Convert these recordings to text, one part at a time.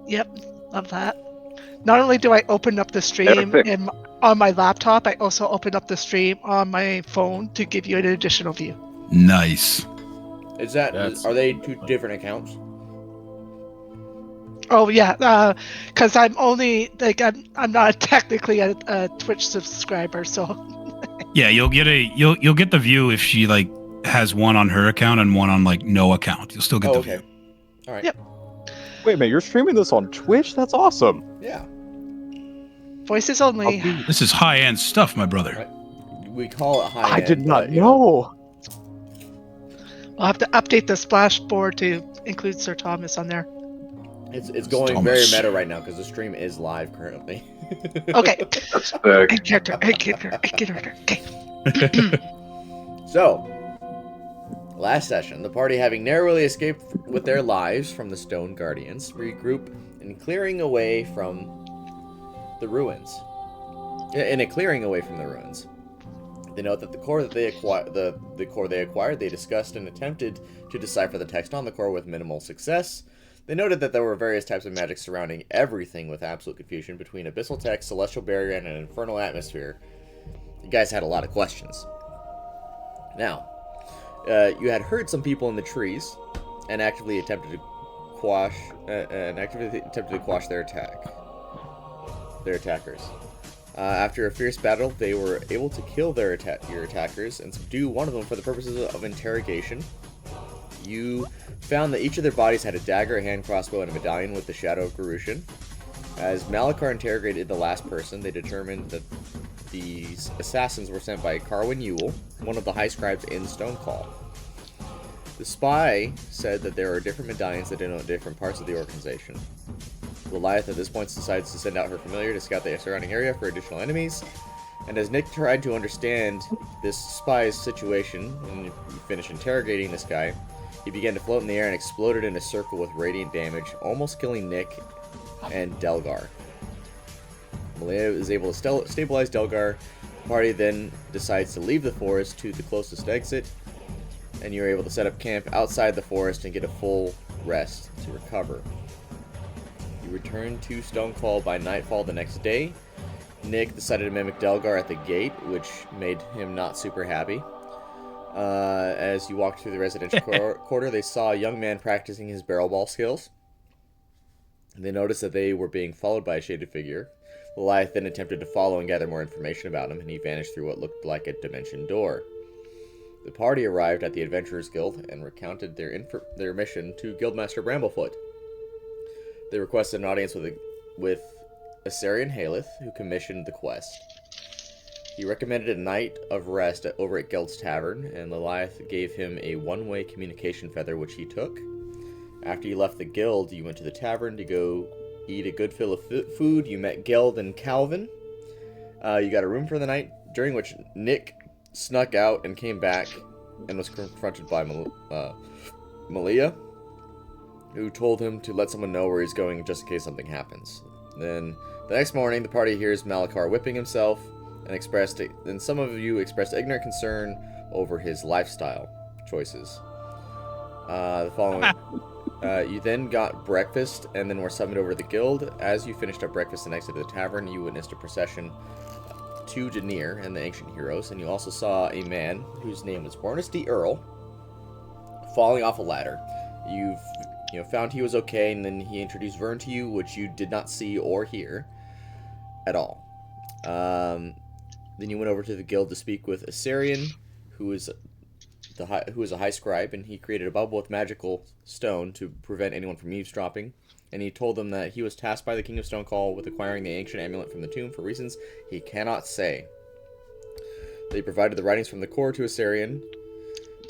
Yep, love that. Not only do I open up the stream Perfect. on my laptop, I also open up the stream on my phone to give you an additional view. Nice. Are they two different accounts? Oh yeah, because I'm only like I'm not technically a Twitch subscriber, so Yeah, you'll get the view if she like has one on her account and one on like no account. You'll still get the view. All right. Yep. Wait a minute, you're streaming this on Twitch? That's awesome. Yeah. voices only. This is high end stuff, my brother. Right. We call it high end. I did not but, know. I'll have to update the splashboard to include Sir Thomas on there. It's going very meta right now because the stream is live currently. Okay. That's fair. Okay. So, last session, the party, having narrowly escaped with their lives from the Stone Guardians, regroup in clearing away from the ruins. In a clearing away from the ruins. They note that the core that they acquired, they discussed and attempted to decipher the text on the core with minimal success. They noted that there were various types of magic surrounding everything with absolute confusion between abyssal text, celestial barrier, and an infernal atmosphere. You guys had a lot of questions. Now, you had heard some people in the trees and actively attempted to quash their attackers. After a fierce battle, they were able to kill your attackers and subdue one of them for the purposes of interrogation. You found that each of their bodies had a dagger, a hand crossbow, and a medallion with the shadow of Garushan. As Malachar interrogated the last person, they determined that these assassins were sent by Carwin Yule, one of the high scribes in Stonecall. The spy said that there are different medallions that denote different parts of the organization. Lilith at this point decides to send out her familiar to scout the surrounding area for additional enemies, and as Knik tried to understand this spy's situation, and you finish interrogating this guy, he began to float in the air and exploded in a circle with radiant damage, almost killing Knik and Delgar. Malia is able to stabilize Delgar. The party then decides to leave the forest to the closest exit, and you're able to set up camp outside the forest and get a full rest to recover. You return to Stonecall by nightfall the next day. Knik decided to mimic Delgar at the gate, which made him not super happy. As you walked through the residential quarter, they saw a young man practicing his barrel ball skills. They noticed that they were being followed by a shaded figure. Lilith then attempted to follow and gather more information about him, and he vanished through what looked like a dimension door. The party arrived at the Adventurers Guild and recounted their mission to Guildmaster Bramblefoot. They requested an audience with Asarian Haleth, who commissioned the quest. He recommended a night of rest over at Geld's Tavern, and Lilith gave him a one-way communication feather, which he took. After you left the guild, you went to the tavern to go eat a good fill of food. You met Geld and Calvin. You got a room for the night, during which Knik snuck out and came back and was confronted by Malia, who told him to let someone know where he's going just in case something happens. Then, the next morning, the party hears Malachar whipping himself, and some of you expressed ignorant concern over his lifestyle choices. The following, you then got breakfast, and then were summoned over to the guild. As you finished up breakfast and exited the tavern, you witnessed a procession to Denir and the ancient heroes, and you also saw a man whose name was Bornus D. Earl falling off a ladder. You've found he was okay, and then he introduced Vern to you, which you did not see or hear at all. Then you went over to the guild to speak with Asarian, who is a high scribe, and he created a bubble with magical stone to prevent anyone from eavesdropping. And he told them that he was tasked by the King of Stonecall with acquiring the ancient amulet from the tomb for reasons he cannot say. They provided the writings from the core to Asarian,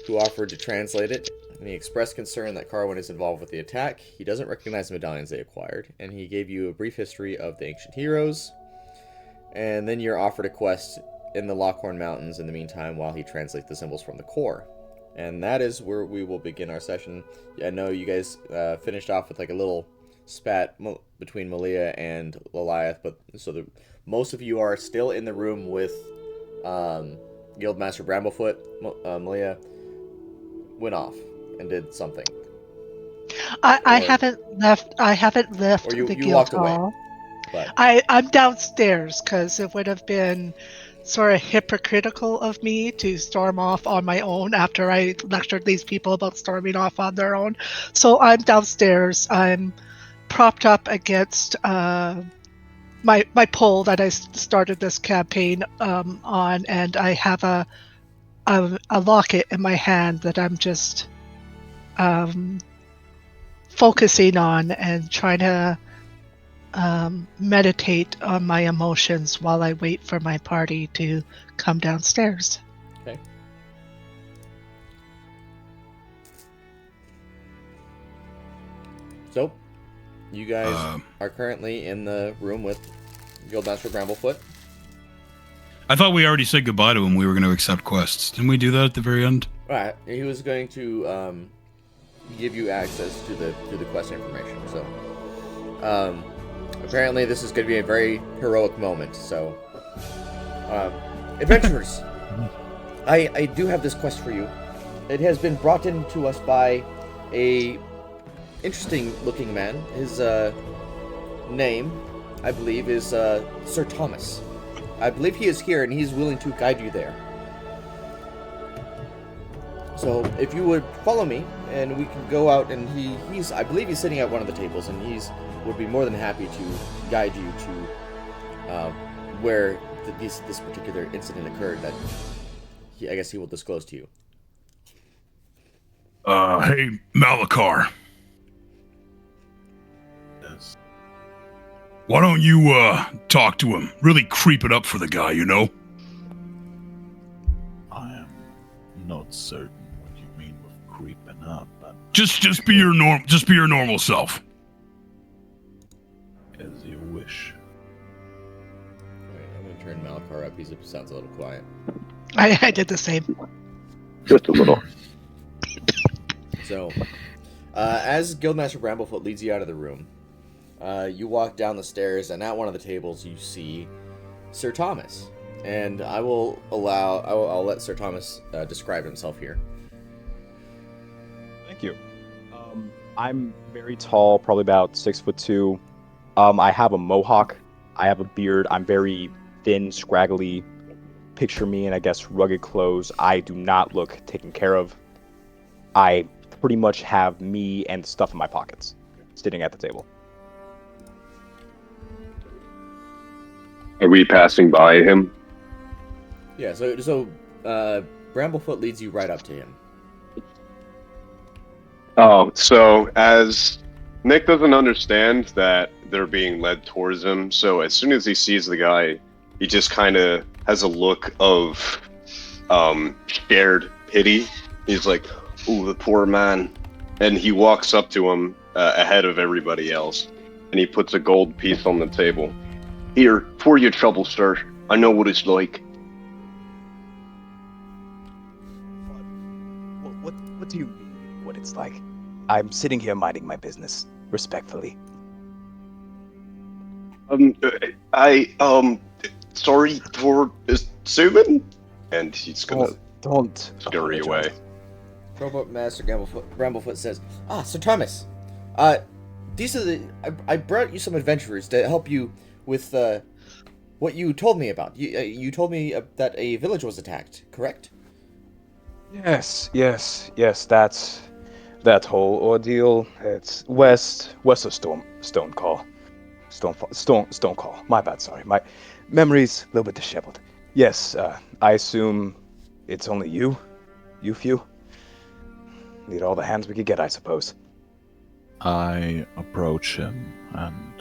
who offered to translate it, and he expressed concern that Carwin is involved with the attack. He doesn't recognize the medallions they acquired, and he gave you a brief history of the ancient heroes. And then you're offered a quest in the Lockhorn Mountains in the meantime while he translates the symbols from the core. And that is where we will begin our session. I know you guys finished off with like a little spat between Malia and Lilith, but most of you are still in the room with Guildmaster Bramblefoot. Malia went off and did something. I Or- haven't left. I haven't left Or you the you guild walked away. hall. But I'm downstairs because it would have been sort of hypocritical of me to storm off on my own after I lectured these people about storming off on their own. So I'm downstairs. I'm propped up against my pole that I started this campaign on, and I have a locket in my hand that I'm just um, focusing on and trying to meditate on my emotions while I wait for my party to come downstairs. okay. So, you guys are currently in the room with Guildmaster Bramblefoot. I thought we already said goodbye to him. We were going to accept quests. Didn't we do that at the very end? Right. He was going to give you access to the quest information. So, apparently, this is going to be a very heroic moment. So, adventurers, I do have this quest for you. It has been brought in to us by a interesting-looking man. His name, I believe, is Sir Thomas. I believe he is here, and he's willing to guide you there. So, if you would follow me, and we can go out, and I believe he's sitting at one of the tables, and would be more than happy to guide you to where this particular incident occurred that I guess he will disclose to you. Hey, Malachar. Yes. Why don't you, talk to him? Really creep it up for the guy, you know? I am not certain what you mean with creeping up, but Just be your normal self. as you wish. Alright, I'm going to turn Malachar up. He sounds a little quiet. I did the same. Just a little. So, as Guildmaster Bramblefoot leads you out of the room, you walk down the stairs, and at one of the tables you see Sir Thomas. And I'll let Sir Thomas describe himself here. Thank you. I'm very tall, probably about 6'2". I have a mohawk. I have a beard. I'm very thin, scraggly. Picture me in, I guess, rugged clothes. I do not look taken care of. I pretty much have me and stuff in my pockets, sitting at the table. Are we passing by him? Yeah, so Bramblefoot leads you right up to him. Oh, so as Nick doesn't understand that they're being led towards him, so as soon as he sees the guy, he just kind of has a look of shared pity. He's like, "Ooh, the poor man," and he walks up to him ahead of everybody else, and he puts a gold piece on the table. "Here, for your trouble, sir. I know what it's like." What do you mean, what it's like? I'm sitting here minding my business, respectfully. Sorry for assuming, and he's gonna Don't scurry away. Master Bramblefoot says, Sir Thomas, these are I brought you some adventurers to help you with what you told me about. You told me that a village was attacked, correct? Yes, that whole ordeal. It's west of Stonecall. Stonecall. My bad, sorry. My memory's a little bit disheveled. Yes, I assume it's only you few. Need all the hands we could get, I suppose. I approach him, and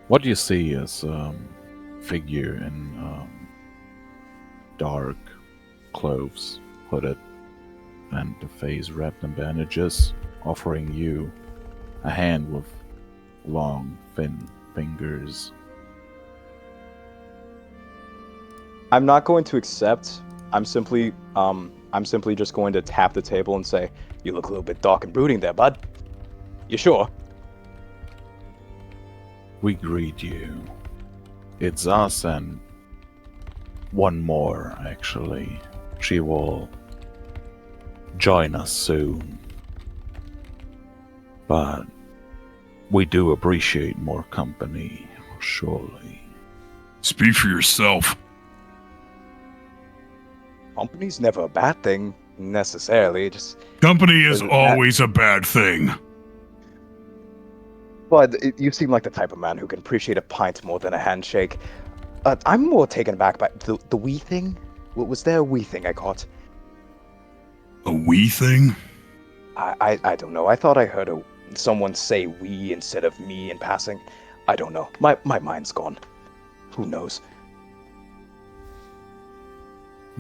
what you see is figure in dark clothes, hooded, and the face wrapped in bandages, offering you a hand with long, thin fingers. I'm not going to accept. I'm simply just going to tap the table and say, "You look a little bit dark and brooding there, bud. You sure?" We greet you. It's us and one more, actually. She will join us soon. but we do appreciate more company, surely. Speak for yourself. Company's never a bad thing, necessarily. Just, Company is That- always a bad thing. but you seem like the type of man who can appreciate a pint more than a handshake. I'm more taken aback by the we thing. Was there a we thing I caught? A we thing? I don't know. I thought I heard someone say we instead of me in passing. I don't know. My mind's gone. Who knows?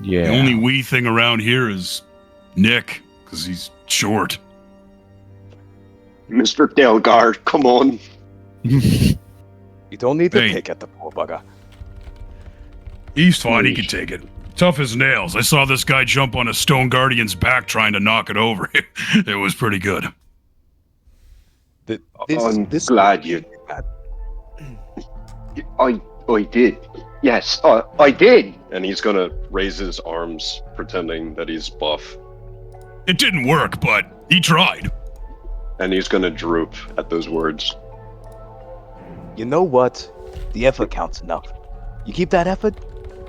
Yeah. The only we thing around here is Knik, because he's short. Mr. Delgar, come on. You don't need to Hey. pick at the poor bugger. He's fine, he can take it. Tough as nails. I saw this guy jump on a stone guardian's back trying to knock it over. It was pretty good. I'm glad you. I did. Yes, I did. And he's gonna raise his arms, pretending that he's buff. It didn't work, but he tried. And he's gonna droop at those words. You know what? The effort counts enough. You keep that effort,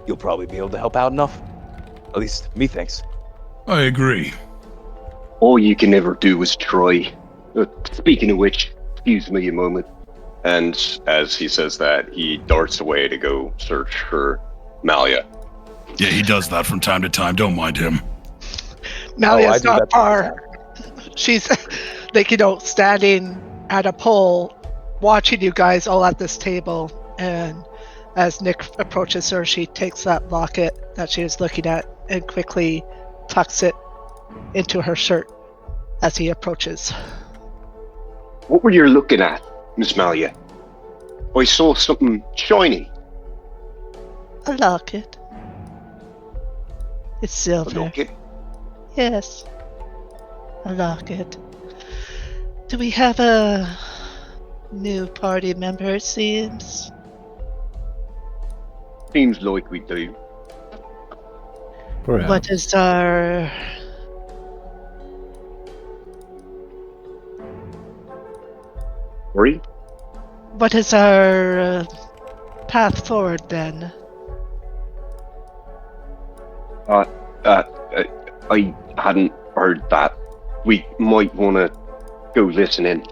you'll probably be able to help out enough. At least, me thinks. I agree. All you can ever do is try. Speaking of which, excuse me a moment. And as he says that, he darts away to go search for Malia. Yeah, he does that from time to time. Don't mind him. Malia's I do that not far. She's like, standing at a pole, watching you guys all at this table. And as Knik approaches her, she takes that locket that she was looking at and quickly tucks it into her shirt as he approaches. What were you looking at, Miss Malia? I saw something shiny. A locket. It's A silver. locket. Yes. A locket. Do we have a new party member, it seems? Seems like we do. Perhaps. What is our... Sorry? What is our path forward then? I hadn't heard that. We might want to go listen in.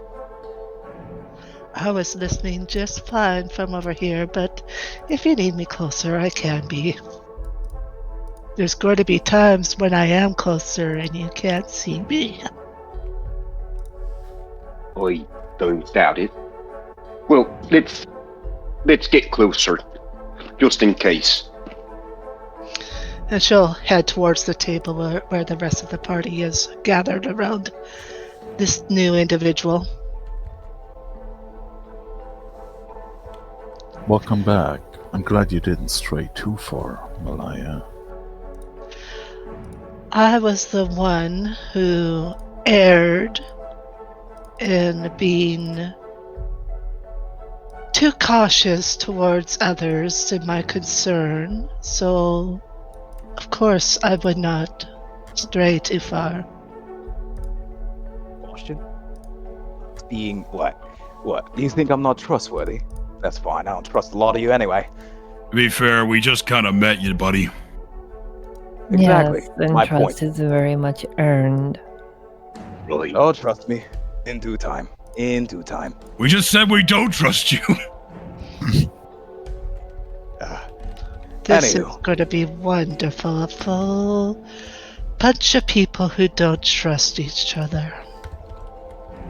I was listening just fine from over here, but if you need me closer, I can be. There's going to be times when I am closer and you can't see me. I don't doubt it. Well, let's get closer, just in case. And she'll head towards the table where the rest of the party is gathered around this new individual. Welcome back. I'm glad you didn't stray too far, Malaya. I was the one who erred in being too cautious towards others in my concern, so of course I would not stray too far. Question? Being what? What? You think I'm not trustworthy? That's fine. I don't trust a lot of you anyway. To be fair, we just kind of met you, buddy. Exactly. Yes, and My trust point. is very much earned. Right. Oh, trust me. In due time. In due time. We just said we don't trust you. This Anywho. is going to be wonderful. A full bunch of people who don't trust each other.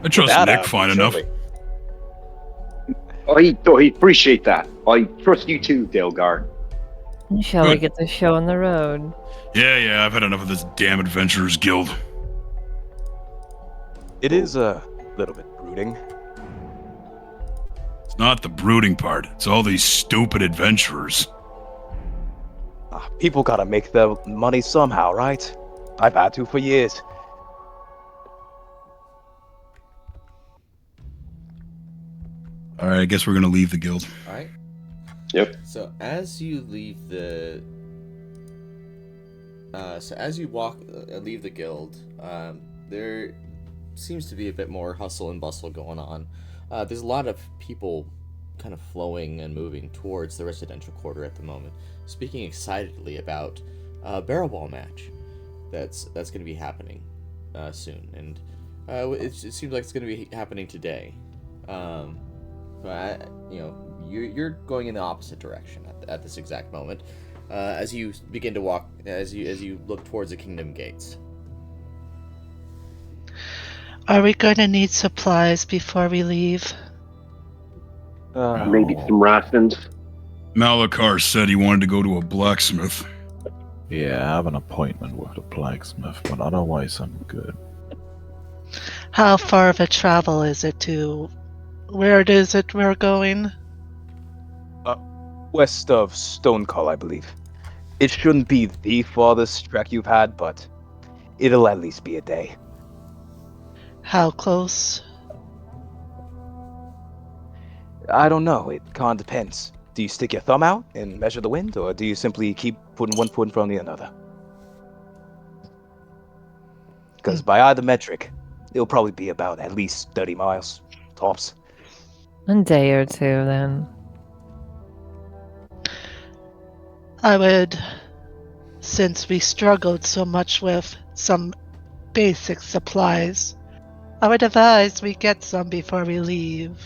I trust That Knik out, fine enough. surely. I appreciate that. I trust you too, Delgar. Shall we Good. get the show on the road? Yeah, I've had enough of this damn Adventurers Guild. It is a little bit brooding. It's not the brooding part. It's all these stupid adventurers. People gotta make their money somehow, right? I've had to for years. All right, I guess we're gonna leave the guild. All right. Yep. So as you leave the, leave the guild, there seems to be a bit more hustle and bustle going on. There's a lot of people kind of flowing and moving towards the residential quarter at the moment, speaking excitedly about a barrel ball match that's going to be happening soon, and it seems like it's going to be happening today. But you're going in the opposite direction at this exact moment, as you begin to walk, as you look towards the kingdom gates. Are we going to need supplies before we leave? Maybe some rations. Malakar said he wanted to go to a blacksmith. Yeah, I have an appointment with the blacksmith, but otherwise I'm good. How far of a travel is it to where it is that we're going? West of Stonecall, I believe. It shouldn't be the farthest trek you've had, but it'll at least be a day. How close? I don't know. It kind of depends. Do you stick your thumb out and measure the wind, or do you simply keep putting one foot in front of the another? Because by either metric, it'll probably be about at least 30 miles, tops. A day or two, then. I would, since we struggled so much with some basic supplies, I would advise we get some before we leave.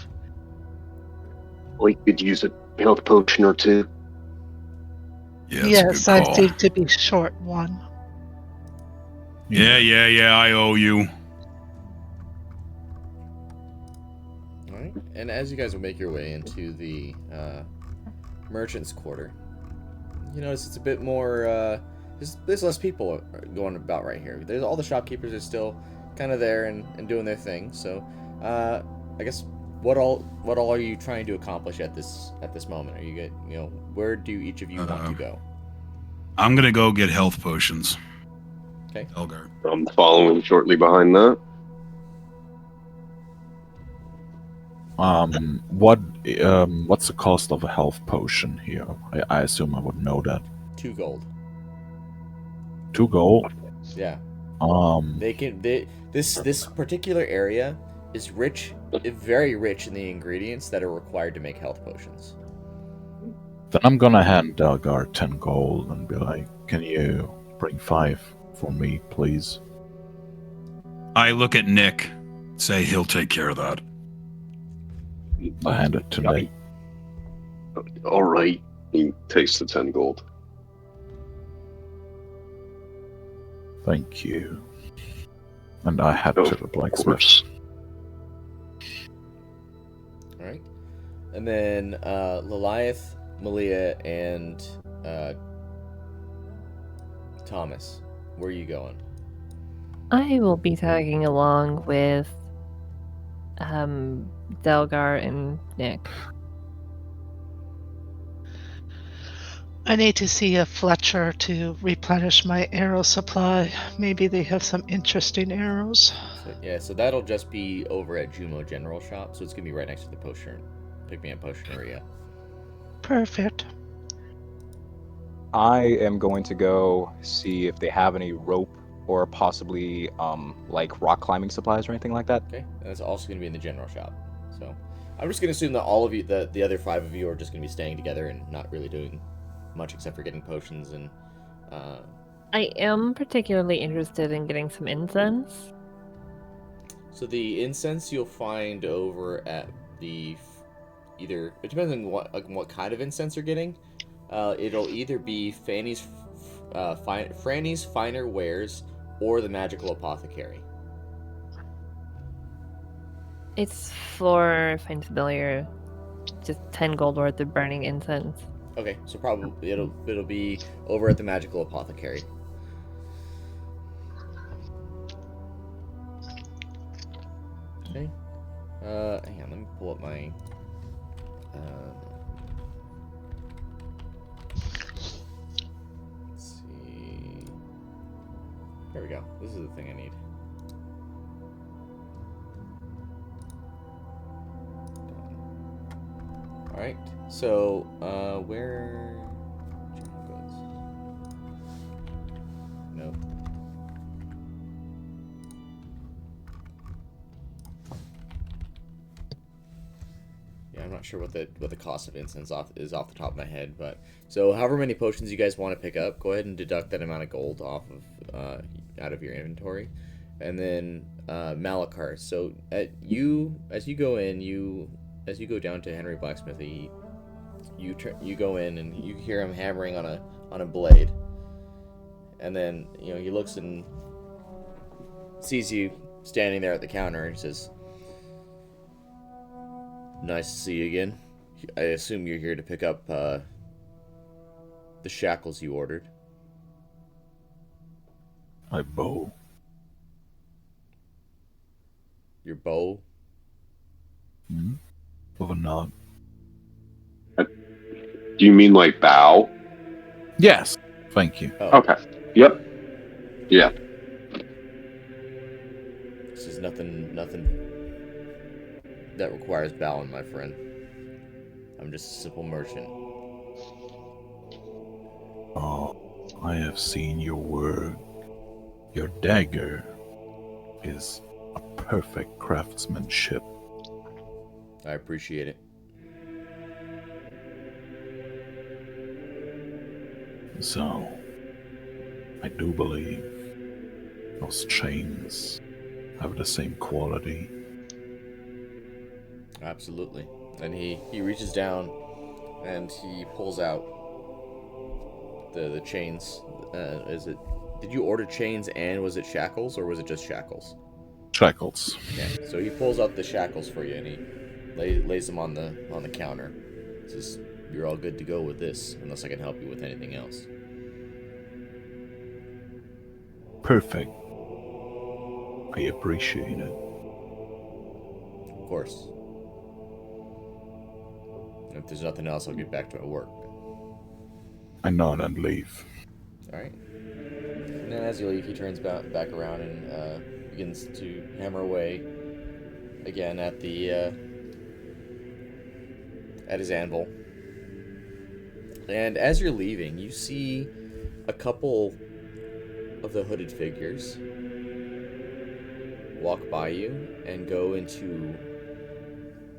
We could use a health potion or two. Yeah, Yes, that's a I good call. seem to be short one. Yeah, I owe you. All right, and as you guys will make your way into the merchant's quarter, you notice it's a bit more. There's less people going about right here. There's all the shopkeepers are still kind of there and doing their thing. So, I guess what all are you trying to accomplish at this moment? Are you get where do each of you want to go? I'm gonna go get health potions. Okay. Delgar. I'm following shortly behind that. What's the cost of a health potion here? I assume I would know that. 2 gold. 2 gold? Yeah. Then This particular area is rich, very rich in the ingredients that are required to make health potions. I'm gonna hand Delgar 10 gold and be like, can you bring 5 for me, please? I look at Nick, say he'll take care of that. I hand it to Nate. All right. He takes the 10 gold. Thank you. And I head to the Of blacksmith. course. All right. And then Liliath, Malia, and Thomas, where are you going? I will be tagging along with Delgar and Nick. I need to see a Fletcher to replenish my arrow supply. Maybe they have some interesting arrows. So that'll just be over at Jumo General Shop. So it's gonna be right next to the pick-me-up potion area. Perfect. I am going to go see if they have any rope or possibly like rock climbing supplies or anything like that. Okay, and that's also gonna be in the general shop. So I'm just gonna assume that all of you, the other 5 of you, are just gonna be staying together and not really doing much except for getting potions and. I am particularly interested in getting some incense. So the incense you'll find over at the either, it depends on what kind of incense you're getting. It'll either be Franny's Finer Wares or the Magical Apothecary. It's for, if I'm familiar, just 10 gold worth of burning incense. Okay, so probably it'll be over at the Magical Apothecary. Okay. Hang on, let me pull up my. Let's see. There we go. This is the thing I need. All right. So, where? Nope. Yeah, I'm not sure what the cost of incense is off the top of my head, but so however many potions you guys want to pick up, go ahead and deduct that amount of gold off of out of your inventory, and then Malachar. So as you go down to Henry Blacksmithy, you go in and you hear him hammering on a blade, and then he looks and sees you standing there at the counter and says, "Nice to see you again. I assume you're here to pick up the shackles you ordered." My bow. Your bow? Hmm? With a nod. Do you mean like bow? Yes. Thank you. Oh, Okay. Yep. Yeah. this is nothing that requires bowing, my friend. I'm just a simple merchant. Oh, I have seen your work. Your dagger is a perfect craftsmanship. I appreciate it. So, I do believe those chains have the same quality. Absolutely. And he reaches down and he pulls out the chains. Did you order chains and was it shackles or was it just shackles? Shackles. Okay. So he pulls out the shackles for you and he lays them on the counter. Says, "You're all good to go with this, unless I can help you with anything else." Perfect. I appreciate it. Of course. And if there's nothing else, I'll get back to my work. I nod and leave. Alright. And then as you leave, he turns back around and begins to hammer away again at his anvil. And as you're leaving, you see a couple of the hooded figures walk by you and go into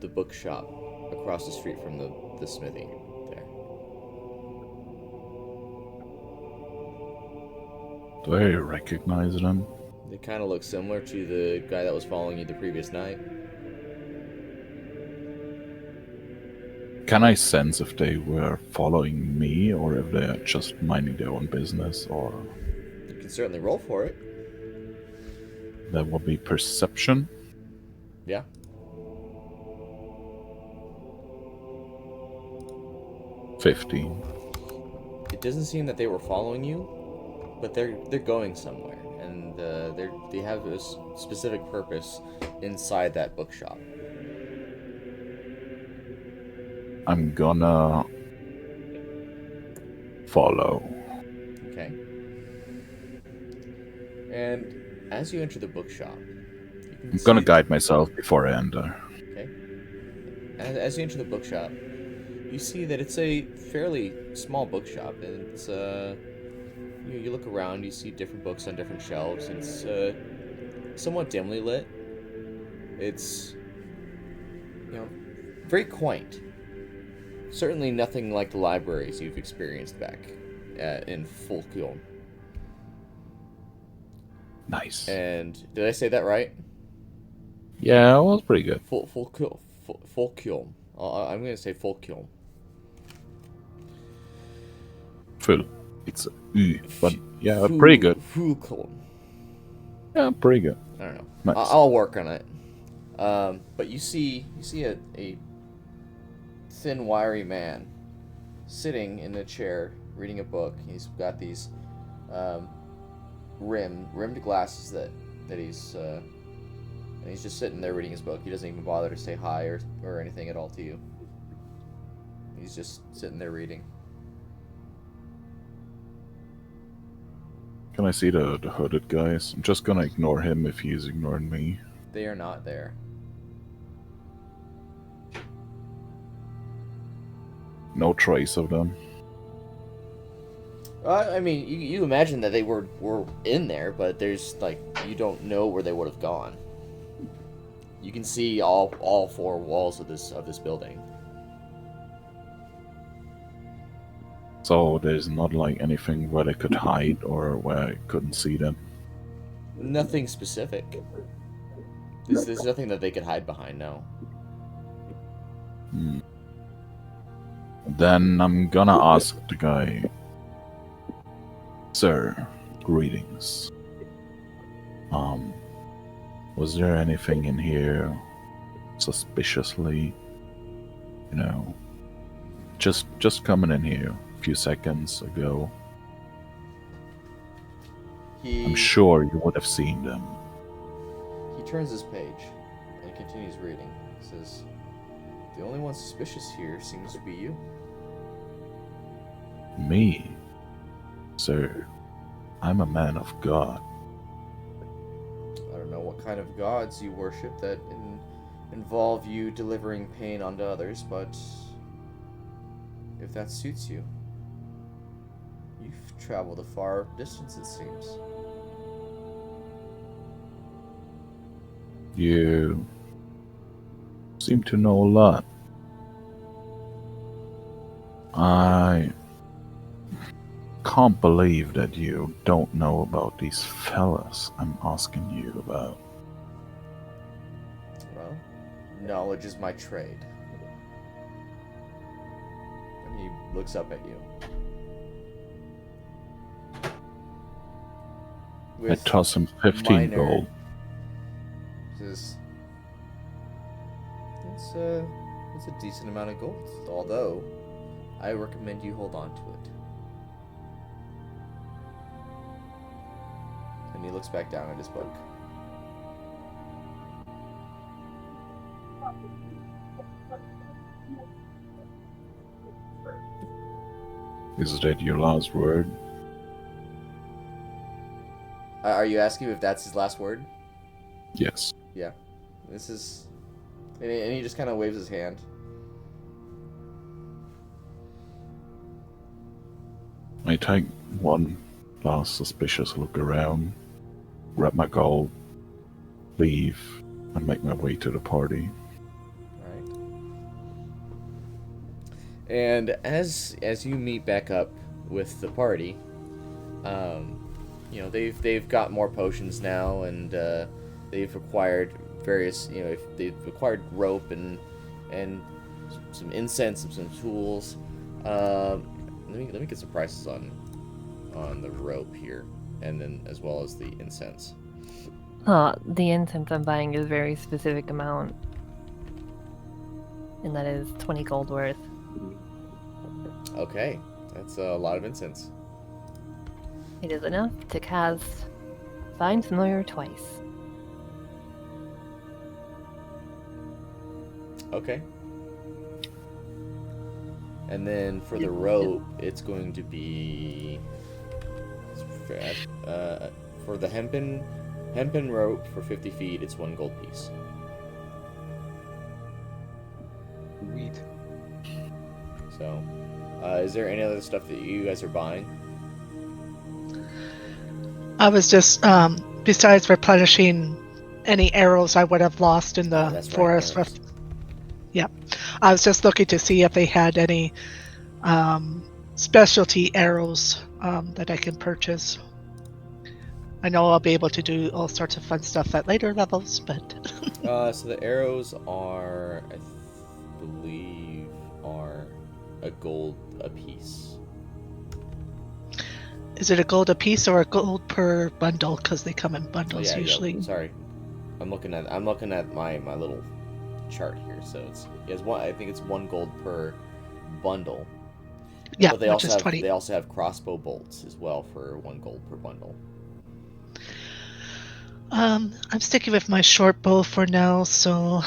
the bookshop across the street from the smithy there. Do I recognize them? They kind of look similar to the guy that was following you the previous night. Can I sense if they were following me or if they're just minding their own business, or You can certainly roll for it. that would be perception? Yeah. $15. It doesn't seem that they were following you, but they're going somewhere, and they have a specific purpose inside that bookshop. I'm gonna follow. Okay. And as you enter the bookshop, you can I'm gonna see- guide myself before I enter. Okay. As you enter the bookshop, you see that it's a fairly small bookshop, and it's you look around, you see different books on different shelves, and it's somewhat dimly lit. It's very quaint. Certainly nothing like the libraries you've experienced back in Folkjolm. Nice. And did I say that right? Yeah, well, it's pretty good. Folkjolm. I'm going to say Folkjolm. Full. It's a U, but yeah, pretty good. Folkjolm. Yeah, pretty good. I don't know. Nice. I'll work on it. But you see a thin, wiry man sitting in a chair reading a book. He's got these rimmed glasses that he's and he's just sitting there reading his book. He doesn't even bother to say hi or anything at all to you. He's just sitting there reading. Can I see the hooded guys? I'm just gonna ignore him if he's ignoring me. They are not there. No trace of them. I mean, you imagine that they were in there, but there's you don't know where they would have gone. You can see all four walls of this building. So there's not like anything where they could hide or where I couldn't see them. Nothing specific. There's nothing that they could hide behind. No. Hmm. Then I'm gonna ask the guy, Sir, greetings. Was there anything in here suspiciously, you know, just coming in here a few seconds ago? I'm sure you would have seen them. He turns his page and continues reading. He says, "The only one suspicious here seems to be you." Me? Sir, I'm a man of God. I don't know what kind of gods you worship that involve you delivering pain onto others, but if that suits you, you've traveled a far distance, it seems. You seem to know a lot. I can't believe that you don't know about these fellas I'm asking you about. Well, knowledge is my trade. And he looks up at you. I toss him 15 gold. Says, it's a decent amount of gold, although I recommend you hold on to it. And he looks back down at his book. Is that your last word? Are you asking if that's his last word? Yes. Yeah. This is... And he just kind of waves his hand. I take one last suspicious look around, grab my gold, leave, and make my way to the party. Alright. And as you meet back up with the party, you know, they've got more potions now, and they've acquired various, you know, they've acquired rope and some incense and some tools. Let me get some prices on the rope here, and then as well as the incense. The incense I'm buying is a very specific amount, and that is 20 gold worth. Okay, that's a lot of incense. It is enough to cast Find Familiar twice. Okay. And then for the rope, it's going to be for the hempen rope for 50 feet. It's 1 gold piece. Sweet. So, is there any other stuff that you guys are buying? I was just, besides replenishing any arrows I would have lost in the forest. Arrows. Yeah. I was just looking to see if they had any specialty arrows that I can purchase. I know I'll be able to do all sorts of fun stuff at later levels, but... So the arrows are, I believe, are a gold a piece. Is it a gold a piece or a gold per bundle? Because they come in bundles usually. Yeah, sorry, I'm looking at my little chart here. So it's one. I think it's 1 gold per bundle. Yeah, but they which also is have 20. they also have crossbow bolts as well for 1 gold per bundle. I'm sticking with my short bow for now, so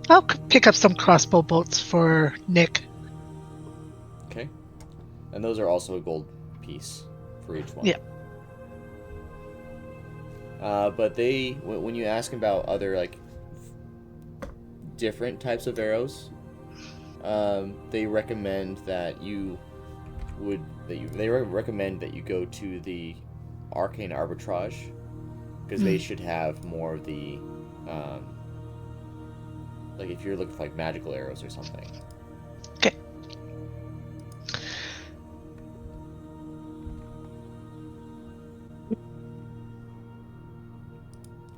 I'll pick up some crossbow bolts for Knik. Okay, and those are also a gold piece for each one. Yeah. But when you ask about other like different types of arrows, they recommend that recommend that you go to the arcane arbitrage, because they should have more of the Like if you're looking for like magical arrows or something. Okay.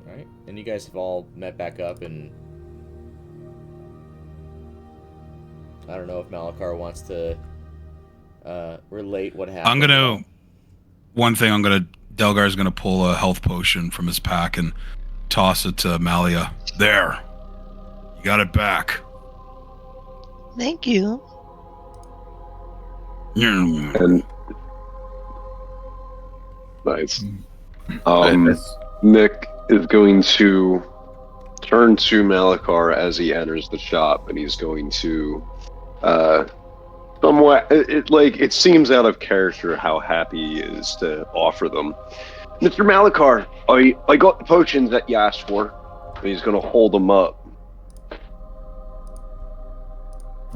Alright. And you guys have all met back up, and I don't know if Malakar wants to relate what happened. I'm gonna. One thing Delgar's gonna pull a health potion from his pack and toss it to Malia. There. You got it back. Thank you. And nice. It's- Nick is going to turn to Malakar as he enters the shop, and he's going to, somewhat, it seems out of character how happy he is to offer them. Mr. Malakar, I got the potions that you asked for. And he's going to hold them up.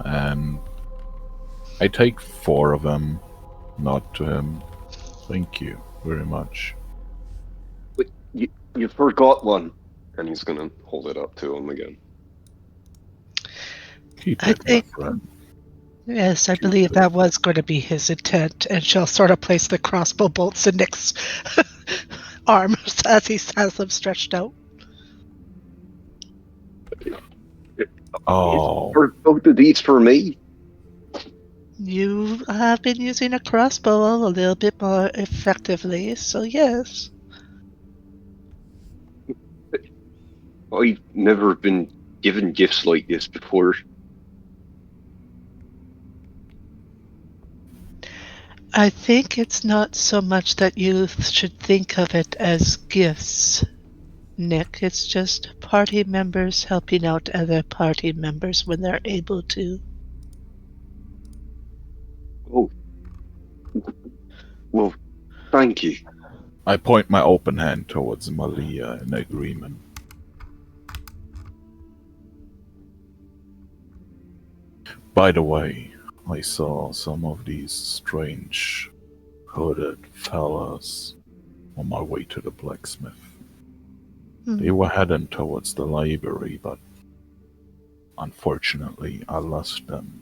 And I take 4 of them, nod to him. Thank you very much. But you forgot one. And he's going to hold it up to him again. Keep I it, my think- friend. Yes, I believe that was going to be his intent, and she'll sort of place the crossbow bolts in Nick's arms as he has them stretched out. Oh, For both of these for me. You have been using a crossbow a little bit more effectively, so yes. I've never been given gifts like this before. I think it's not so much that you should think of it as gifts, Nick. It's just party members helping out other party members when they're able to. Oh. Well, thank you. I point my open hand towards Malia in agreement. By the way, I saw some of these strange hooded fellas on my way to the blacksmith. They were heading towards the library, but unfortunately I lost them.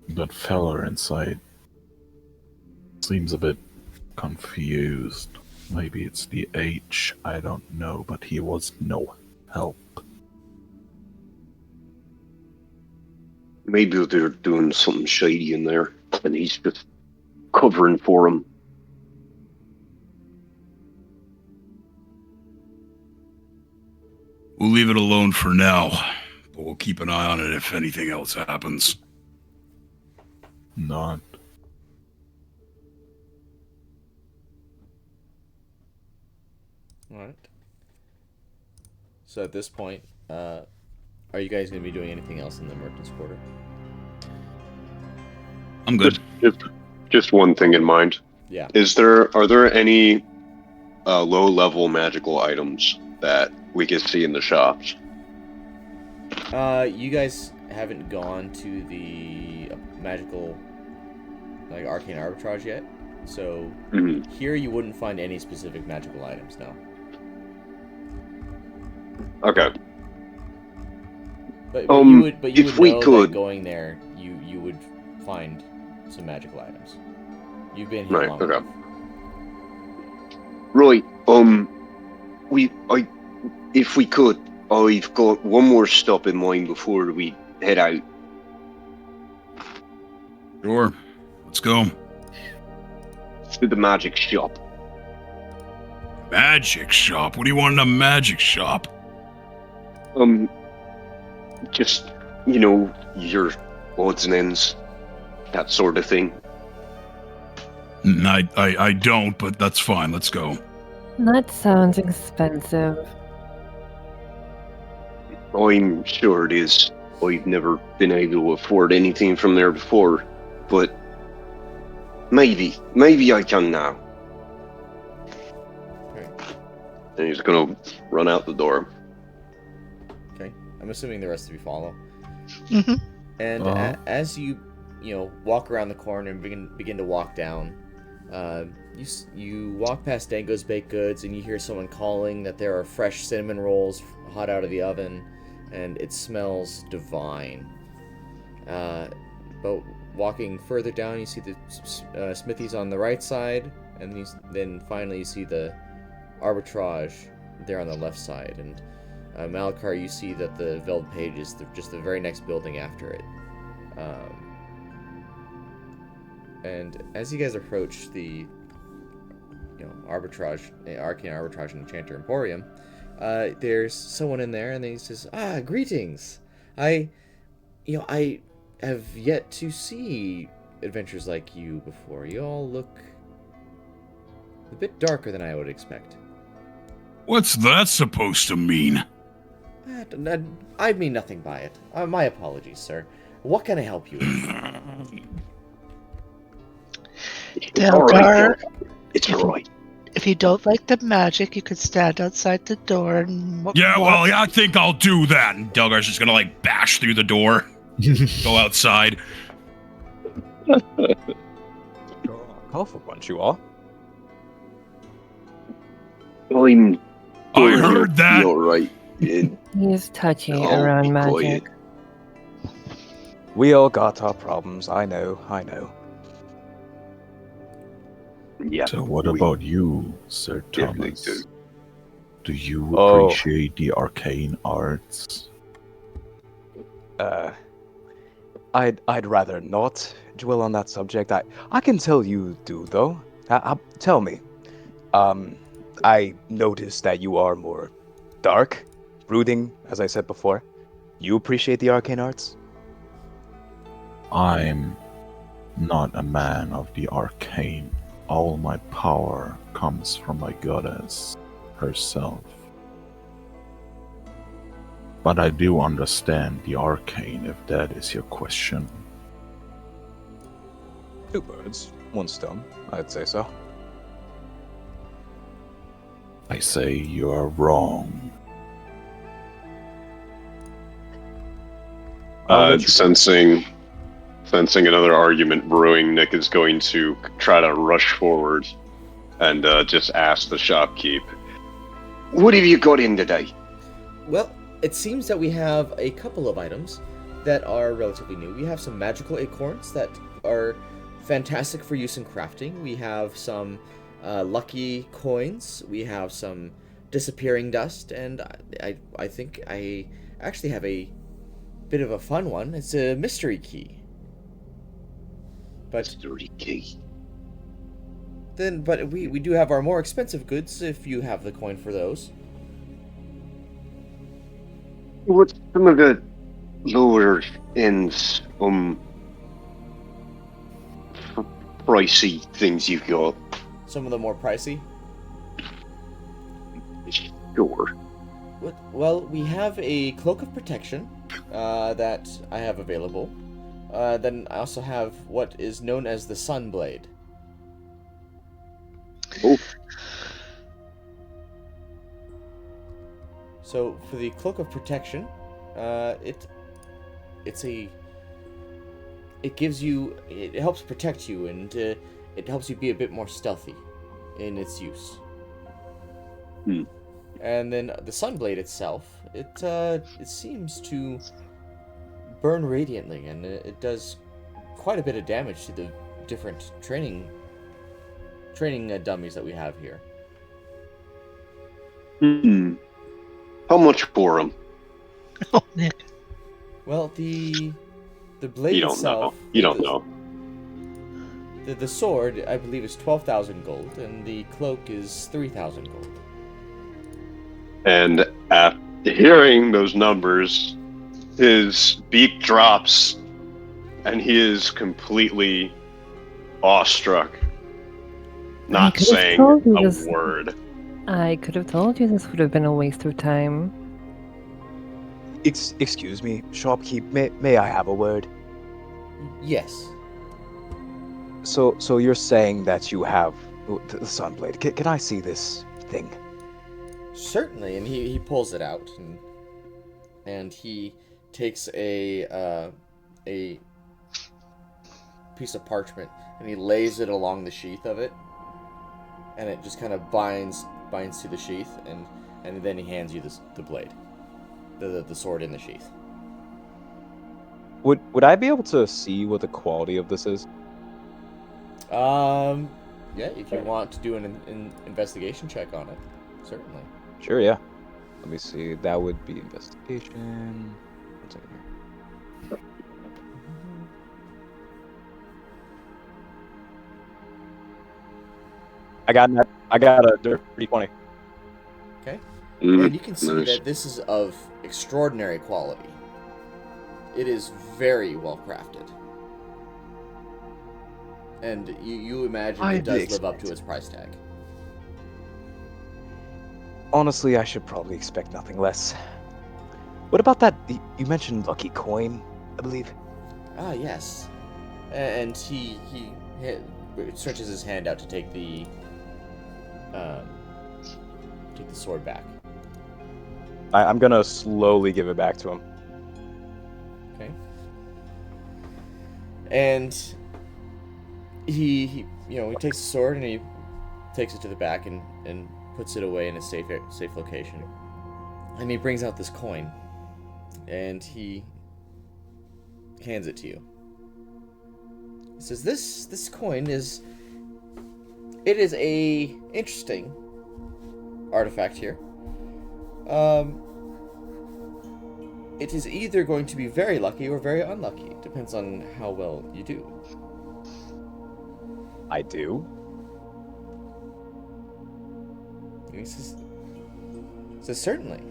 That fella inside seems a bit confused. Maybe it's the age, I don't know, but he was no help. Maybe they're doing something shady in there, and he's just covering for him. We'll leave it alone for now, but we'll keep an eye on it if anything else happens. Not. Alright. So at this point, are you guys going to be doing anything else in the Merchant's Quarter? I'm good. Just one thing in mind. Yeah. Are there any low-level magical items that we can see in the shops? You guys haven't gone to the magical, like, arcane arbitrage yet, so here you wouldn't find any specific magical items, no. Okay. But you would if we know could- that going there, you would find some magical items. You've been here Right, long okay. enough. Right. If we could, I've got one more stop in mind before we head out. Sure. Let's go. To the magic shop. Magic shop? What do you want in a magic shop? Just, your odds and ends, that sort of thing. I don't, but that's fine. Let's go. That sounds expensive. I'm sure it is. I've never been able to afford anything from there before, but maybe I can now. Okay. And he's gonna run out the door. Okay. I'm assuming the rest of you follow. Hmm. And Uh-huh. as you walk around the corner and begin to walk down, you walk past Dango's Baked Goods and you hear someone calling that there are fresh cinnamon rolls hot out of the oven, and it smells divine. But walking further down, you see the smithies on the right side, and then finally you see the arbitrage there on the left side. And Malakar, you see that the Veld Page is just the very next building after it. And as you guys approach the arcane arbitrage and enchanter emporium, there's someone in there, and he says, greetings. I have yet to see adventures like you before. You all look a bit darker than I would expect. What's that supposed to mean? I mean nothing by it. My apologies, sir. What can I help you with? Delgar, It's alright. if you don't like the magic, you could stand outside the door and Yeah, watch. well, I think I'll do that. And Delgar's just gonna like bash through the door, go outside. Colorful bunch, you all. I'm I heard that. alright. He's touchy Oh, around be magic. quiet. We all got our problems. I know. Yeah. So what about you, Sir Definitely Thomas? do. Do you Oh. appreciate the arcane arts? I'd rather not dwell on that subject. I can tell you do though. Tell me. I noticed that you are more dark, brooding, as I said before. You appreciate the arcane arts? I'm not a man of the arcane. All my power comes from my goddess herself. But I do understand the arcane, if that is your question. Two birds, one stone. I'd say so. I say you are wrong. Sensing another argument brewing, Nick is going to try to rush forward and just ask the shopkeep, "What have you got in today?" Well, it seems that we have a couple of items that are relatively new. We have some magical acorns that are fantastic for use in crafting. We have some lucky coins. We have some disappearing dust, and I think I actually have a bit of a fun one. It's a mystery key. But Mystery key. but we do have our more expensive goods if you have the coin for those. What's some of the lower ends, pricey things you've got? Some of them more pricey. Sure. Well, we have a cloak of protection that I have available. Then I also have what is known as the Sunblade. Oh. So for the cloak of protection, it helps protect you, and it helps you be a bit more stealthy in its use. Hmm. And then the Sunblade itself, it seems to burn radiantly, and it does quite a bit of damage to the different training dummies that we have here. How much for them? Oh, Nick. Well, the blade You don't itself, know. You don't know. The sword, I believe, is 12,000 gold, and the cloak is 3,000 gold. And after hearing those numbers, his beak drops, and he is completely awestruck, not could've saying told you a this. word. I could have told you this would have been a waste of time. Excuse me, shopkeep. May I have a word? Yes. So you're saying that you have the Sunblade? Can I see this thing? Certainly, and he pulls it out, and he takes a piece of parchment and he lays it along the sheath of it, and it just kind of binds to the sheath, and then he hands you the blade, the sword in the sheath. Would I be able to see what the quality of this is? Yeah, if you want to do an investigation check on it, certainly. Sure, yeah. Let me see. That would be investigation. One second here. I got a dirty 20. Okay. Mm, And you can see nice. that this is of extraordinary quality. It is very well crafted. And you imagine it does live up to its price tag. Honestly, I should probably expect nothing less. What about that? You mentioned lucky coin, I believe. Ah, yes. And he stretches his hand out to take the sword back. I'm gonna slowly give it back to him. Okay. And he takes the sword and he takes it to the back and puts it away in a safe location. And he brings out this coin and he hands it to you. He says, "This coin is a interesting artifact here. It is either going to be very lucky or very unlucky. It depends on how well you do." I do. And he says, "Certainly."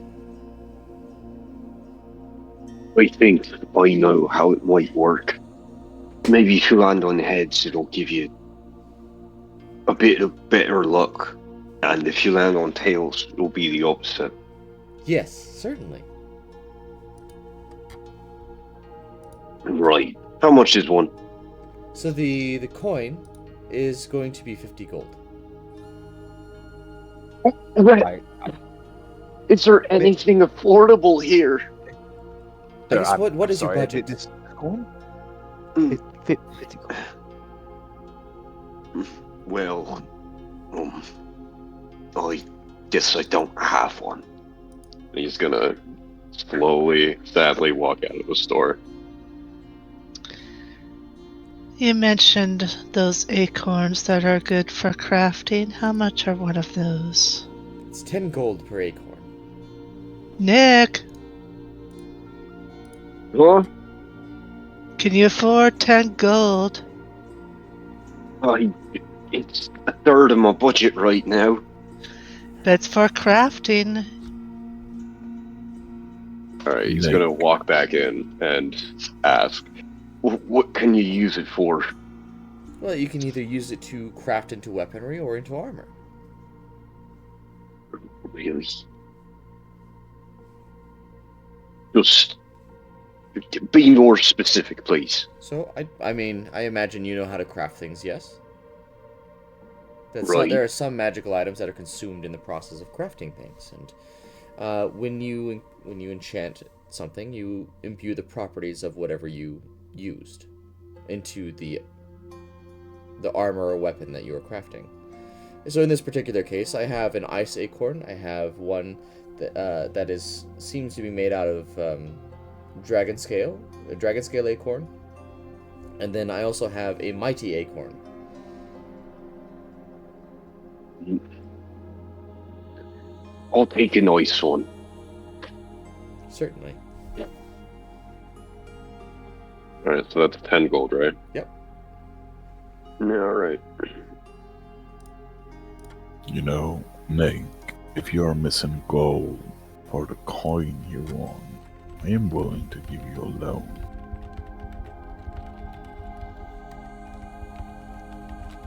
I think I know how it might work. Maybe if you land on heads, it'll give you a bit of better luck. And if you land on tails, it'll be the opposite. Yes, certainly. Right. How much is one? So the coin is going to be 50 gold. I, Is there anything affordable here? I guess what I'm is your sorry, budget? This coin? Mm. 50 gold. Well, I guess I don't have one. He's gonna slowly, sadly walk out of the store. You mentioned those acorns that are good for crafting. How much are one of those? It's 10 gold per acorn. Nick, Huh? can you afford 10 gold? It's a third of my budget right now. That's for crafting. Alright, he's Nick. gonna walk back in and ask, what can you use it for? Well, you can either use it to craft into weaponry or into armor. Really? Just be more specific, please. So, I mean, I imagine you know how to craft things, yes? Right. There are some magical items that are consumed in the process of crafting things, and when you enchant something, you imbue the properties of whatever you used into the armor or weapon that you are crafting. So in this particular case, I have an ice acorn. I have one that seems to be made out of a dragon scale acorn, and then I also have a mighty acorn. I'll take a nice one. Certainly. Alright, so that's 10 gold, right? Yep. Alright. You know, Nick, if you're missing gold for the coin you want, I am willing to give you a loan.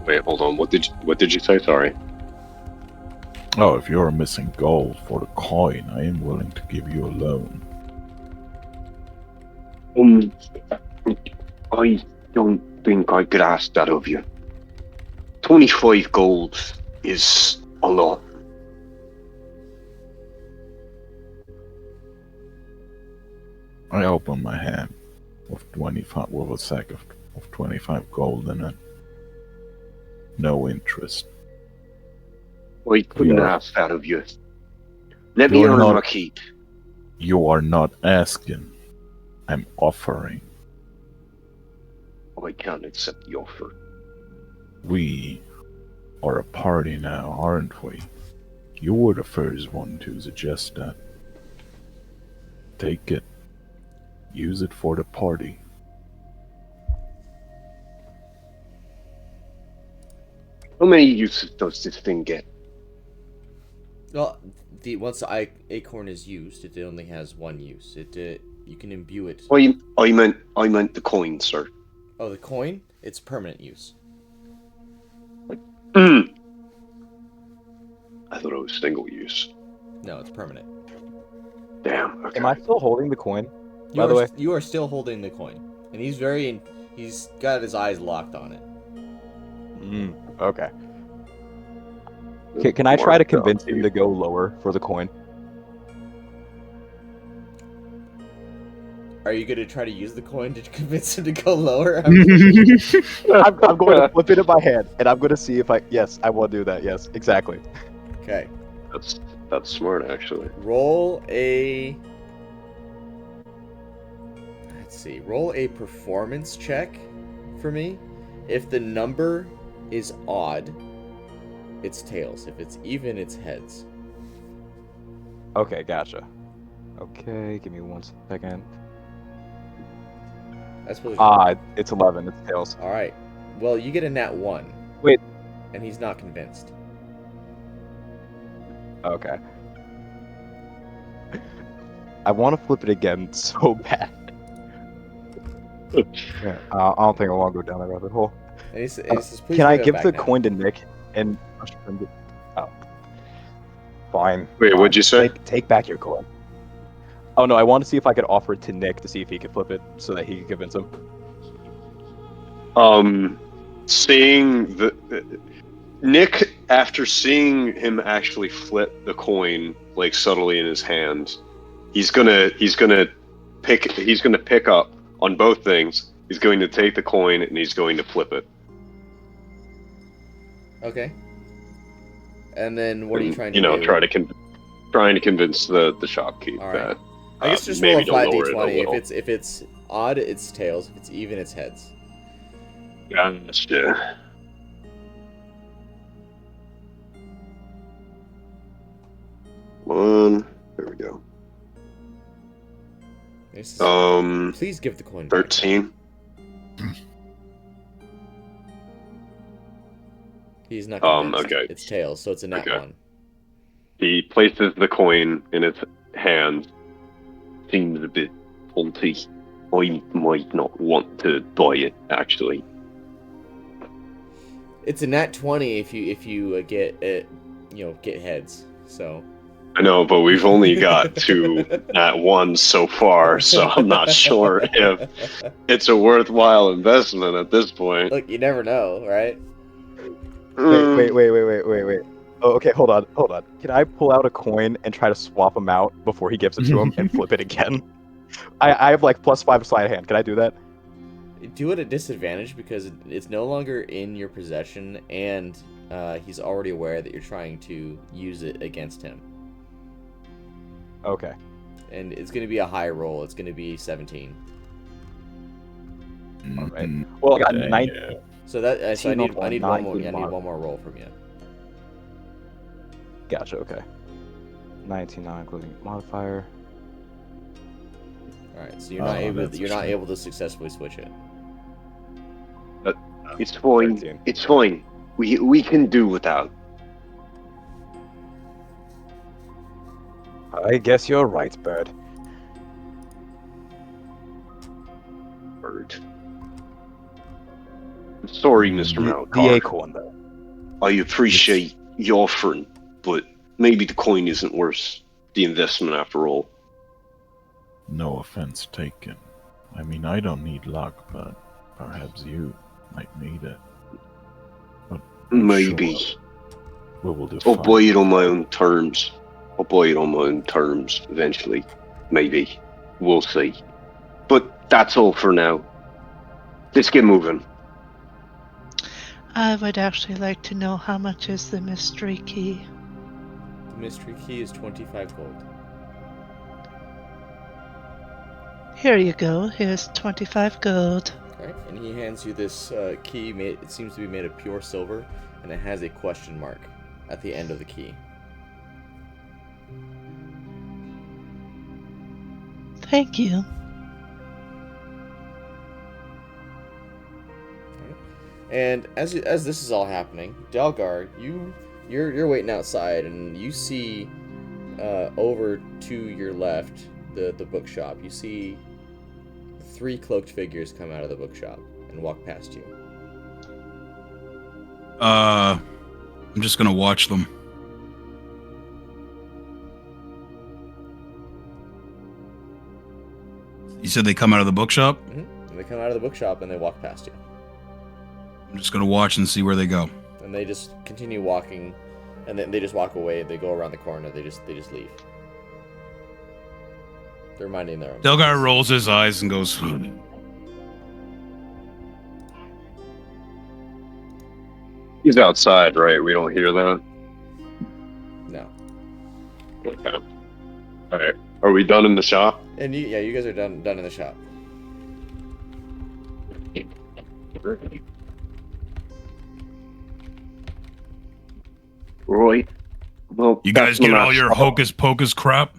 Wait, hold on. What did you say? Sorry. Oh, if you're missing gold for the coin, I am willing to give you a loan. I don't think I could ask that of you. 25 gold is a lot. I open my hand with 25 with a sack of 25 gold in it. No interest. We couldn't You're- ask out of you. Let me You're earn not- my keep. You are not asking. I'm offering. I can't accept the offer. We are a party now, aren't we? You were the first one to suggest that. Take it. Use it for the party. How many uses does this thing get? Well, once the acorn is used, it only has one use. You can imbue it. I meant the coin, sir. Oh, the coin? It's permanent use. I thought it was single use. No, it's permanent. Damn. Okay. Am I still holding the coin? You By the are, way. you are still holding the coin, and he's got his eyes locked on it. Okay. Can I try to Marked convince up. him to go lower for the coin? Are you going to try to use the coin to convince him to go lower? I'm going to flip it in my hand, and I'm going to see if I... Yes, I will do that. Yes, exactly. Okay. That's smart, actually. Roll a... Let's see. Roll a performance check for me. If the number is odd, it's tails. If it's even, it's heads. Okay, gotcha. Okay, give me 1 second. I suppose. It's 11. It's tails. All right. Well, you get a nat 1. Wait. And he's not convinced. Okay. I want to flip it again so bad. Yeah, I don't think I want to go down that rabbit hole. And he says, please Can I it give back the now." coin to Nick and... Oh. Fine. Wait, fine. what'd you say? Take back your coin. Oh no, I want to see if I could offer it to Nick to see if he could flip it so that he could convince him. Seeing the Nick, after seeing him actually flip the coin like subtly in his hand, he's gonna pick up on both things. He's going to take the coin and he's going to flip it. Okay. And then what are you trying to do? Trying to convince the shopkeep All right. that I guess just roll a maybe to flat lower it a d20. little. If it's odd, it's tails. If it's even, it's heads. Gotcha. One. There we go. This is- Please give the coin back. 13. He's not convinced. Okay. It's tails, so it's a nat Okay. 1. He places the coin in his hand. Seems a bit faulty. I might not want to buy it, actually. It's a nat 20 if you get it, get heads. So I know, but we've only got 2 at 1 so far, so I'm not sure if it's a worthwhile investment at this point. Look, you never know, right? Wait. Oh, okay, hold on. Can I pull out a coin and try to swap him out before he gives it to him and flip it again? I have like +5 sleight of hand. Can I do that? Do it at disadvantage because it's no longer in your possession, and he's already aware that you're trying to use it against him. Okay. And it's going to be a high roll. It's going to be 17. All right. Well, I got 9. So that so I need one more. Not I need one more roll from you. Gotcha. Okay. 19, not including modifier. All right. So you're not able to successfully switch it. It's fine. 13. It's fine. We can do without. I guess you're right, Bird. Bird. I'm sorry, Mr. The Malcar. acorn, though. I appreciate your offering, but maybe the coin isn't worth the investment after all. No offense taken. I mean, I don't need luck, but perhaps you might need it. But I'm Maybe. sure we will do I'll fine. buy it on my own terms. Eventually. Maybe. We'll see. But that's all for now. Let's get moving. I would actually like to know how much is the mystery key. The mystery key is 25 gold. Here you go. Here's 25 gold. Alright, and he hands you this key. It seems to be made of pure silver, and it has a question mark at the end of the key. Thank you. And as this is all happening, Delgar, you're waiting outside, and you see over to your left the bookshop. You see 3 cloaked figures come out of the bookshop and walk past you. I'm just gonna watch them. You said they come out of the bookshop? Mm-hmm. And they come out of the bookshop and they walk past you. I'm just gonna watch and see where they go. And they just continue walking, and then they just walk away. They go around the corner. They just leave. They're minding their own Delgar business. rolls his eyes and goes, He's outside, right? We don't hear that. No. Okay. All right. Are we done in the shop? And you guys are done in the shop. Roy. Well, you guys that's get my all your shop. hocus pocus crap?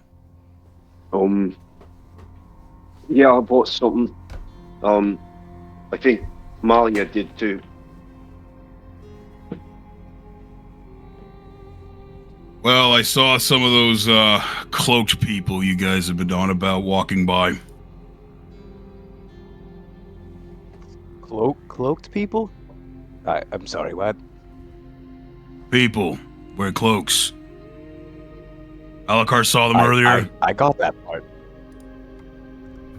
Yeah, I bought something. I think Malia did too. Well, I saw some of those cloaked people you guys have been on about walking by. Cloaked people? I'm sorry, what? People wear cloaks. Alucard saw them earlier. I got that part.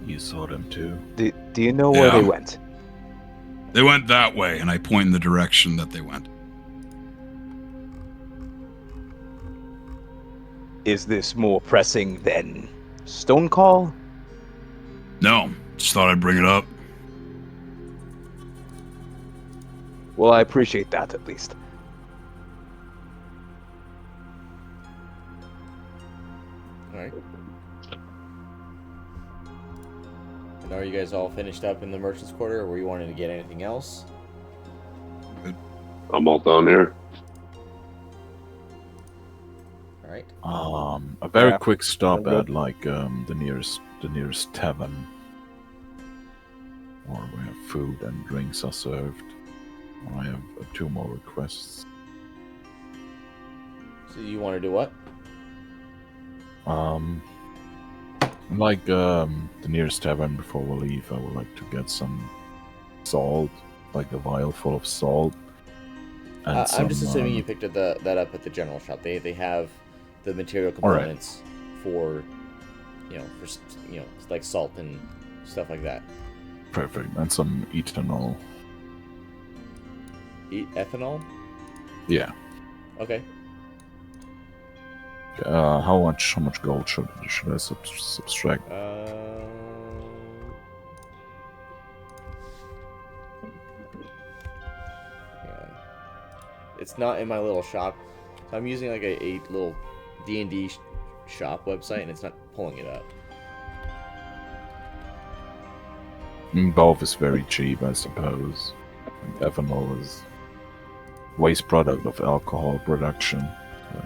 You saw them too. Do you know where Yeah. they went? They went that way, and I point in the direction that they went. Is this more pressing than Stonecall? No, just thought I'd bring it up. Well, I appreciate that at least. Alright. And are you guys all finished up in the merchant's quarter, or were you wanting to get anything else? I'm all done here. Alright. A very Yeah. quick stop Okay. at like the nearest tavern, or where food and drinks are served. I have 2 more requests. So you want to do what? Like the nearest tavern before we leave, I would like to get some salt, like a vial full of salt. And I'm just some, assuming you picked that up at the general shop. They have the material components for, like salt and stuff like that. Perfect, and some ethanol. Ethanol? Yeah. Okay. How much gold should I subtract? Yeah. It's not in my little shop. So I'm using like a little D&D shop website, and it's not pulling it up. Both is very cheap, I suppose. And ethanol is waste product of alcohol production. So.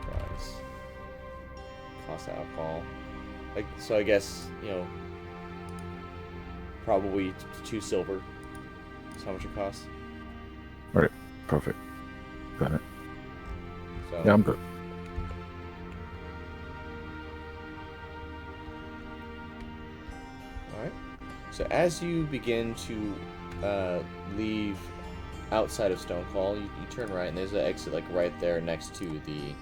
Price. Cost of alcohol. So I guess, probably 2 silver. That's how much it costs. Alright, perfect. Got it. So, Yeah, I'm good. Alright. So as you begin to leave outside of Stonecall, you turn right, and there's an exit like right there next to the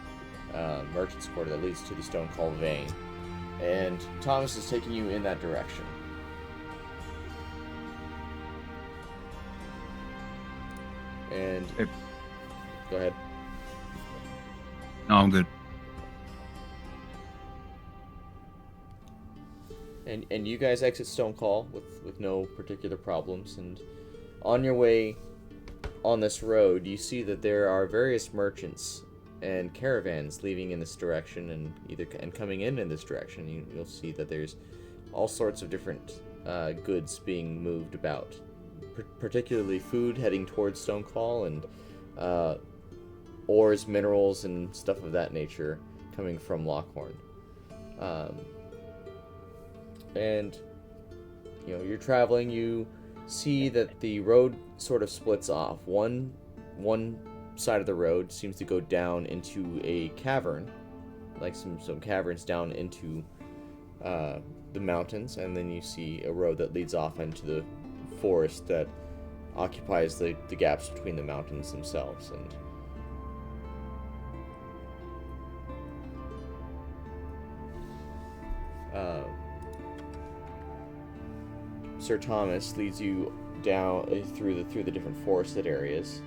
merchant's quarter that leads to the Stonecall vein. And Thomas is taking you in that direction. And Hey. go ahead. No, I'm good. And you guys exit Stone Call with no particular problems. And on your way on this road, you see that there are various merchants and caravans leaving in this direction and coming in this direction. You'll see that there's all sorts of different goods being moved about, particularly food heading towards Stone Call, and ores, minerals, and stuff of that nature coming from Lockhorn. And you're traveling. You see that the road sort of splits off. One side of the road seems to go down into a cavern, like some caverns down into the mountains, and then you see a road that leads off into the forest that occupies the gaps between the mountains themselves. And Sir Thomas leads you down through the different forested areas,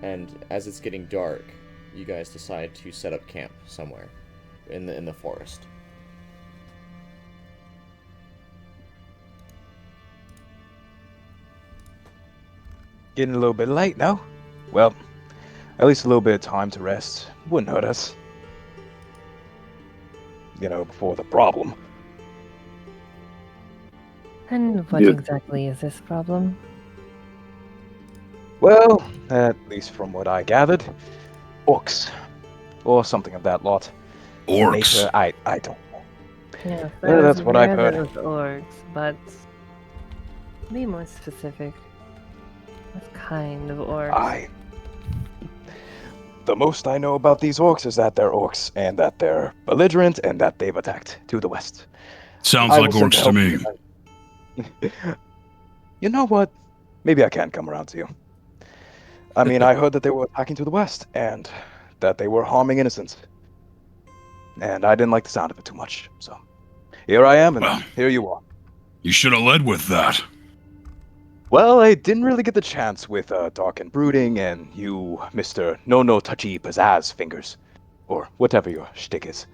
and as it's getting dark, you guys decide to set up camp somewhere in the forest. Getting a little bit late now. Well, at least a little bit of time to rest wouldn't hurt us. Before the problem. And what exactly is this problem? Well, at least from what I gathered, orcs. Or something of that lot. Orcs. Nature, I don't know. Yes, That's what I've heard. Those orcs, but be more specific. What kind of orcs? The most I know about these orcs is that they're orcs, and that they're belligerent, and that they've attacked to the west. Sounds like orcs to me. You know what? Maybe I can come around to you. I mean, I heard that they were attacking to the west, and that they were harming innocents. And I didn't like the sound of it too much, so here I am, and here you are. You should have led with that. Well, I didn't really get the chance with Dark and Brooding and you, Mr. No Touchy Pizzazz Fingers. Or whatever your shtick is.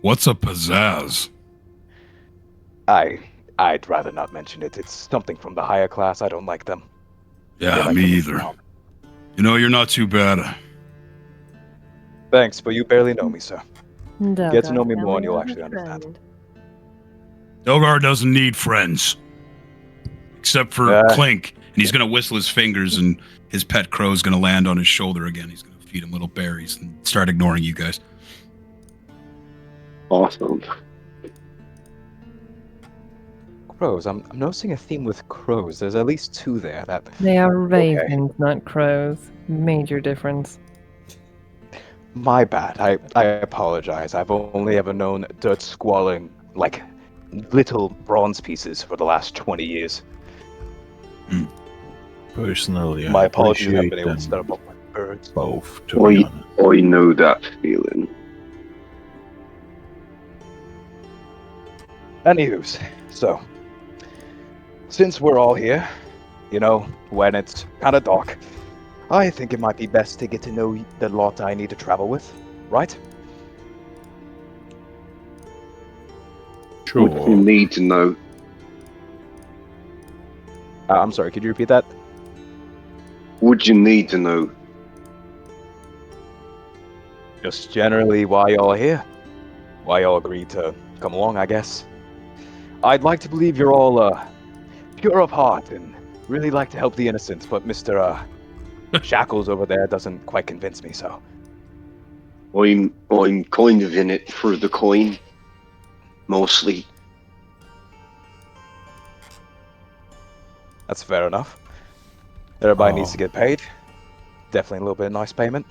What's a pizzazz? I'd rather not mention it. It's something from the higher class. I don't like them. Yeah, like me either. You're not too bad. Thanks, but you barely know me, sir. Delgar, Get to know me tell more and you'll of a actually understand. friend. Delgar doesn't need friends. Except for Clink. And he's going to whistle his fingers, and his pet crow's going to land on his shoulder again. He's going to feed him little berries and start ignoring you guys. Awesome. Crows. I'm noticing a theme with crows. There's at least two there. They are ravens, not crows. Major difference. My bad. I apologize. I've only ever known dirt squalling, like, little bronze pieces for the last 20 years. Personally, My I apologies. I haven't been appreciate able to set up all my birds. both, to be honest. I know that feeling. Anywho's, so, since we're all here, when it's kind of dark, I think it might be best to get to know the lot I need to travel with, right? Sure. What do you need to know? I'm sorry, could you repeat that? Would you need to know? Just generally why y'all are here. Why y'all agreed to come along, I guess. I'd like to believe you're all, pure of heart and really like to help the innocents, but Mr. Shackles over there doesn't quite convince me, so. I'm kind of in it for the coin. Mostly. That's fair enough. Everybody needs to get paid. Definitely a little bit of nice payment.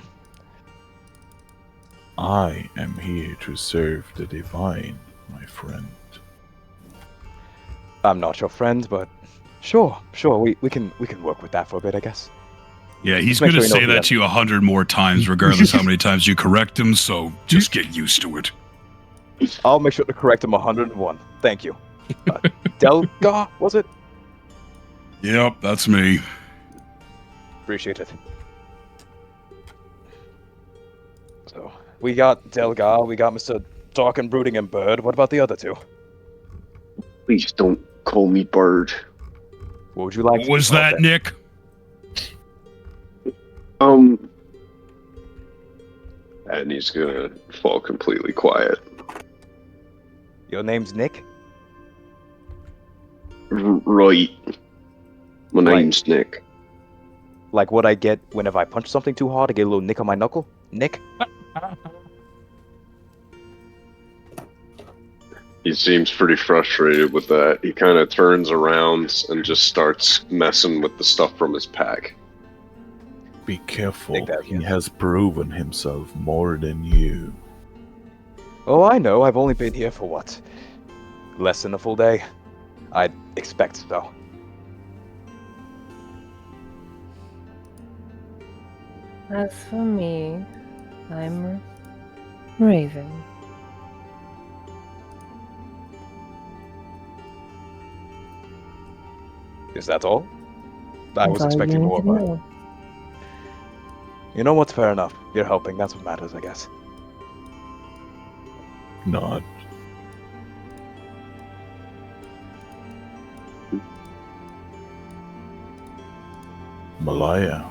I am here to serve the divine, my friend. I'm not your friend, but sure, we can work with that for a bit, I guess. Yeah, he's Make going to sure you say know that to you 100 more times, regardless how many times you correct him, so just get used to it. I'll make sure to correct him 101. Thank you. Delgar, was it? Yep, that's me. Appreciate it. So, we got Delgar, we got Mr. Dark and Brooding and Bird. What about the other two? Please don't call me Bird. What would you like? What to was be called that, then? Nick? And he's gonna fall completely quiet. Your name's Nick? Right. My Right. name's Nick. Like what I get whenever I punch something too hard, I get a little nick on my knuckle? Nick? He seems pretty frustrated with that. He kind of turns around and just starts messing with the stuff from his pack. Be careful. Take that, He yeah. has proven himself more than you. Oh, I know. I've only been here for what? Less than a full day? I'd expect so. As for me, I'm Raven. Is that all? I That's was all you expecting need more, to but... know. You know what? Fair enough. You're helping. That's what matters, I guess. Not. Malaya.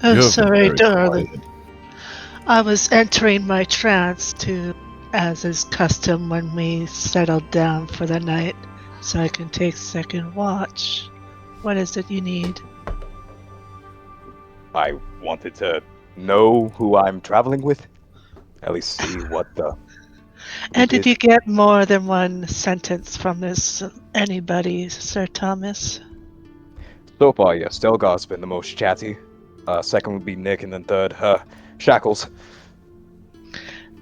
Oh, you have been sorry, very darling. quiet. I was entering my trance as is custom when we settle down for the night, so I can take second watch. What is it you need? I wanted to know who I'm traveling with. At least see what the... And did is. you get more than one sentence from this anybody, Sir Thomas? So far, yes. Delgar's been the most chatty. Second would be Nick, and then third, Shackles.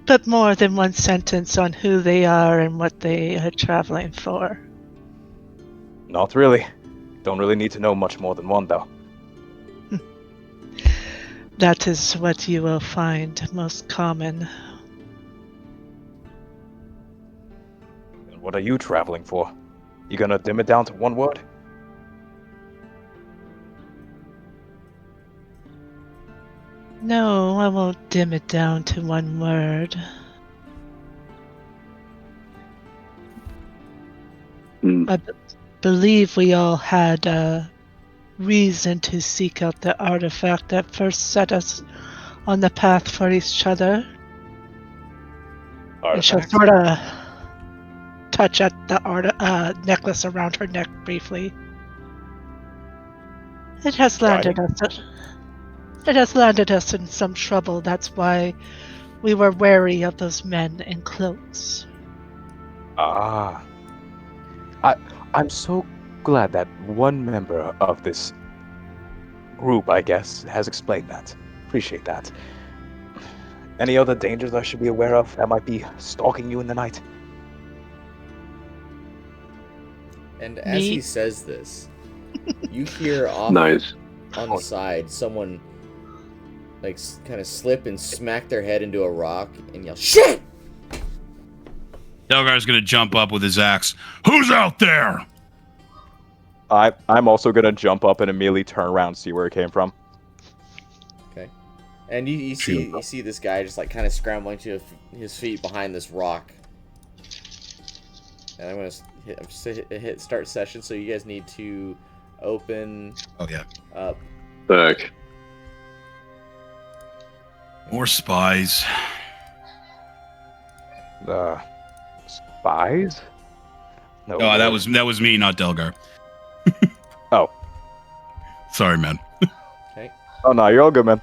But more than one sentence on who they are and what they are traveling for. Not really. Don't really need to know much more than one, though. That is what you will find most common. And what are you traveling for? You gonna dim it down to one word? No, I won't dim it down to one word. Hmm. I believe we all had a reason to seek out the artifact that first set us on the path for each other. And she'll Artifact? sort of touch at the necklace around her neck briefly. It has landed us. It has landed us in some trouble. That's why we were wary of those men in cloaks. Ah. I'm so glad that one member of this group, I guess, has explained that. Appreciate that. Any other dangers I should be aware of that might be stalking you in the night? And as he Me? says this, you hear off Nice. on the side someone like kind of slip and smack their head into a rock and yell, "Shit!" Delgar's gonna jump up with his axe. Who's out there? I'm also gonna jump up and immediately turn around and see where it came from. Okay. And you see this guy just like kind of scrambling to his feet behind this rock. And I'm gonna hit start session, so you guys need to open Oh yeah. up. Back. More spies. Spies? No. Oh, that was me, not Delgar. Oh. Sorry, man. Okay. Oh no, you're all good, man.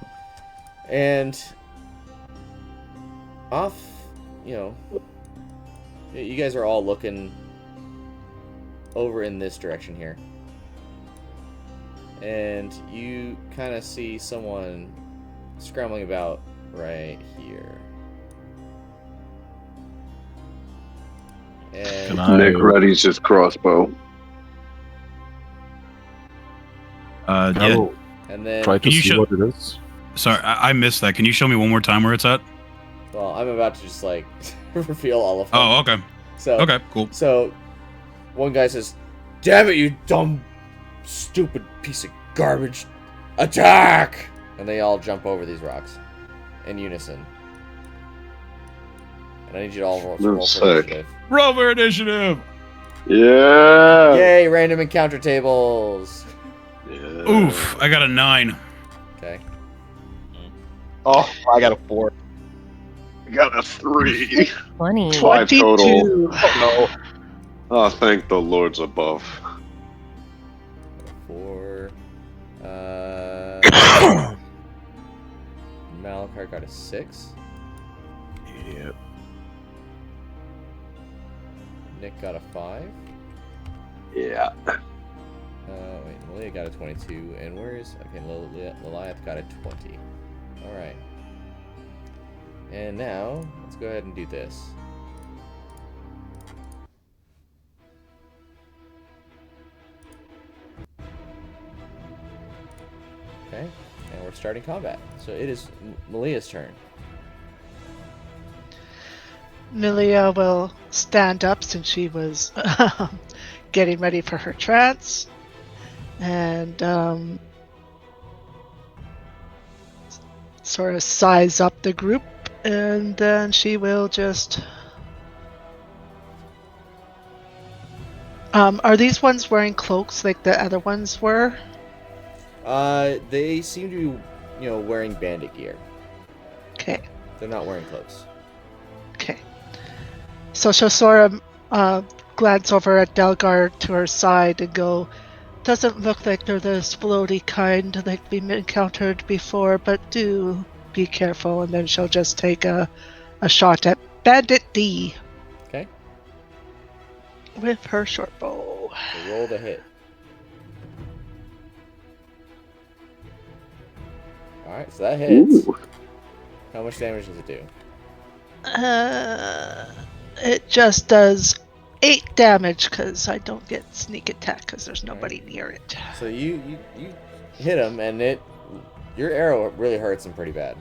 And off, you guys are all looking over in this direction here. And you kind of see someone scrambling about right here. And Can I- Nick readies his crossbow. Yeah. I'll and then, try to Can you see show- what it is. Sorry, I missed that. Can you show me one more time where it's at? well, I'm about to just like reveal all of them. Oh, okay. So, Okay, cool. So, one guy says, "Damn it, you dumb, stupid piece of garbage! Attack!" And they all jump over these rocks in unison. And I need you to all roll No, for sick. initiative. Roll for initiative. Yeah. Yay, random encounter tables. Yeah. Oof, I got a 9. Okay. Oh, I got a 4. I got a 3. 20. 5 total. 22. Oh Oh, thank the lords above. 4. Malachar got a 6. Yep. Nick got a 5. Yeah. Wait, Malia got a 22. And where is... Okay, Liliath got a 20. Alright. And now, let's go ahead and do this. Okay, and we're starting combat. So it is Malia's turn. Milia will stand up since she was getting ready for her trance. And sort of size up the group. And then she will just... are these ones wearing cloaks like the other ones were? They seem to be, wearing bandit gear. Okay. They're not wearing cloaks. Okay. So she'll sort of glance over at Delgar to her side and go, doesn't look like they're the floaty kind like we encountered before, but do be careful. And then she'll just take a shot at Bandit D. Okay. With her short bow. So roll the hit. Alright, so that hits. Ooh. How much damage does it do? It just does 8 damage because I don't get sneak attack because there's nobody near it. So you hit him, and your arrow really hurts him pretty bad.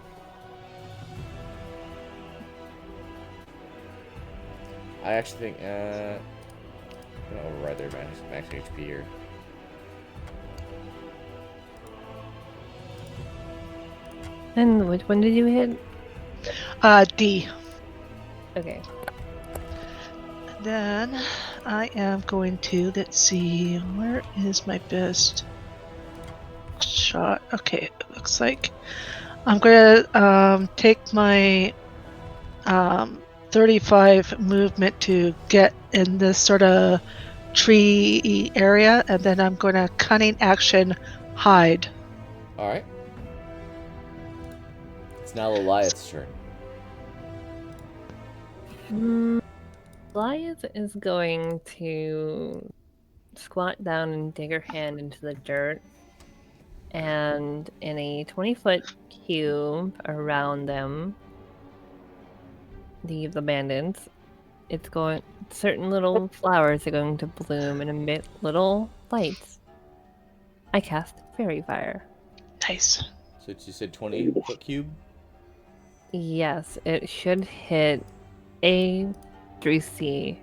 I actually think I'm gonna override their max HP here. And which one did you hit? D. Okay. Then I am going to, let's see, where is my best shot? Okay, it looks like I'm gonna take my 35 movement to get in this sort of tree area, and then I'm gonna cunning action hide. Alright. It's now Liliath's turn. Goliath is going to squat down and dig her hand into the dirt. And in a 20-foot cube around them, the bandits, certain little flowers are going to bloom and emit little lights. I cast Fairy Fire. Nice. So you said 20-foot cube? Yes, it should hit A through C.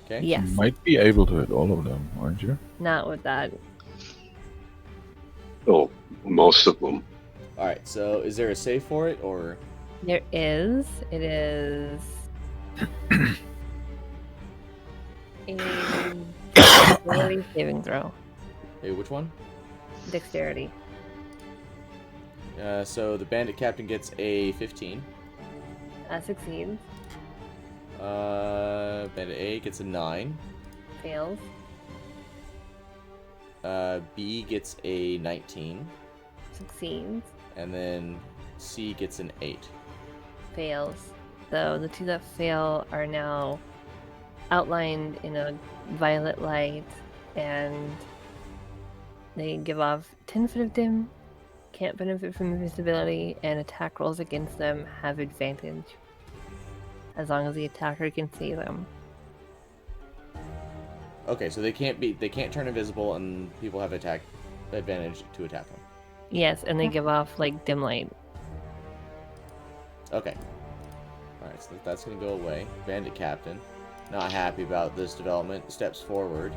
Okay. Yes, You might be able to hit all of them, aren't you? not with that. Oh, most of them. Alright, so is there a save for it, or... There is. It is a dexterity saving throw. Hey, which one? Dexterity. So the bandit captain gets a 15. That succeeds. Bandit A gets a 9. Fails. B gets a 19. Succeeds. And then C gets an 8. Fails. So the two that fail are now outlined in a violet light, and they give off 10 foot of dim, can't benefit from invisibility, and attack rolls against them have advantage as long as the attacker can see them. Okay, so they can't turn invisible, and people have attack advantage to attack them. Yes, and they give off like dim light. Okay. Alright, so that's gonna go away. Bandit captain, not happy about this development, steps forward.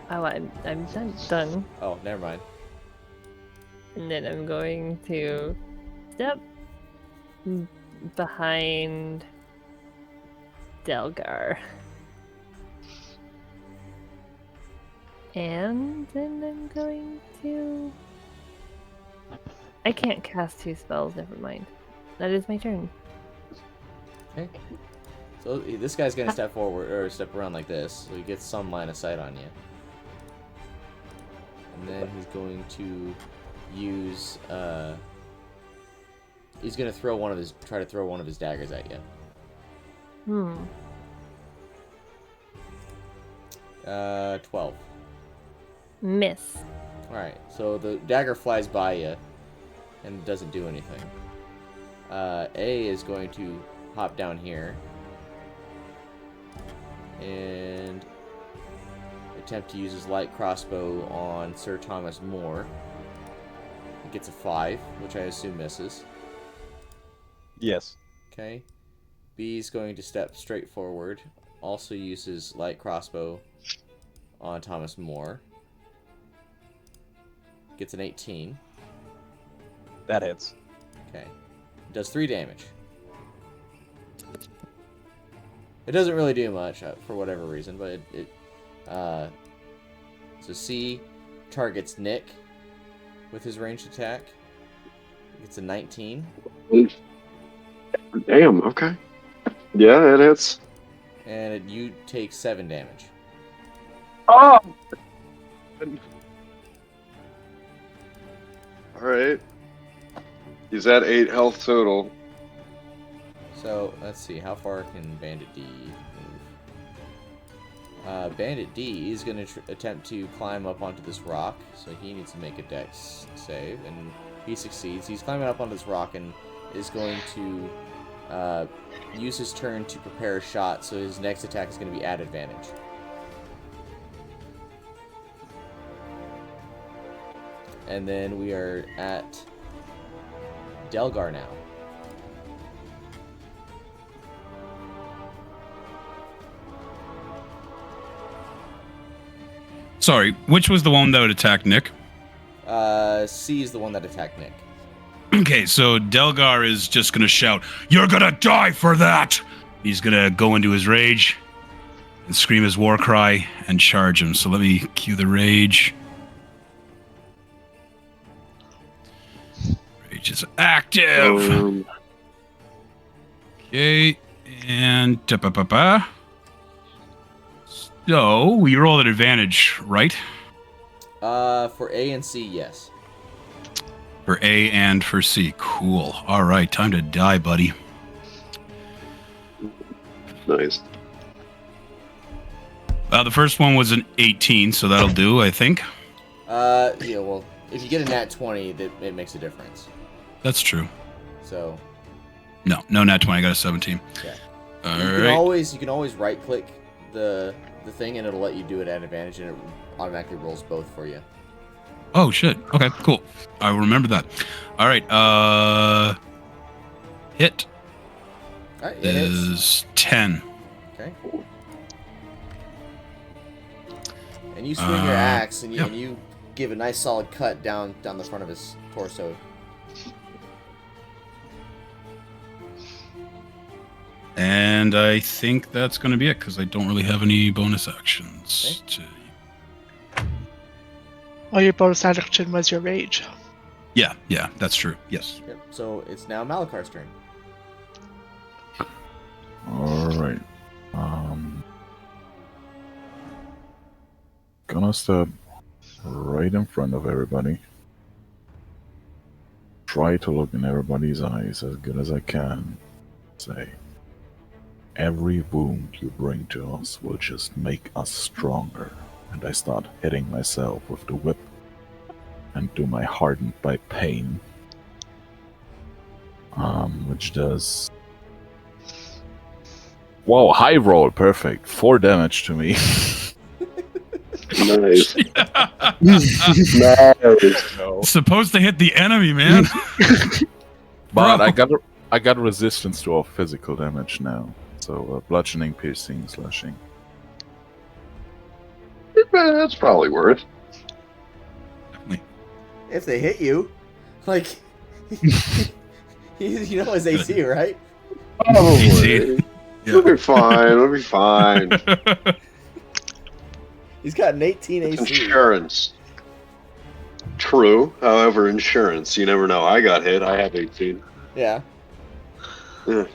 Oh, I'm not done. Oh, never mind. And then I'm going to step behind Delgar. And then I'm going to... I can't cast 2 spells, never mind. That is my turn. Okay. So this guy's gonna step forward, or step around like this, so he gets some line of sight on you. And then he's going to use, he's gonna try to throw one of his daggers at you. 12. Miss. Alright, so the dagger flies by you, and doesn't do anything. A is going to hop down here, and attempt to use his light crossbow on Sir Thomas More. He gets a 5, which I assume misses. Yes. Okay. B is going to step straight forward, also use his light crossbow on Thomas More. Gets an 18. That hits. Okay. Does 3 damage. It doesn't really do much for whatever reason, but so C targets Knik with his ranged attack. It's a 19. Damn. Okay. Yeah, it hits. And you take 7 damage. Oh. All right. He's at 8 health total. So let's see, how far can Bandit D move? Bandit D is going to attempt to climb up onto this rock, so he needs to make a dex save, and he succeeds. He's climbing up onto this rock and is going to use his turn to prepare a shot, so his next attack is going to be at advantage. And then we are at Delgar now. Sorry, which was the one that would attack Knik? C is the one that attacked Knik. Okay, so Delgar is just gonna shout, "You're gonna die for that!" He's gonna go into his rage and scream his war cry and charge him. So let me cue the rage. Rage is active. Okay, and so you roll at advantage, right? For A and C, yes. For A and for C. Cool. All right, time to die, buddy. Nice. The first one was an 18, so that'll do, I think. Yeah, well, if you get a nat 20, it makes a difference. That's true. So. No nat 20. I got a 17. Yeah. All you right. can always right click the thing and it'll let you do it at advantage and it automatically rolls both for you. Oh shit. Okay, cool. I will remember that. All right. Hit All right, it is. is 10. Okay. And you swing your axe and you give a nice solid cut down the front of his torso. And I think that's going to be it because I don't really have any bonus actions. Oh, your bonus action was your rage. Yeah, that's true. Yes. Yep. So it's now Malakar's turn. Alright. Gonna step right in front of everybody. Try to look in everybody's eyes as good as I can. Say, every wound you bring to us will just make us stronger. And I start hitting myself with the whip and do my hardened by pain. Which does... Whoa, high roll, perfect. 4 damage to me. Nice. Nice. Supposed to hit the enemy, man. But Bro. I got resistance to all physical damage now. So bludgeoning, piercing, slashing. That's probably worth. If they hit you, like You know his AC, right? Easy. We'll be fine. We'll be fine. He's got an 18 It's AC. insurance. True. However, insurance. You never know. I got hit. I have 18. Yeah. Yeah.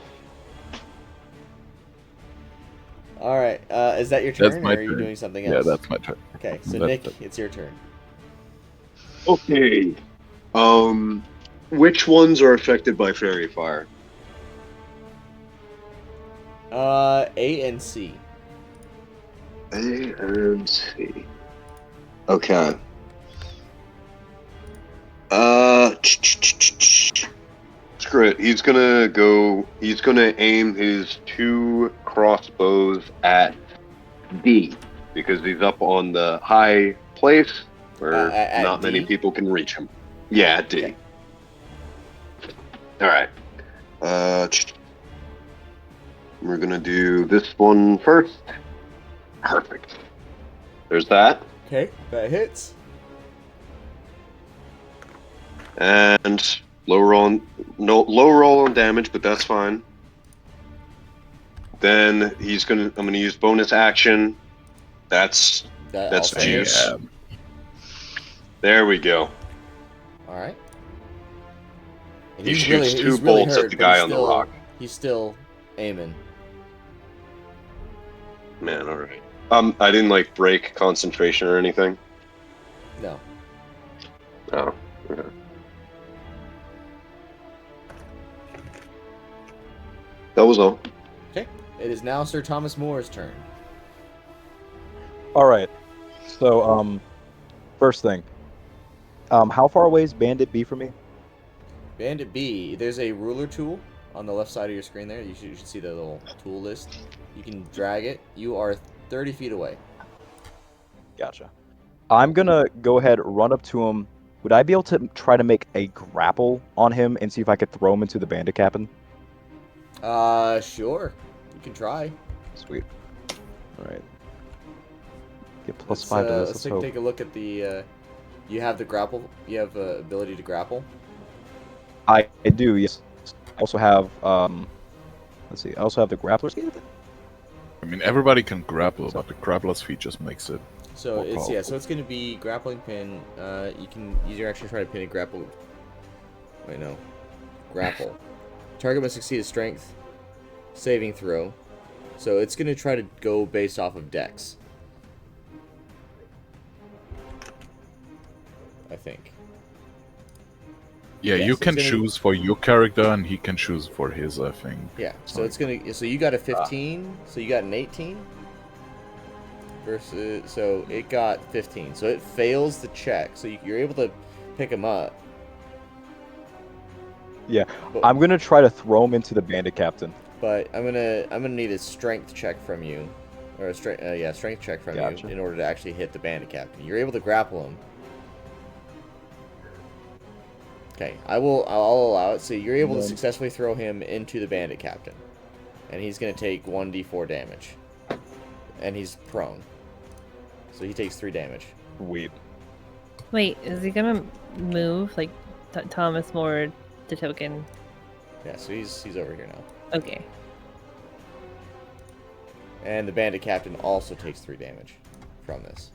All right. Is that your turn, That's or my are you turn. doing something Yeah, else? that's my turn. Okay. So That's Nick, it. it's your turn. Okay. Which ones are affected by fairy fire? A and C. A and C. Okay. Screw it. He's gonna aim his 2 crossbows at D because he's up on the high place where At not many D? people can reach him. Yeah, at D. Okay. All right. We're gonna do this one first. Perfect. There's that. Okay, that hits. And low roll on damage, but that's fine. Then I'm gonna use bonus action. That's That That's also hits. juice. There we go. All right. And He shoots 2 bolts at the but guy he's on the still- rock. He's still aiming. Man, all right. I didn't like break concentration or anything. No. Oh. Okay. That was all. Okay. It is now Sir Thomas More's turn. All right. So, first thing, how far away is Bandit B from me? Bandit B, there's a ruler tool on the left side of your screen there. You should see the little tool list. You can drag it. You are 30 feet away. Gotcha. I'm gonna go ahead, run up to him. Would I be able to try to make a grapple on him and see if I could throw him into the bandit cabin? Sure. You can try. Sweet. All right. Get +5 to this. Let's Let's hope. take a look at the. You have the grapple. You have ability to grapple. I do. Yes. I also have. Let's see. I also have the grappler's key. I mean, everybody can grapple, but the grappler's feat just makes it. So More it's powerful. So it's going to be grappling pin. You can use your action to try to pin a grapple. Wait, no. Grapple. Target must succeed a strength saving throw. So it's going to try to go based off of dex. I think. Yeah, Yes, you it's can gonna- choose for your character, and he can choose for his, I think. Yeah. So it's going to. So you got a 15. So you got an 18. Versus. So it got 15. So it fails the check. So you're able to pick him up. Yeah. But- I'm gonna try to throw him into the bandit captain. But I'm gonna need a strength check from you, or a strength check from Gotcha. you in order to actually hit the bandit captain. You're able to grapple him. Okay, I'll allow it. So you're able to successfully throw him into the bandit captain, and he's gonna take 1d4 damage, and he's prone, so he takes 3 damage. Sweet. Wait, is he gonna move like Thomas More the token? Yeah, so he's over here now, Okay. and the bandit captain also takes 3 damage from this,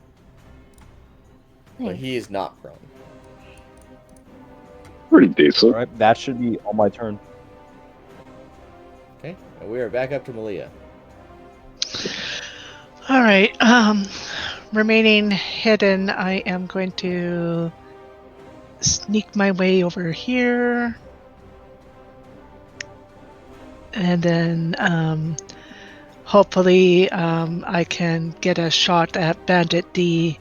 but Nice. he is not prone. Pretty All decent. right. That should be on my turn. Okay, and we are back up to Malia. All right. Remaining hidden, I am going to sneak my way over here. And then hopefully I can get a shot at Bandit D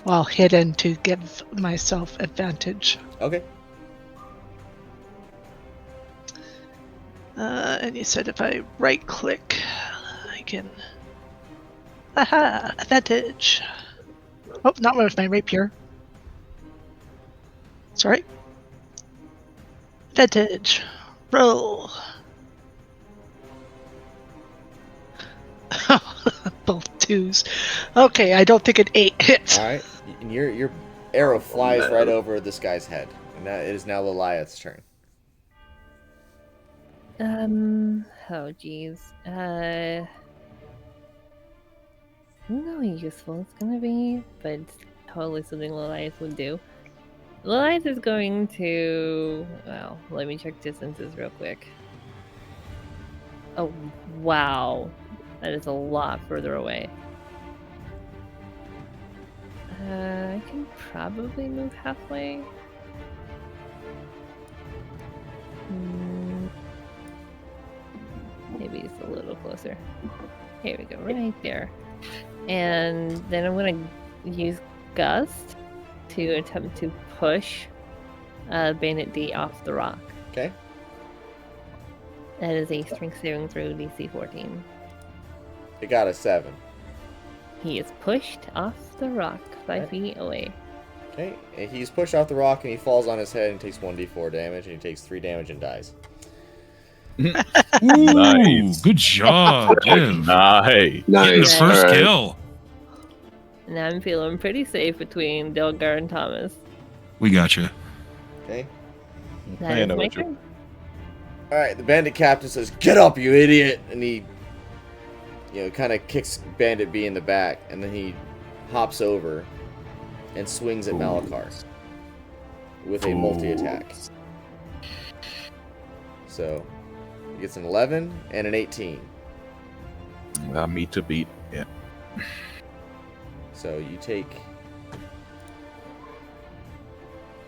while hidden to give myself advantage. Okay. And you said if I right click, I can. Aha! Advantage! Oh, not with my rapier. Sorry. Advantage. Roll. Both 2s. Okay, I don't think an 8 hits. All right, and your arrow flies right over this guy's head, and that it is now Liliath's turn. Oh, geez. I don't know how useful it's gonna be, but it's totally something Lilias would do. Lilias is going to. Well, let me check distances real quick. Oh, wow. That is a lot further away. I can probably move halfway. Maybe it's a little closer. Here we go, right there. And then I'm gonna use Gust to attempt to push Bandit D off the rock. Okay. That is a strength saving throw DC 14. It got a 7. He is pushed off the rock 5 feet away. Okay. And he's pushed off the rock and he falls on his head and takes 1d4 damage and he takes 3 damage and dies. Ooh, Nice. good job, Div. Nice. Getting the Nice. first Alright. kill. And I'm feeling pretty safe between Delgar and Thomas. We got you. Okay. That I is know my what you- turn. Alright, the bandit captain says, "Get up, you idiot!" And he, kind of kicks Bandit B in the back, and then he hops over and swings at Malachar with a multi-attack. So, he gets an 11 and an 18. Me to beat. Yeah. So, you take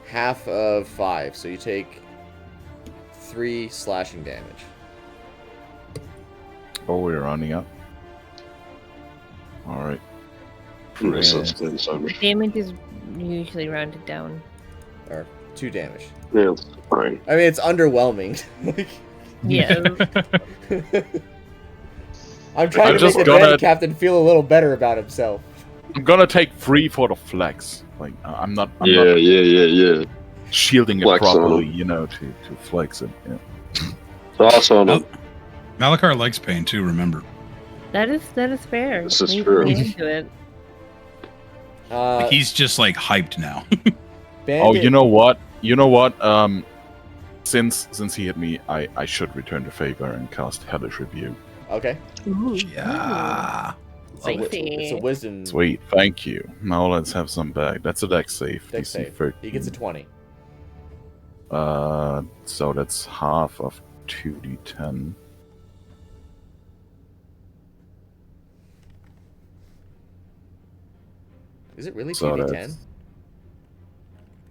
half of 5. So, you take 3 slashing damage. Oh, we're running up. All right. Nice, that's good. So, Damage is usually rounded down. Or 2 damage. yeah, it's fine. I mean, it's underwhelming. Yeah. I'm trying I'm to make just the gonna- bandit captain feel a little better about himself. I'm gonna take 3 for the flex. Like I'm not Yeah. shielding it Flex on properly, him. to flex it. Yeah. Toss on him. Malachar likes pain too, remember. That is fair. This is Lean true. into it. He's just like hyped now. Bandit, Oh, you know what? Since he hit me, I should return the favor and cast Hellish Rebuke. Okay. Yeah. It's a, it's a wisdom. Sweet, thank you. Now let's have some back. That's a dex save. Dex DC save. 13. He gets a 20. So that's half of 2d10. Is it really So 2d10? that's-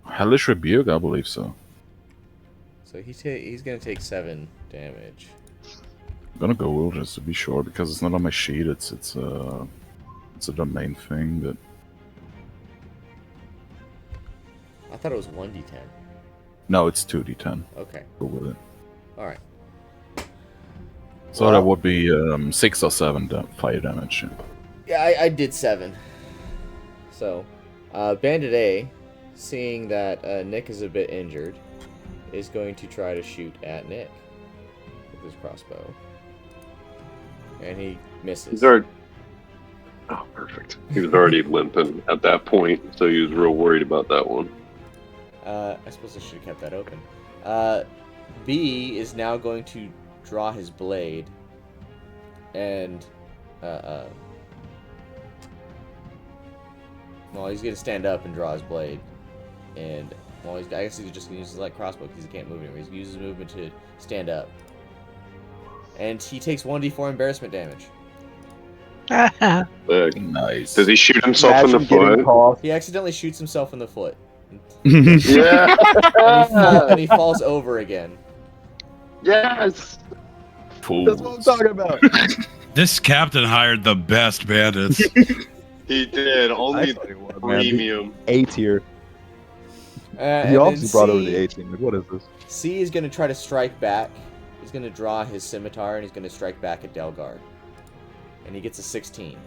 Hellish Rebuke, I believe so. So he's gonna take 7 damage. I'm gonna go just to be sure because it's not on my sheet. It's a domain thing that. I thought it was 1d10. No, it's 2d10. Okay. Go with it. All right. So that would be 6 or 7 fire damage. Yeah, I did 7. So, Bandit A, seeing that Knik is a bit injured, is going to try to shoot at Knik with his crossbow. And he misses. He's already... Oh, perfect. He was already limping at that point, so he was real worried about that one. I suppose I should have kept that open. B is now going to draw his blade and well, he's gonna stand up and draw his blade, and well, I guess he's just gonna use his light crossbow because he can't move anymore. He's gonna use his movement to stand up, and he takes 1d4 embarrassment damage. Nice. Does he shoot himself in the foot? He accidentally shoots himself in the foot, Yeah. and he falls over again. Yes. Fools. That's what I'm talking about. This captain hired the best bandits. He did. Only I thought he was, man. premium. A tier. And He then obviously brought over C- the A team. Like, what is this? C is going to try to strike back. He's going to draw his scimitar and he's going to strike back at Delgar. And he gets a 16.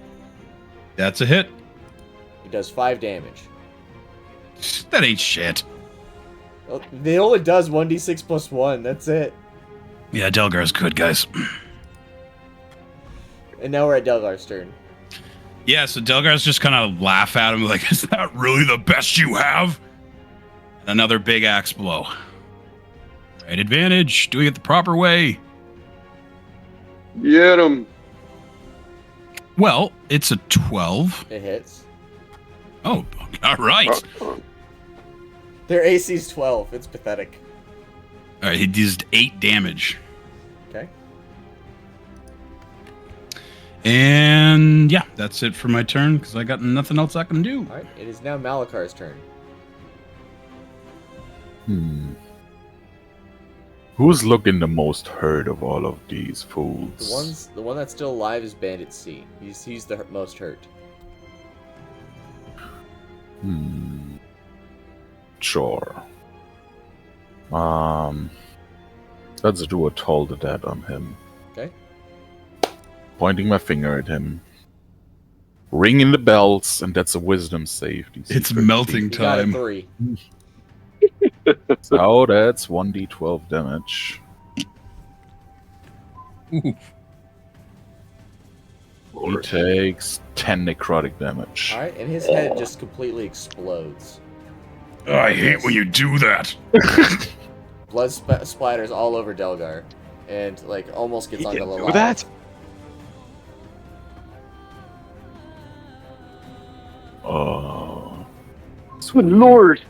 That's a hit. He does 5 damage. That ain't shit. Well, it only does 1d6 plus 1. That's it. Yeah, Delgar's good, guys. And now we're at Delgar's turn. Yeah, so Delgar's just kind of laugh at him like, is that really the best you have? And another big axe blow. Right advantage, doing it the proper way. Get him. Well, it's a 12. It hits. Oh, all right. Their AC's 12. It's pathetic. All right, he does 8 damage. Okay. And yeah, that's it for my turn because I got nothing else I can do. All right. It is now Malakar's turn. Who's looking the most hurt of all of these fools? The one that's still alive is Bandit C. He's the most hurt. Sure. Let's do a toll to that on him. Okay. Pointing my finger at him. Ringing the bells, and that's a wisdom save. DC It's 13. melting You got a time. 3. So that's 1d12 damage. Ooh. He takes 10 necrotic damage. All right, and his head just completely explodes. Oh, I hate when you do that. Blood splatters all over Delgar, and like almost gets He on the can do Lilith. that? Good lord.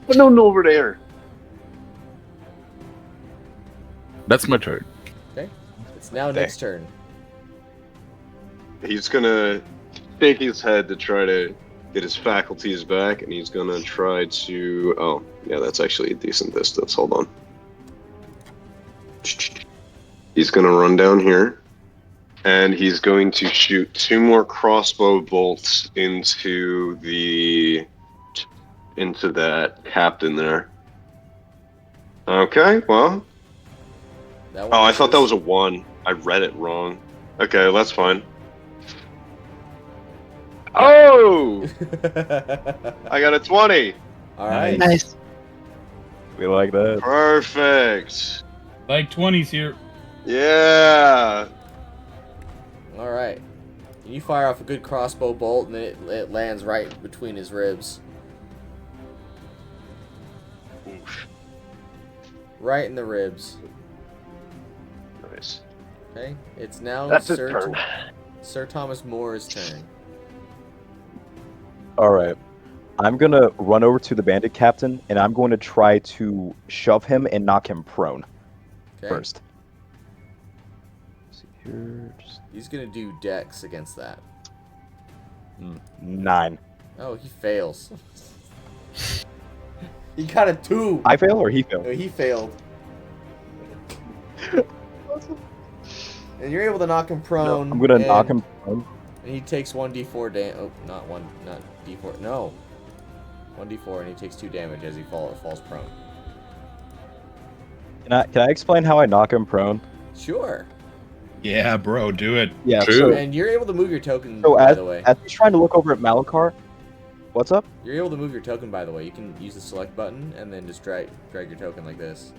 Put no over there. That's my turn. Okay, it's now Nick's turn. He's gonna shake his head to try to get his faculties back, and he's gonna try to. Oh, yeah, that's actually a decent distance. Hold on. He's gonna run down here, and he's going to shoot 2 more crossbow bolts into that captain there. Okay, well. That one Oh, I thought that misses. was a 1. I read it wrong. Okay, that's fine. Oh! I got a 20. All right. Nice. We like that. Perfect. Like 20s here. Yeah. All right. You fire off a good crossbow bolt, and then it lands right between his ribs. Oof. Right in the ribs. Nice. Okay. It's now That's his turn. Sir Thomas More's turn. All right. I'm going to run over to the bandit captain, and I'm going to try to shove him and knock him prone Okay. first. Let's see here. He's gonna do Dex against that. 9. Oh, he fails. He got a 2. I fail or he fail? No, he failed. And you're able to knock him prone. I'm going to and- knock him prone. And he takes 1d4 damage. Oh, not d4. No. 1d4, and he takes 2 damage as he falls prone. Can I explain how I knock him prone? Sure. Yeah, bro, do it. Yeah, True. And you're able to move your token, so by as, the way. as he's trying to look over at Malakar, what's up? You're able to move your token, by the way. You can use the select button and then just drag your token like this.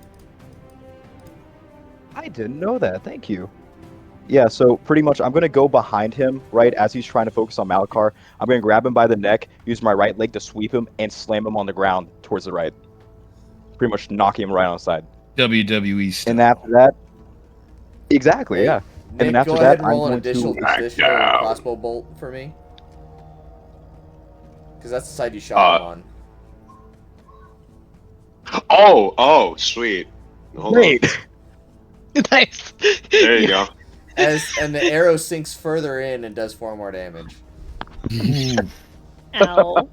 I didn't know that. Thank you. Yeah, so pretty much I'm going to go behind him, right, as he's trying to focus on Malakar. I'm going to grab him by the neck, use my right leg to sweep him, and slam him on the ground towards the right. Pretty much knocking him right on the side. WWE stuff. And after that... Exactly, Hey, yeah. Nick, then after go that, ahead and I'm roll an going to- additional down. crossbow bolt for me. Because that's the side you shot him on. Oh, sweet. Hold on. Great. Nice. There you go. And the arrow sinks further in and does 4 more damage. Ow.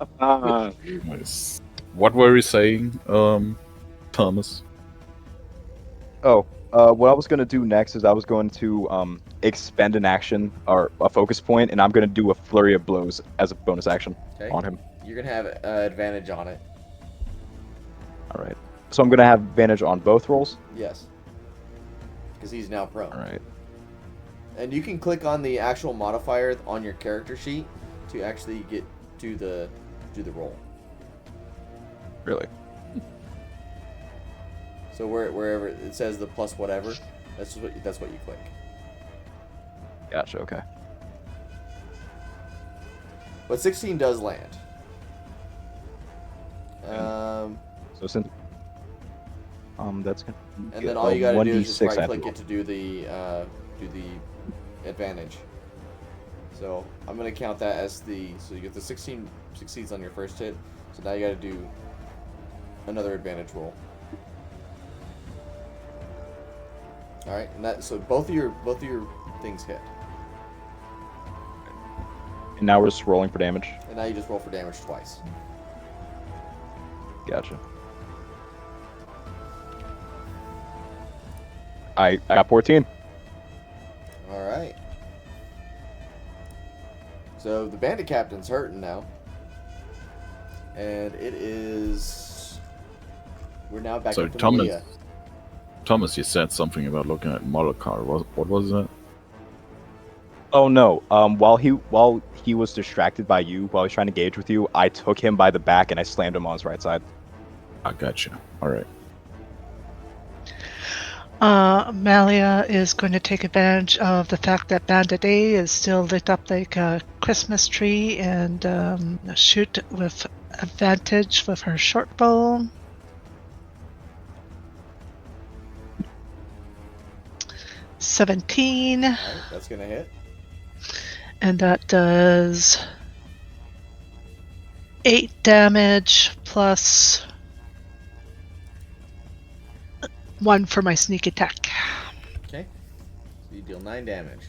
Nice. What were we saying, Thomas? Oh, what I was going to do next is I was going to expend an action or a focus point, and I'm going to do a flurry of blows as a bonus action Okay. on him. You're gonna have advantage on it. All right. So I'm going to have advantage on both rolls. Yes. Because he's now prone. All right. And you can click on the actual modifier on your character sheet to actually do the roll. Really? So wherever it says the plus whatever, that's what you click. Gotcha. Okay. But 16 does land. So since that's gonna And then all you gotta do is just 1d6 right click it to do the do the advantage. So I'm gonna count that as the. So you get the 16 succeeds on your first hit. So now you got to do another advantage roll. All right, and that so both of your things hit. And now we're just rolling for damage. And now you just roll for damage twice. Gotcha. I got 14. All right. So the bandit captain's hurting now. And it is... We're now back So up to Malia. Thomas, you said something about looking at Molokar. What was that? Oh no. While he was distracted by you, while he was trying to engage with you, I took him by the back and I slammed him on his right side. I gotcha. All right. Malia is going to take advantage of the fact that Bandit A is still lit up like a Christmas tree and shoot with advantage with her short bow. $17. All right, that's going to hit. And that does 8 damage plus 1 for my sneak attack. Okay. So you deal 9 damage.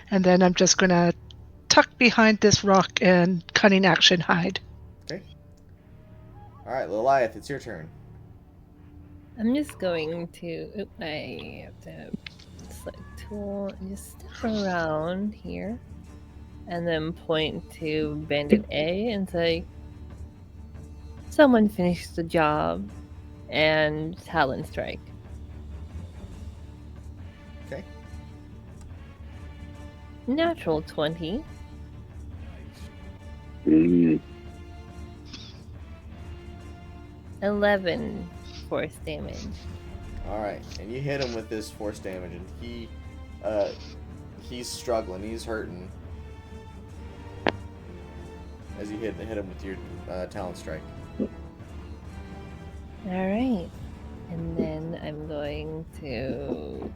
And then I'm just going to tuck behind this rock and cunning action hide. Okay. All right, Liliath, it's your turn. I'm just going to. I have to select tool and just step around here, and then point to Bandit A and say, "Someone finished the job," and Talon Strike. Okay. Natural 20. Mm. 11 force damage. All right, and you hit him with this force damage, and he's struggling, he's hurting as you hit him with your talent strike. All right, and then I'm going to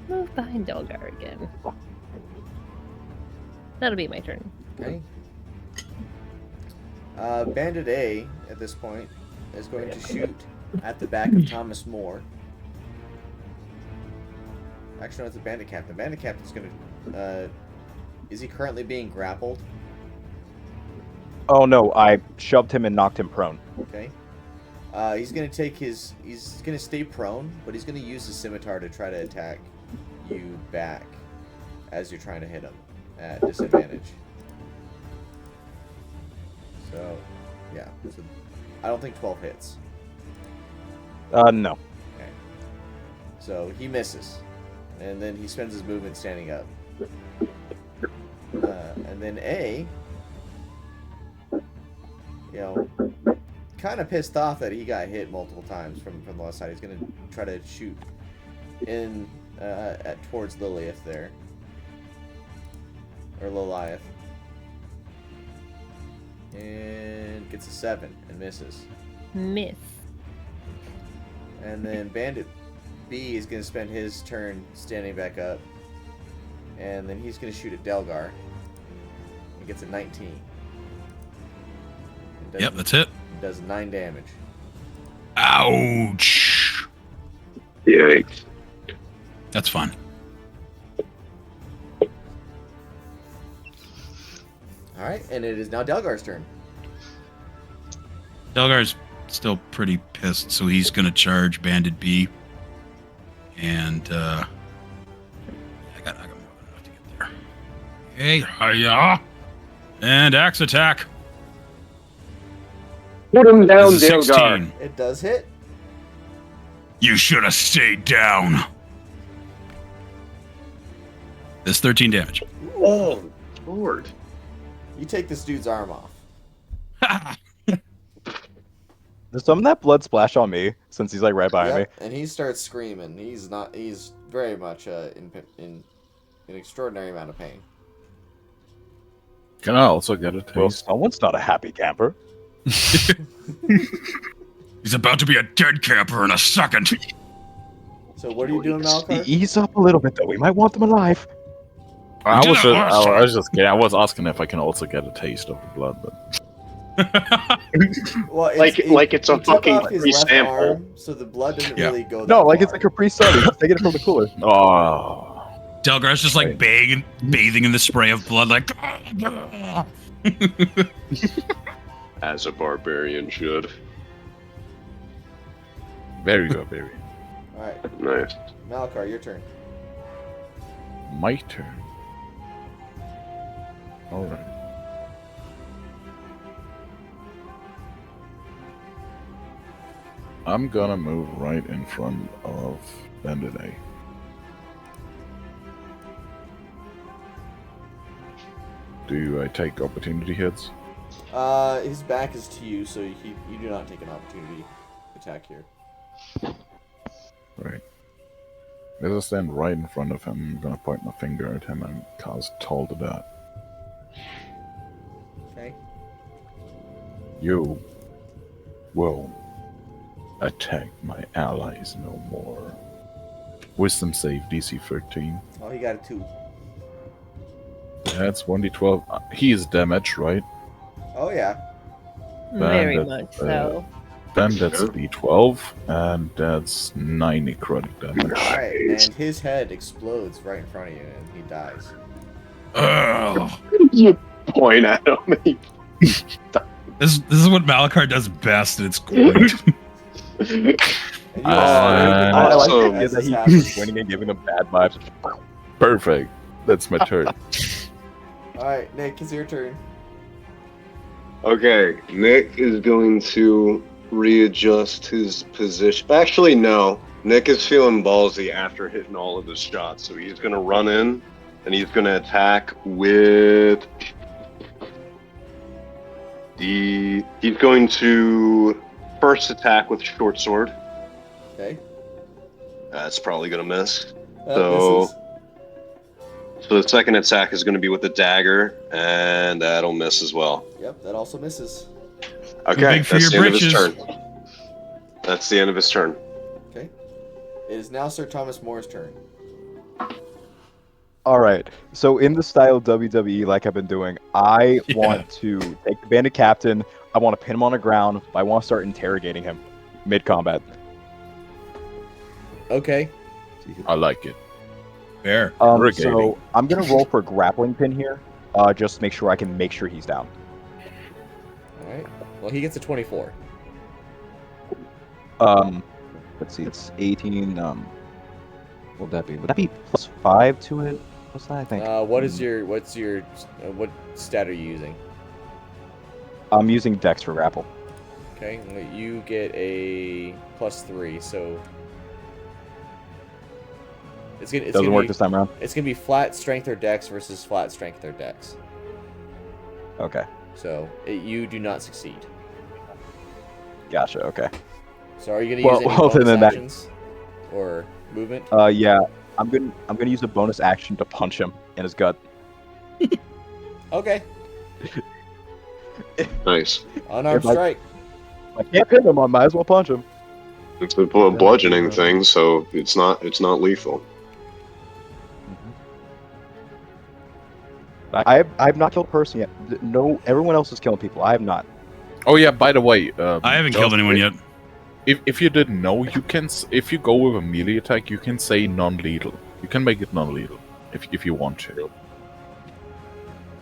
move behind Delgar again. That'll be my turn. Okay. Bandit A at this point is going to shoot at the back of Thomas More. Actually, no, it's the Bandit Captain. Bandit Captain's going to... is he currently being grappled? Oh no, I shoved him and knocked him prone. Okay. He's going to take his... He's going to stay prone, but he's going to use his scimitar to try to attack you back as you're trying to hit him at disadvantage. So, yeah. So, I don't think 12 hits. No. Okay. So he misses, and then he spends his movement standing up. And then A, kind of pissed off that he got hit multiple times from the left side. He's gonna try to shoot in towards Liliath there, or Liliath, and gets a 7 and misses. Miss. And then Bandit B is going to spend his turn standing back up. And then he's going to shoot at Delgar. He gets a 19. Yep, that's it. Does 9 damage. Ouch. Yikes. That's fun. Alright, and it is now Delgar's turn. Delgar's still pretty pissed, so he's gonna charge Bandit B. And I got more than enough to get there. Hey, hiya! And axe attack. Put him down, This is a Delgar. 16. It does hit. You should have stayed down. That's 13 damage. Oh, Lord. You take this dude's arm off. Does some of that blood splash on me since he's like right behind me? And he starts screaming. He's very much in an extraordinary amount of pain. Can I also get a taste? Well, someone's not a happy camper. He's about to be a dead camper in a second. So what are you doing, Malakar? Ease up a little bit, though. We might want them alive. I did was that just, last I time. was just kidding. I was asking if I can also get a taste of the blood, but Well, Like it's a he took fucking off his free left sample. arm, so the blood doesn't Yeah. really go that No, like far. it's a Capri Sun. You just take it from the cooler. oh, Delgar's just like Right. bathing in the spray of blood, like. As a barbarian should. very good, baby. All right, Nice. Malakar, your turn. My turn. All right. I'm gonna move right in front of Bandit A. Do I take opportunity hits? His back is to you, so you do not take an opportunity attack here. Right. As I stand right in front of him, I'm gonna point my finger at him and cast Toll to Death. Okay. You will attack my allies no more. Wisdom save DC 13. Oh, he got a 2. That's 1d12. He is damaged, right? Oh yeah. Very Bandit, much so. Then that's d12, and that's 9 necrotic damage. All right, and his head explodes right in front of you, and he dies. Ugh. You point at him. This is what Malakar does best, and it's great. And you I I like Also- the idea that as this he's happens. winning and giving them bad vibes. Perfect. That's my turn. All right, Nick, it's your turn. Okay, Nick is going to readjust his position. Actually, no. Nick is feeling ballsy after hitting all of his shots, so he's going to run in and he's going to attack with the. He's going to first attack with short sword. Okay. That's probably going to miss. That So- misses. So the second attack is going to be with the dagger, and that'll miss as well. Yep, that also misses. Okay, big for that's your the end of his britches. turn. That's the end of his turn. Okay. It is now Sir Thomas More's turn. All right. So in the style of WWE, like I've been doing, I Yeah. want to take the bandit captain. I want to pin him on the ground. But I want to start interrogating him mid combat. Okay. I like it. Fair. Interrogating. So I'm gonna roll for a grappling pin here, just to make sure I can make sure he's down. All right. Well, he gets a 24. Let's see, it's 18. What would that be? Would that be +5 to it? What's that? I think. What stat are you using? I'm using Dex for grapple. Okay. Well, you get a +3, so it's Doesn't gonna work be, this time around. It's gonna be flat strength or dex versus flat strength or dex. Okay, So you do not succeed. gotcha. Okay. So are you gonna Well- use any well, then bonus that- actions or movement? Yeah, I'm gonna use a bonus action to punch him in his gut. Okay. Nice. Unarmed If I- strike. If I can't pin him, I might as well punch him. It's a bludgeoning thing, so it's not lethal. I have not killed a person yet. No, everyone else is killing people. I have not. Oh yeah, by the way, I haven't killed anyone yet. If you didn't know, you can if you go with a melee attack, you can say non-lethal. You can make it non-lethal if you want to.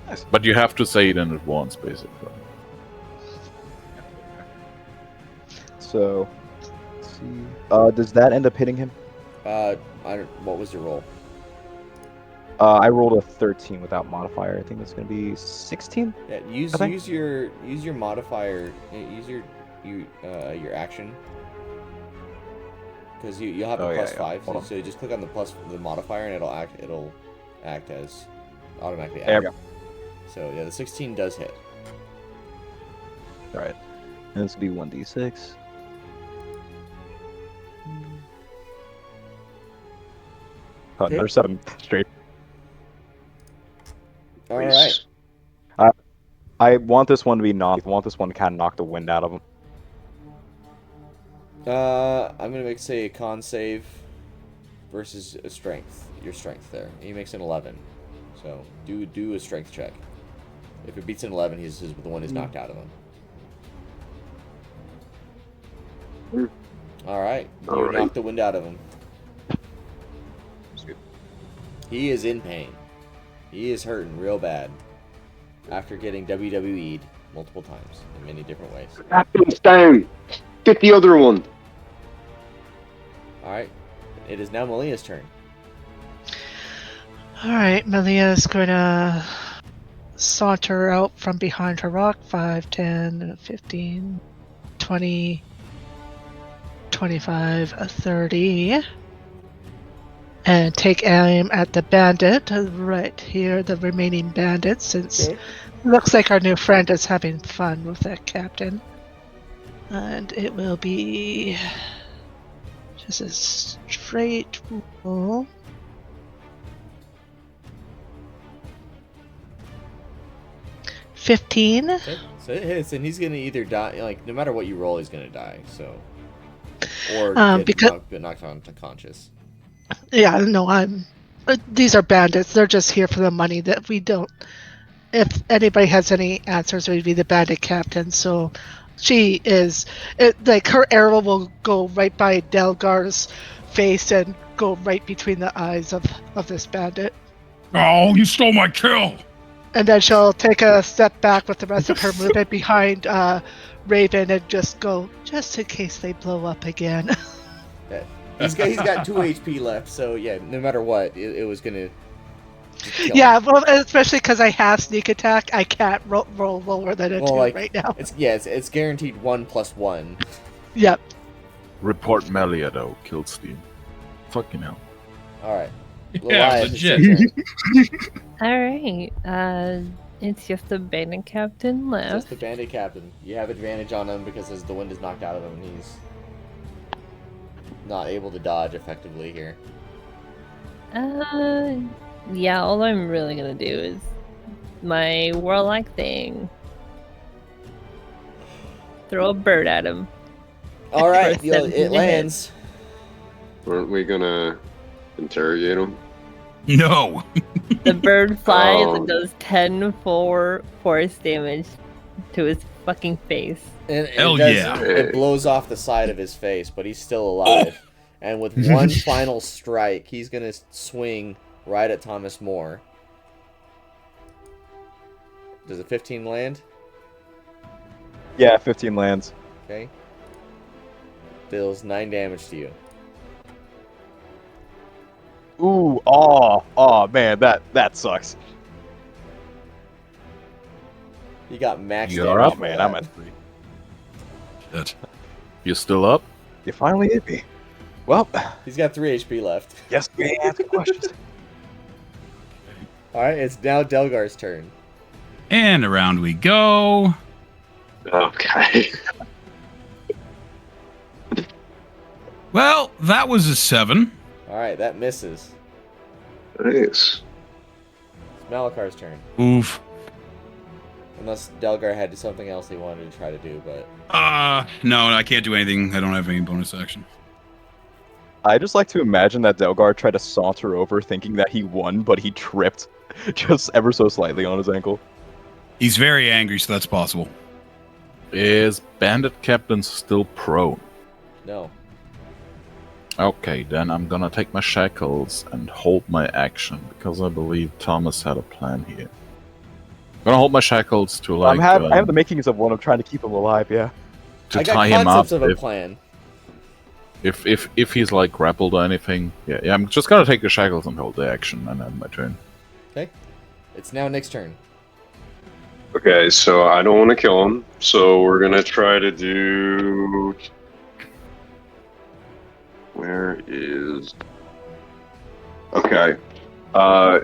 Nice. But you have to say it in advance, basically. So, let's see. Does that end up hitting him? What was your roll? I rolled a 13 without modifier. I think that's gonna be 16. Yeah, use Okay. use your modifier. Use your action. Because you'll have a Oh, yeah, +5. Hold on. So you just click on the modifier and it'll act as automatically. There we act. So yeah, the 16 does hit. All right, and this will be 1d6. Oh, Okay. another 7 straight. All Nice. right. I want this one to be knocked. I want this one to kind of knock the wind out of him. I'm gonna say a con save versus a strength. Your strength there. He makes an 11. So do a strength check. If it beats an 11, he's the one who's knocked out of him. All right, you knocked the wind out of him. He is in pain. He is hurting real bad after getting WWE'd multiple times in many different ways. Captain's down. Get the other one. All right, it is now Malia's turn. Alright, Malia's gonna saunter out from behind her rock. 5, 10, 15, 20, 25, 30. And take aim at the bandit right here, the remaining bandit, since it looks like our new friend is having fun with that captain. And it will be just a straight roll. $15. Okay. So it hits, and he's gonna either die. Like no matter what you roll, he's gonna die. So, or get knocked unconscious. Yeah, no, these are bandits. They're just here for the money that we don't. If anybody has any answers, it would be the bandit captain. So she is. Like her arrow will go right by Delgar's face and go right between the eyes of this bandit. Oh, you stole my kill! And then she'll take a step back with the rest of her movement behind Raven and just go, just in case they blow up again. Yeah. He's got 2 HP left, so yeah, no matter what, it was gonna kill Yeah, him. well, especially because I have sneak attack, I can't roll lower than a 2 right now. It's guaranteed 1+1. Yep. Report Melia though, killed Steve. Fucking hell. Alright. Yeah, Lilias, it's your legit. turn. Alright, it's just the bandit captain left. Just the bandit captain. You have advantage on him because as the wind is knocked out of him, and he's not able to dodge effectively here. Yeah, all I'm really gonna do is my warlock thing. Throw a bird at him. Alright, For 17 it lands. Aren't we gonna interrogate him? No. The bird flies Oh. and does 10 force damage to his fucking face. And Hell it does, yeah. It blows off the side of his face, but he's still alive. And with one final strike, he's gonna swing right at Thomas More. Does a 15 land? Yeah, 15 lands. Okay. Deals 9 damage to you. Ooh, oh man, that sucks. You got max You're damage. up, Oh for man, that. I'm at 3. Shit. You still up? You finally hit me. Well, He's got 3 HP left. yes, we may answer questions. Alright, it's now Delgar's turn. And around we go. Okay. Well, that was a 7. Alright, that misses. Nice. It's Malakar's turn. Oof. Unless Delgar had something else he wanted to try to do, but... No, I can't do anything. I don't have any bonus action. I just like to imagine that Delgar tried to saunter over thinking that he won, but he tripped just ever so slightly on his ankle. He's very angry, so that's possible. Is Bandit Captain still prone? No. Okay, then I'm gonna take my shackles and hold my action, because I believe Thomas had a plan here. I'm gonna hold my shackles to like... I have the makings of one. I'm trying to keep him alive, yeah. to I got tie him up concepts of a plan. if he's like grappled or anything. Yeah, I'm just gonna take the shackles and hold the action and end my turn. Okay. It's now Nick's turn. Okay, so I don't want to kill him, so we're gonna try to do. Where is? Okay.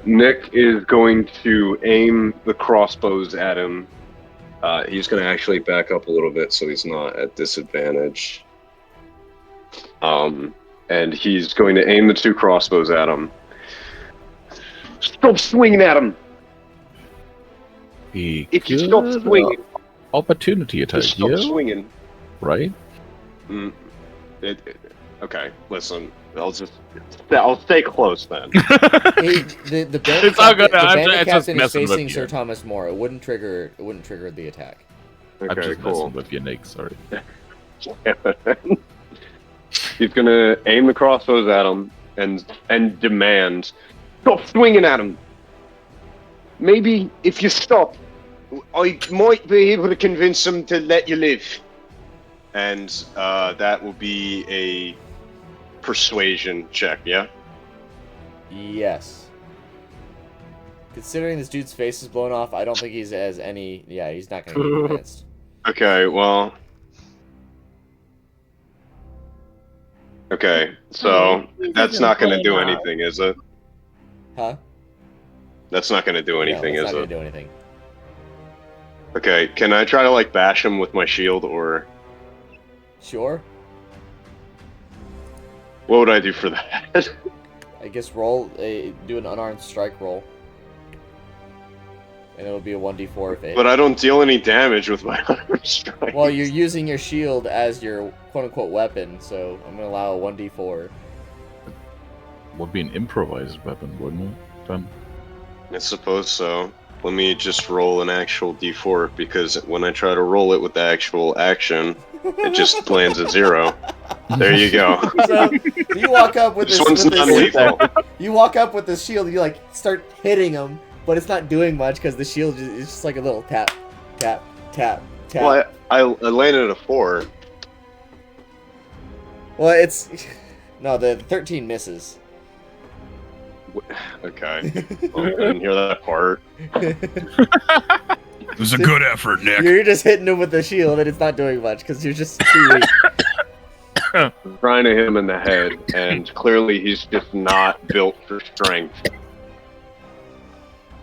Nick is going to aim the crossbows at him. He's going to actually back up a little bit so he's not at disadvantage. And he's going to aim the 2 crossbows at him. Stop swinging at him! If you stop swinging, Opportunity attack, just stop yeah? swinging. Right? Okay, listen. I'll stay close then. The bandit It's all good. captain, the I'm bandit just captain is messing with facing you. Sir Thomas More. It wouldn't trigger the attack. I'm Okay, just cool. messing with you, Nick. Sorry. He's gonna aim the crossbows at him and demand, "Stop swinging at him. Maybe if you stop, I might be able to convince him to let you live." And that will be a persuasion check. Yeah. Yes. Considering this dude's face is blown off, I don't think he's as any. Yeah, he's not gonna get convinced. Okay. Well. Okay, so that's not going to do anything, is it? Huh? That's not going to do anything, no, is not gonna it? do anything. Okay, can I try to like bash him with my shield, or Sure. what would I do for that? I guess do an unarmed strike roll. And it'll be a 1d4 if it. But I don't deal any damage with my armor strike. Well, you're using your shield as your quote-unquote weapon, so I'm gonna allow a 1d4. Would be an improvised weapon, wouldn't it? Then I suppose so. Let me just roll an actual d4, because when I try to roll it with the actual action, it just lands at 0. There you go. So you walk up with This this. one's with this non-lethal. you walk up with this shield, and you like start hitting him, but it's not doing much because the shield is just like a little tap, tap, tap, tap. Well, I landed at a 4. Well, it's no, the 13 misses. Okay. Well, I didn't hear that part. It was a good effort, Nick. You're just hitting him with the shield, and it's not doing much because you're just too weak. Trying to hit him in the head, and clearly he's just not built for strength.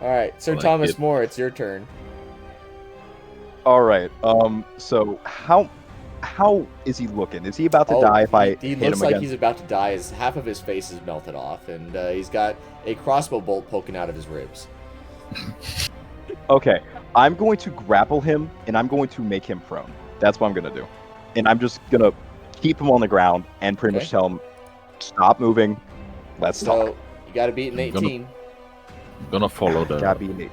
All right, Sir Like Thomas it. More, it's your turn. All right. So how is he looking? Is he about to die if I he hit looks him like again? he's about to die. Half of his face is melted off, and he's got a crossbow bolt poking out of his ribs. Okay. I'm going to grapple him and I'm going to make him prone. That's what I'm gonna do. And I'm just gonna keep him on the ground and pretty much Okay. tell him, stop Let's So talk. you got to beat an I'm gonna- 18. I'm gonna follow the. Gotta be an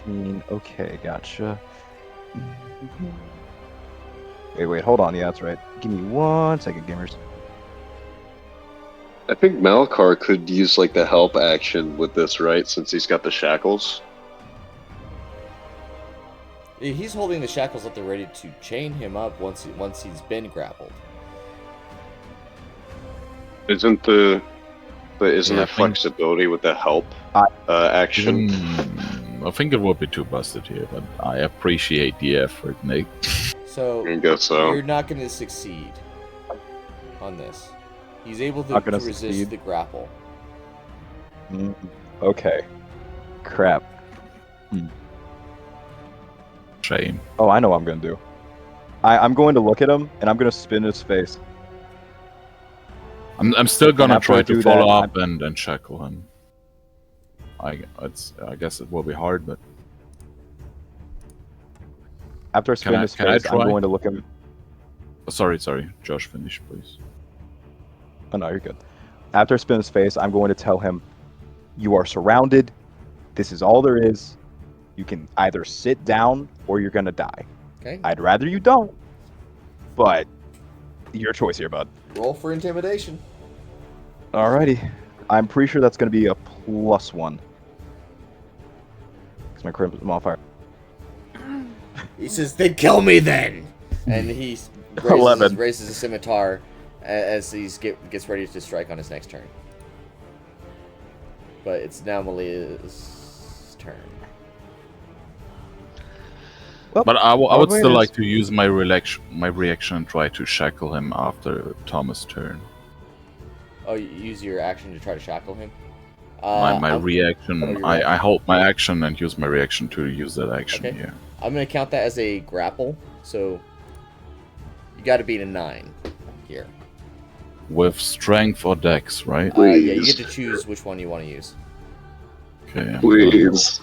18. Okay, gotcha. Wait, hold on. Yeah, that's right. Give me 1 second, gamers. I think Malakar could use like the help action with this, right? Since he's got the shackles. He's holding the shackles up. They're ready to chain him up once he's been grappled. Isn't there Yeah, I think- flexibility with the help action? I think it would be too busted here, but I appreciate the effort, Nick. So I guess so. you're not going to succeed on this. He's able to Not gonna resist succeed. the grapple. Okay. Crap. Shame. Oh, I know what I'm gonna do. I'm going to look at him and I'm gonna spin his face. I'm still gonna after I try to do follow that, up and shackle him. I guess it will be hard, but After I spin I- his can I face, I'm try? going to look him. sorry, Josh, finish, please. Oh no, you're good. After I spin his face, I'm going to tell him, "You are surrounded. This is all there is. You can either sit down or you're gonna die. Okay. I'd rather you don't, but your choice here, bud." Roll for intimidation. Alrighty. I'm pretty sure that's gonna be a +1. Because my charisma's modifier. He says, "Then kill me then!" And he 11. raises a scimitar as he gets ready to strike on his next turn. But it's now Malia's turn. But I would wait, still it's- like to use my reaction and try to shackle him after Thomas' turn. Oh, you use your action to try to shackle him? My I'm, reaction, oh, your I hold my action and use my reaction to use that action. Okay. Yeah. I'm going to count that as a grapple, so you got to beat a 9 here. With strength or dex, right? Yeah, you Please. get to choose which one you want to use. Okay. Please.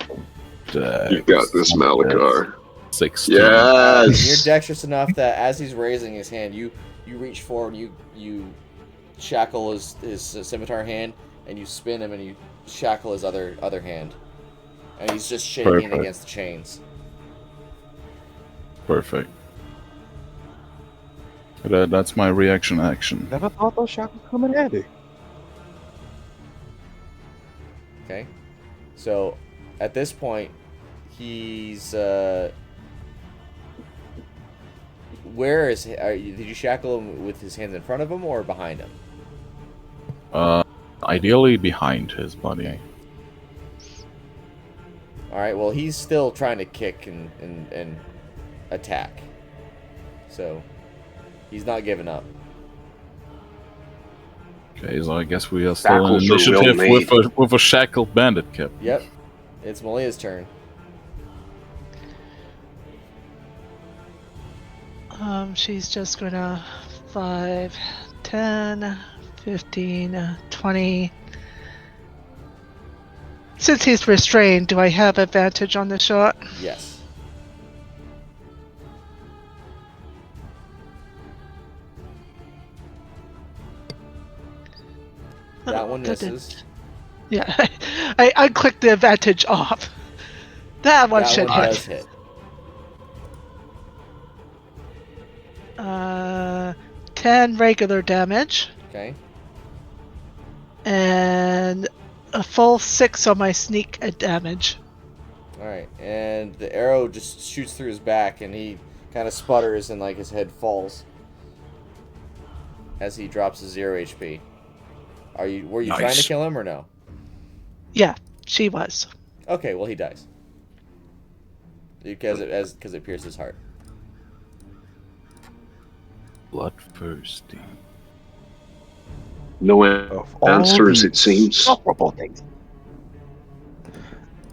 Dex. You got this, Malakar. 16. And you're Yes. dexterous enough that as he's raising his hand, you reach forward, you shackle his scimitar hand, and you spin him and you shackle his other hand, and he's just shaking Perfect. against the chains. Perfect. That's my reaction action. Never thought those shackles come in handy. Okay, so at this point, he's where is did you shackle him with his hands in front of him or behind him? Ideally behind his body. Okay. All right. Well, he's still trying to kick and attack, so he's not giving up. Okay, so I guess we are still in Shackles are initiative well-made. with a shackled bandit cap. Yep, it's Malia's turn. She's just gonna 5, 10, 15, 20. Since he's restrained, do I have advantage on the shot? Yes. That one that misses. Yeah, I clicked the advantage off. That one That should one hit. does hit. 10 regular damage Okay. and a full 6 on my sneak damage. All right, and the arrow just shoots through his back, and he kind of sputters, and like his head falls as he drops to 0 HP. Were you trying to Nice. kill him or no? Yeah, she was. Okay, well he dies because it pierced his heart. Bloodthirsty. No Of all answers, the it seems. insufferable things. I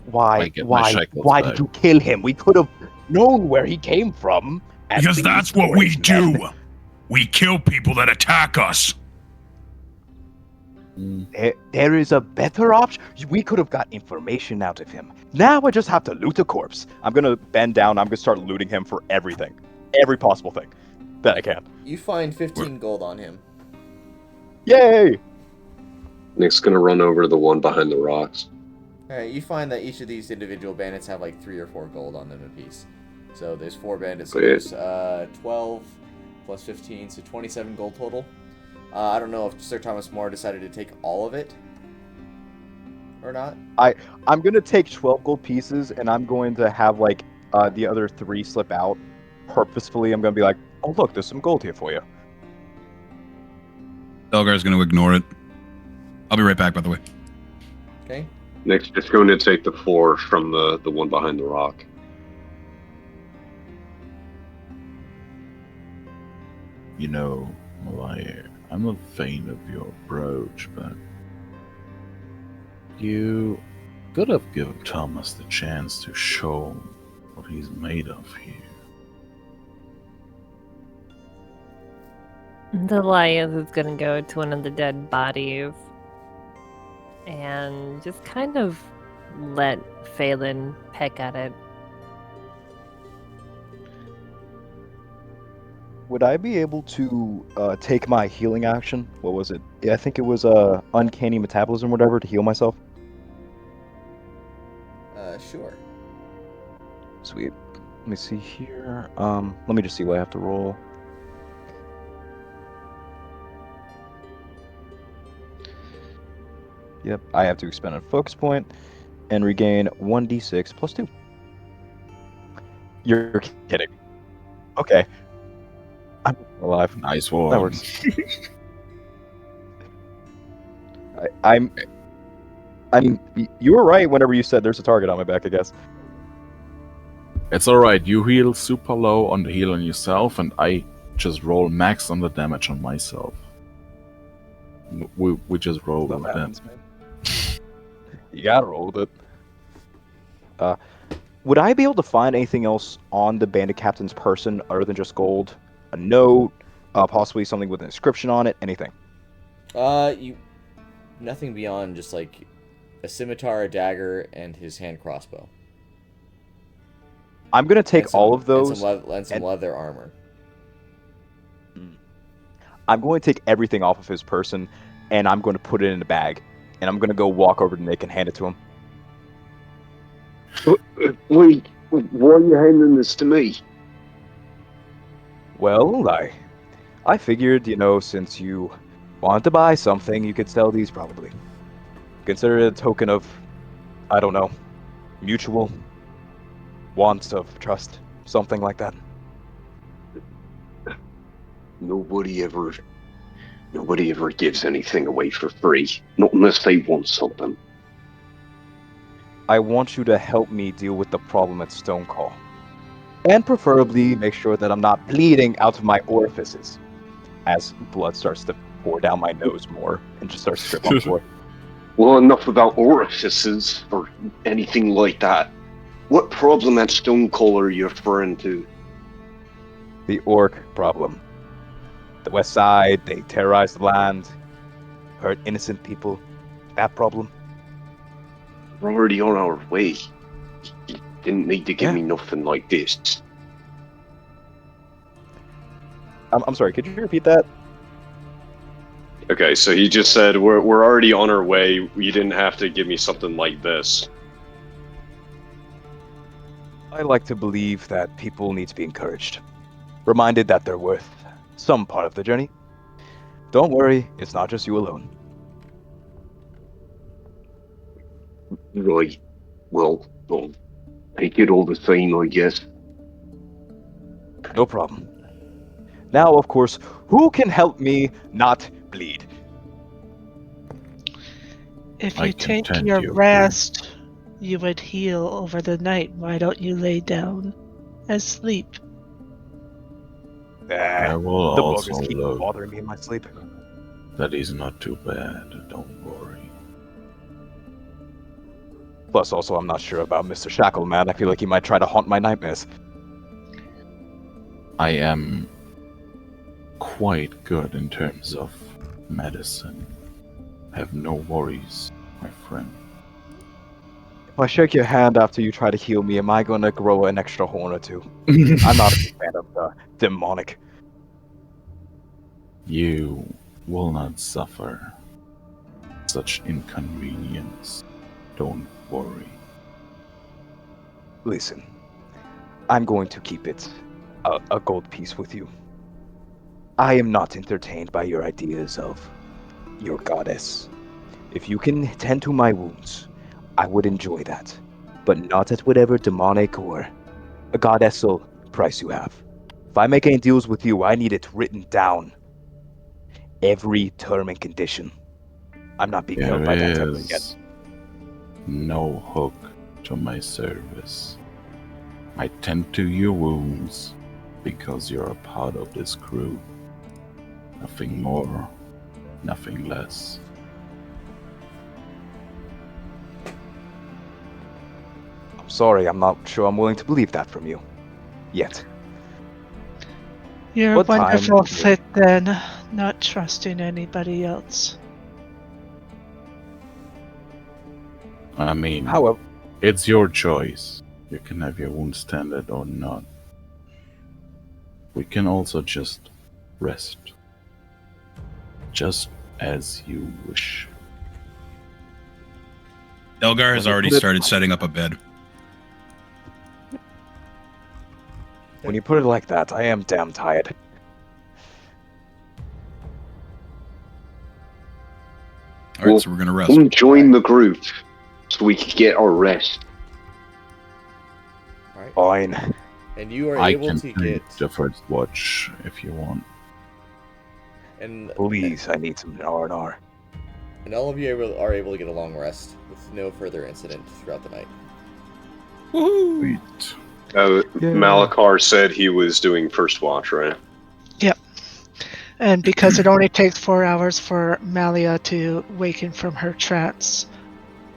Why? get my Why? shackles Why back. did you kill him? We could have known where he came from. at Because least, that's what or we his men. do. We kill people that attack us. There is a better option. We could have got information out of him. Now I just have to loot the corpse. I'm gonna bend down. I'm gonna start looting him for everything, every possible thing that I can. You find 15 gold on him. Yay! Nick's gonna run over to the one behind the rocks. All right, you find that each of these individual bandits have like 3 or 4 gold on them apiece. So there's 4 bandits. So Okay. there's 12 plus 15, so 27 gold total. I don't know if Sir Thomas More decided to take all of it or not. I'm gonna take 12 gold pieces, and I'm going to have like the other 3 slip out purposefully. I'm gonna be like, oh look, there's some gold here for you. Delgar's going to ignore it. I'll be right back, by the way. Okay. Nick's just going to take the 4 from the one behind the rock. You know, Malaya, I'm not vain of your approach, but you could have given Thomas the chance to show what he's made of here. Delias is gonna go to one of the dead bodies and just kind of let Phelan peck at it. Would I be able to take my healing action? What was it? Yeah, I think it was uncanny metabolism, or whatever, to heal myself. Sure. Sweet. Let me see here. Let me just see what I have to roll. Yep, I have to expend a focus point and regain 1d6 plus 2. You're kidding. Okay. I'm alive. Nice one. That works. I mean, you were right whenever you said there's a target on my back, I guess. It's alright, you heal super low on the heal on yourself, and I just roll max on the damage on myself. We just roll That with that. happens, man. You gotta roll with it. Would I be able to find anything else on the bandit captain's person other than just gold? A note, possibly something with an inscription on it, anything? Nothing beyond just like a scimitar, a dagger, and his hand crossbow. I'm gonna take And some- all of those. and some leather armor. I'm going to take everything off of his person, and I'm going to put it in a bag, and I'm going to go walk over to Nick and hand it to him. Wait, why are you handing this to me? Well, I figured, since you wanted to buy something, you could sell these probably. Consider it a token of, I don't know, mutual wants of trust, something like that. Nobody ever gives anything away for free, not unless they want something. I want you to help me deal with the problem at Stonecall. And preferably make sure that I'm not bleeding out of my orifices as blood starts to pour down my nose more and just starts to drip on the floor. Well, enough about orifices or anything like that. What problem at Stonecall are you referring to? The orc problem. The west side, they terrorize the land, hurt innocent people. That problem. We're already on our way. You didn't need to give Yeah. me nothing like this. I'm sorry, could you repeat that? Okay, so he just said we're already on our way. You didn't have to give me something like this. I like to believe that people need to be encouraged, reminded that they're worth some part of the journey. Don't worry, it's not just you alone. Right. Well, I'll take it all the same, I guess. No problem. Now, of course, who can help me not bleed? If I you can take tend your your rest, you would heal over the night. Why don't you lay down and sleep? I will The also buggers keep look. bothering me in my sleep. That is not too bad, don't worry. Plus, also, I'm not sure about Mr. Shackle, man. I feel like he might try to haunt my nightmares. I am quite good in terms of medicine. Have no worries, my friend. If I shake your hand after you try to heal me, am I going to grow an extra horn or two? I'm not a big fan of demonic. You will not suffer such inconvenience. Don't worry. Listen, I'm going to keep it a gold piece with you. I am not entertained by your ideas of your goddess. If you can tend to my wounds, I would enjoy that, but not at whatever demonic or a goddessal price you have. If I make any deals with you, I need it written down. Every term and condition. I'm not being held by that There ever again. is no hook to my service. I tend to your wounds because you're a part of this crew. Nothing more, nothing less. I'm sorry, I'm not sure I'm willing to believe that from you. Yet. You're a What time wonderful is it? fit then, not trusting anybody else. I mean, However, it's your choice. You can have your wounds tended or not. We can also just rest. Just as you wish. Delgar has already started setting up a bed. when you put it like that, I am damn tired. All right, so we're gonna rest. Come join the group so we can get our rest. Alright. Fine. And you are I able can to take get. the first watch if you want. And, Please, I need some R&R. and all of you are able to get a long rest with no further incident throughout the night. Woohoo! Sweet. Malachar said he was doing first watch, right? And because it only takes 4 hours for Malia to waken from her trance,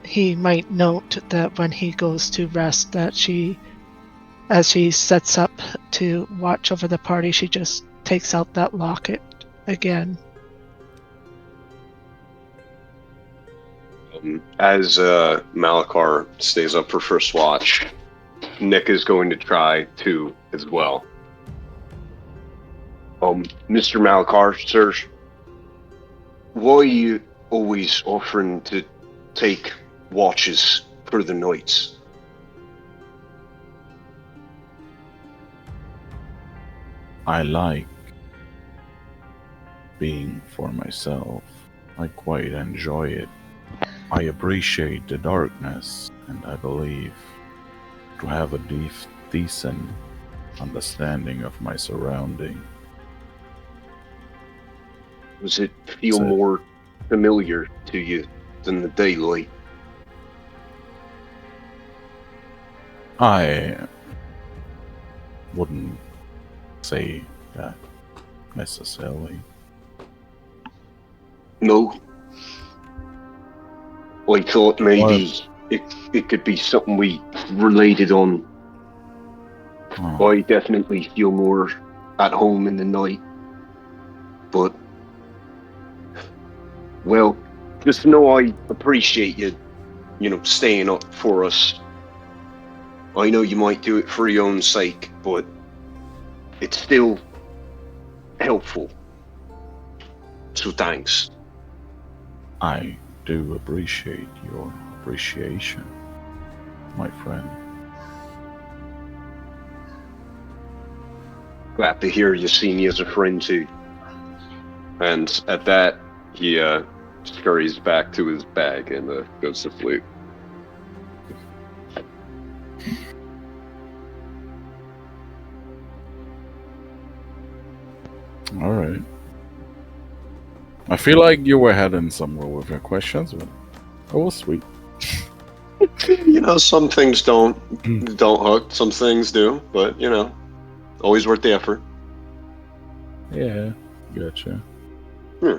he might note that when he goes to rest that as she sets up to watch over the party, she just takes out that locket again. As Malachar stays up for first watch, Knik is going to try to as well. Mr. Malakar, sir, why are you always offering to take watches for the nights? I like being for myself. I quite enjoy it. I appreciate the darkness, and I believe to have a decent understanding of my surrounding. Does it feel So- more familiar to you than the daylight? I wouldn't say that necessarily. No. I thought maybe it could be something we related on. Oh, I definitely feel more at home in the night. But, well, just know I appreciate you, staying up for us. I know you might do it for your own sake, but it's still helpful. So thanks. I do appreciate your appreciation, my friend. Glad to hear you see me as a friend too. And at that, he scurries back to his bag and goes to flute. All right. I feel like you were heading somewhere with your questions, but that was sweet. Some things don't hook, some things do, but always worth the effort. Yeah, gotcha. Hmm.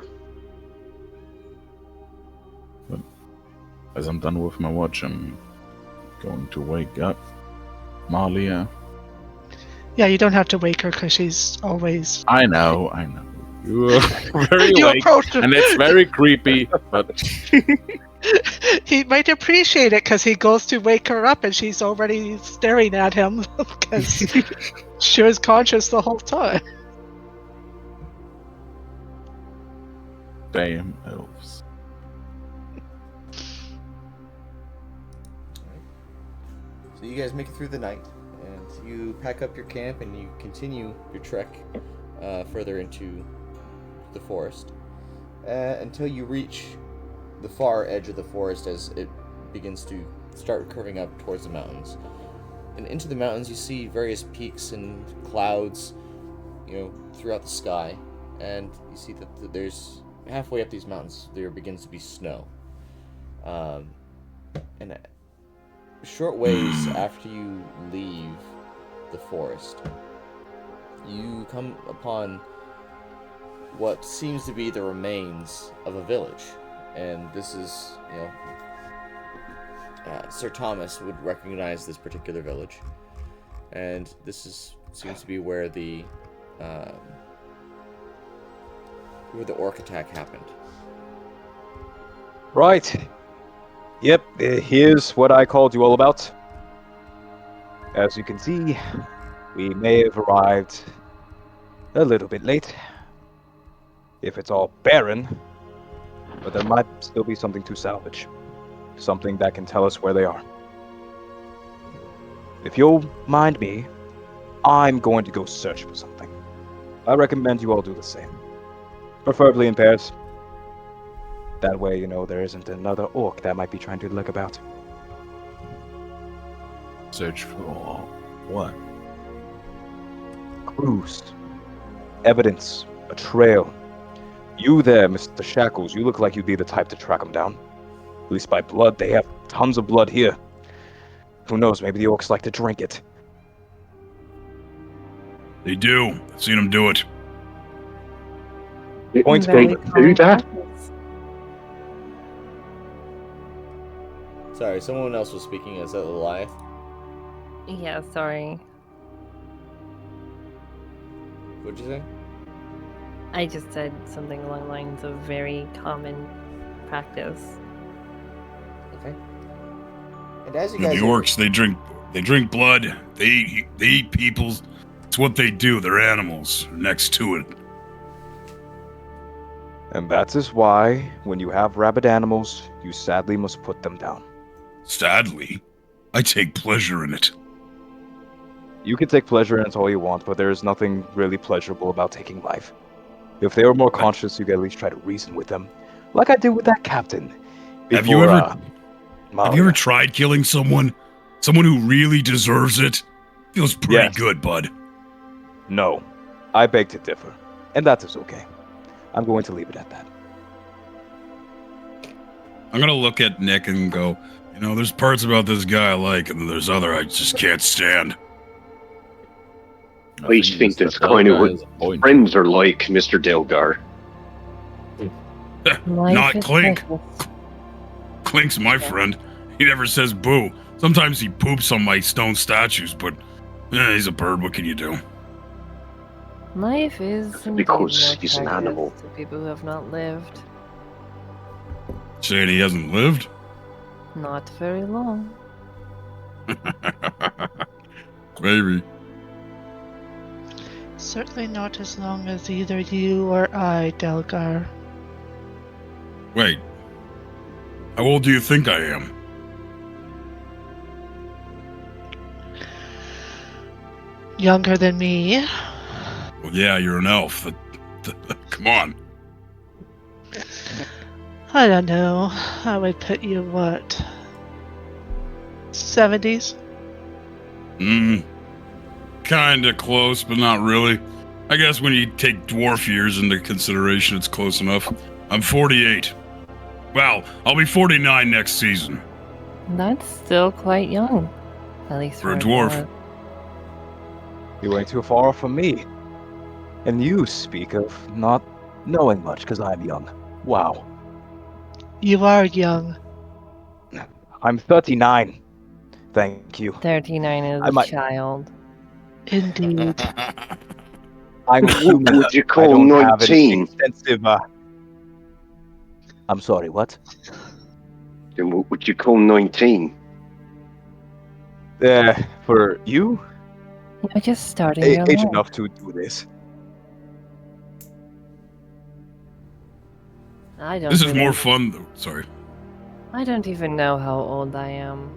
But as I'm done with my watch, I'm going to wake up Malia. Yeah, you don't have to wake her because she's always. I know. You are very You awake, approach her. and it's very creepy, but He might appreciate it because he goes to wake her up and she's already staring at him because she was conscious the whole time. damn elves. So you guys make it through the night, and you pack up your camp and you continue your trek further into the forest until you reach the far edge of the forest as it begins to start curving up towards the mountains. And into the mountains you see various peaks and clouds, throughout the sky, and you see that there's halfway up these mountains there begins to be snow. And short ways after you leave the forest, you come upon what seems to be the remains of a village. And this is, Sir Thomas would recognize this particular village. And this seems to be where the orc attack happened. Right. Yep, here's what I called you all about. As you can see, we may have arrived a little bit late. If it's all barren, but there might still be something to salvage. Something that can tell us where they are. If you'll mind me, I'm going to go search for something. I recommend you all do the same. Preferably in pairs. That way, there isn't another orc that might be trying to look about. Search for what? Clues. Evidence. A trail. You there, Mr. Shackles, you look like you'd be the type to track them down. At least by blood, they have tons of blood here. Who knows, maybe the orcs like to drink it. They do. I've seen them do it. Point Very taken. common that? practice. Sorry, someone else was speaking. Is that Goliath? Yeah, sorry. What'd you say? I just said something along the lines of very common practice. Okay. And as you The guys orcs, they drink blood. They eat people. That's It's what they do. They're animals next to it. And that is why, when you have rabid animals, you sadly must put them down. Sadly, I take pleasure in it. You can take pleasure in it all you want, but there is nothing really pleasurable about taking life. If they were more conscious, you could at least try to reason with them, like I did with that captain. Have you ever Malia. tried killing someone? Someone who really deserves it? Feels pretty good, bud. No, I beg to differ, and that is okay. I'm going to leave it at that. I'm gonna look at Nick and go, you know, there's parts about this guy I like, and there's other I just can't stand. I think that's kind of what friends are like, Mr. Delgar. Not Clink. Clink's my friend. He never says boo. Sometimes he poops on my stone statues, but he's a bird. What can you do? Life is Because he's an precious animal. to people who have not lived. Saying he hasn't lived? Not very long. Maybe. Certainly not as long as either you or I, Delgar. Wait. How old do you think I am? Younger than me. Well, yeah, you're an elf. Come on. I don't know. I would put you, what? 70s? Kinda close, but not really. I guess when you take dwarf years into consideration, it's close enough. I'm 48. Well, I'll be 49 next season. That's still quite young. At least For a dwarf. You ain't too far from me. And you speak of not knowing much because I'm young. Wow. You are young. I'm 39. Thank you. 39 is I a might- child. Indeed. I'm assuming Would you I call don't have any 19? extensive, I'm sorry, what? Then what would you call 19? For you? You're just starting your Age life. enough to do this. I don't This is really- more fun, though. Sorry. I don't even know how old I am.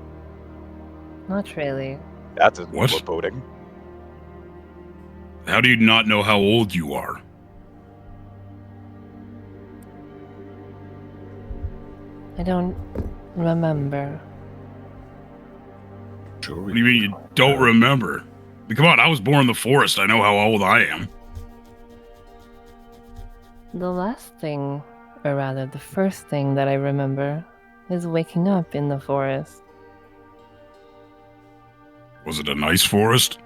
Not really. That's a What? foreboding. How do you not know how old you are? I don't remember. Sure. What do you mean you don't remember? I mean, come on, I was born in the forest. I know how old I am. The last thing, or rather the first thing that I remember, is waking up in the forest. Was it a nice forest?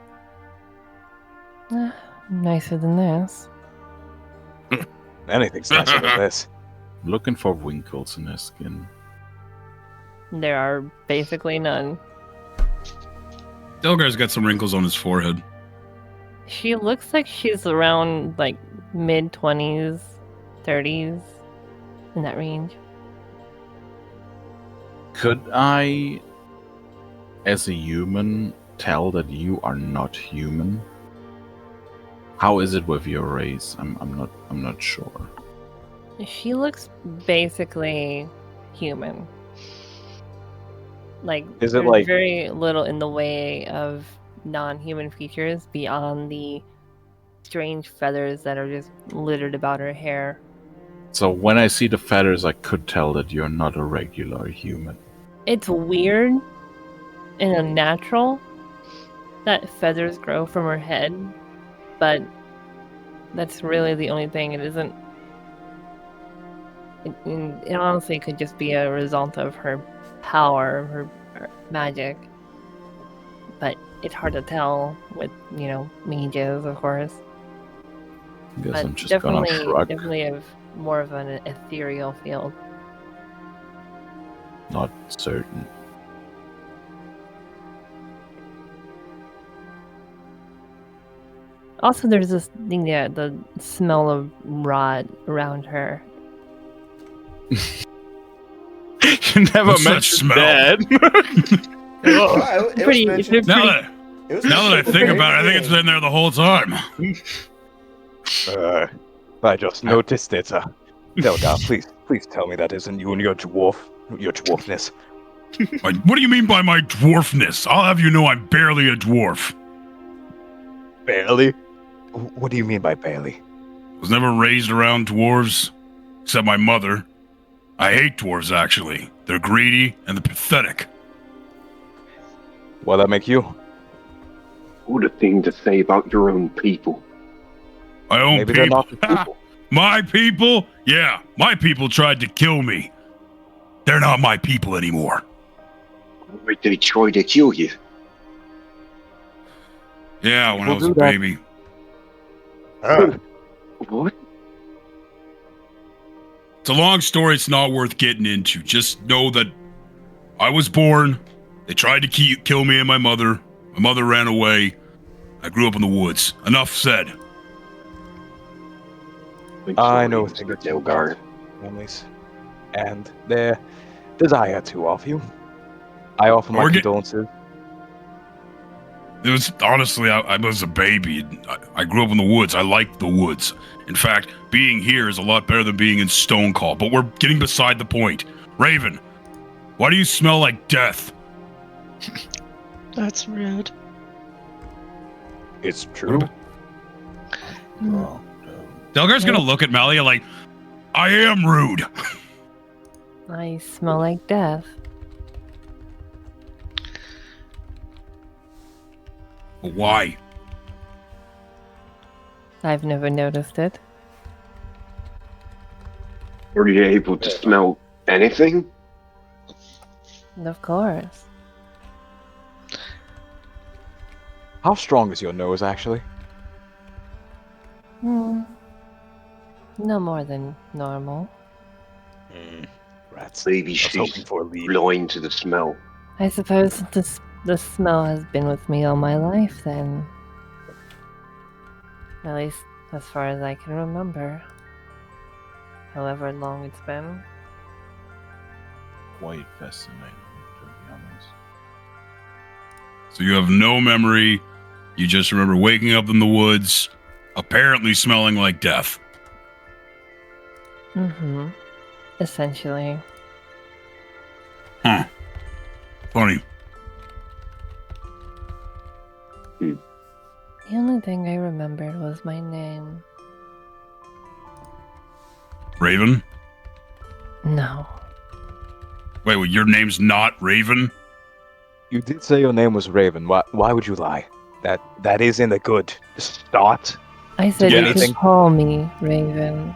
Nicer than this. Anything's nicer than this. Looking for wrinkles in her skin. There are basically none. Delgar's got some wrinkles on his forehead. She looks like she's around like mid-20s, 30s, in that range. Could I, as a human, tell that you are not human? How is it with your race? I'm not sure. She looks basically human. Like, Is it there's like- very little in the way of non-human features beyond the strange feathers that are just littered about her hair. So when I see the feathers, I could tell that you're not a regular human. It's weird and unnatural that feathers grow from her head, but that's really the only thing. It isn't. It honestly could just be a result of her power, her magic. But it's hard to tell with, mages, of course. I guess But I'm just gonna shrug. definitely have more of an ethereal field. Not certain. Also, there's this thing, the smell of rot around her. You never What's that mentioned smell? that. Well, it was Pretty- mentioned. Now that, It was Now that I think about it, I think it's been there the whole time. I just noticed it. Delgar, please tell me that isn't you and your dwarfness. What do you mean by my dwarfness? I'll have you know I'm barely a dwarf. Barely? What do you mean by barely? I was never raised around dwarves, except my mother. I hate dwarves, actually. They're greedy and they're pathetic. What'd that make you? What a thing to say about your own people. My own Maybe they're people. not the people. My people? Yeah, my people tried to kill me. They're not my people anymore. Why they try to kill you? Yeah, when I We'll was a do that. baby. What? It's a long story, it's not worth getting into. Just know that I was born, they tried to kill me and my mother. My mother ran away. I grew up in the woods. Enough said. I know a thing or two about families, and their desire to offer you. I offer my condolences. It was honestly, I was a baby. I grew up in the woods. I liked the woods. In fact, being here is a lot better than being in Stone Call. But we're getting beside the point. Raven, why do you smell like death? That's rude. It's true. Oh, Delgar's gonna look at Malia like, I am rude. I smell like death. Why? I've never noticed it. Were you able to smell anything? Of course. How strong is your nose, actually? No more than normal. Rats. Maybe I was she's hoping for a lead. blind to the smell. I suppose the smell has been with me all my life then. At least as far as I can remember. However long it's been. quite fascinating, to be honest. So you have no memory. You just remember waking up in the woods, apparently smelling like death. Mm-hmm. Essentially. Huh. Funny. The only thing I remembered was my name. Raven? No. Wait, your name's not Raven? You did say your name was Raven. Why would you lie? That isn't a good start. I said Yeah, you anything? could call me Raven.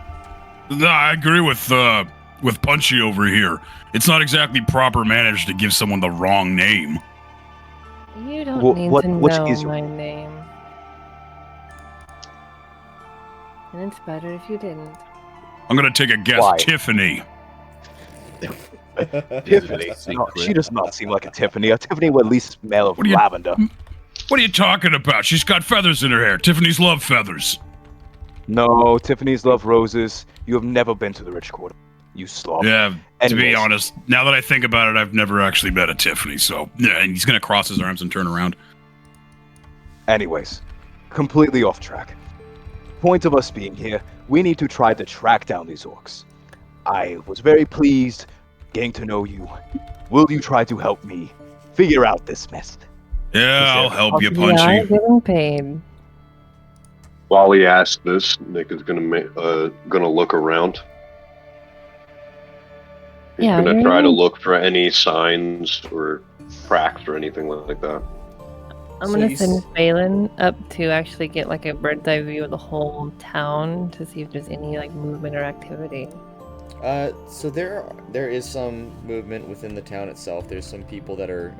No, I agree with Punchy over here. It's not exactly proper manners to give someone the wrong name. You don't Wh- need what- to which know is your- my name. And it's better if you didn't. I'm gonna take a guess. Why? Tiffany. Tiffany. No, she does not seem like a Tiffany. A Tiffany would at least smell of What do you- lavender. What are you talking about? She's got feathers in her hair. Tiffany's love feathers. No, Tiffany's love roses. You have never been to the rich quarter. You slob. Yeah, to be Anyways. honest, now that I think about it, I've never actually met a Tiffany, so yeah, and he's gonna cross his arms and turn around. Anyways, completely off track. Point of us being here, we need to try to track down these orcs. I was very pleased getting to know you. Will you try to help me figure out this mess? Yeah, I'll help you, We are Punchy. getting paid. While he asks this, Nick is gonna look around. He's Yeah, gonna you're try to right. look for any signs or cracks or anything like that. I'm So gonna you send s- Phelan up to actually get like a bird's eye view of the whole town to see if there's any like movement or activity. So there is some movement within the town itself. There's some people that are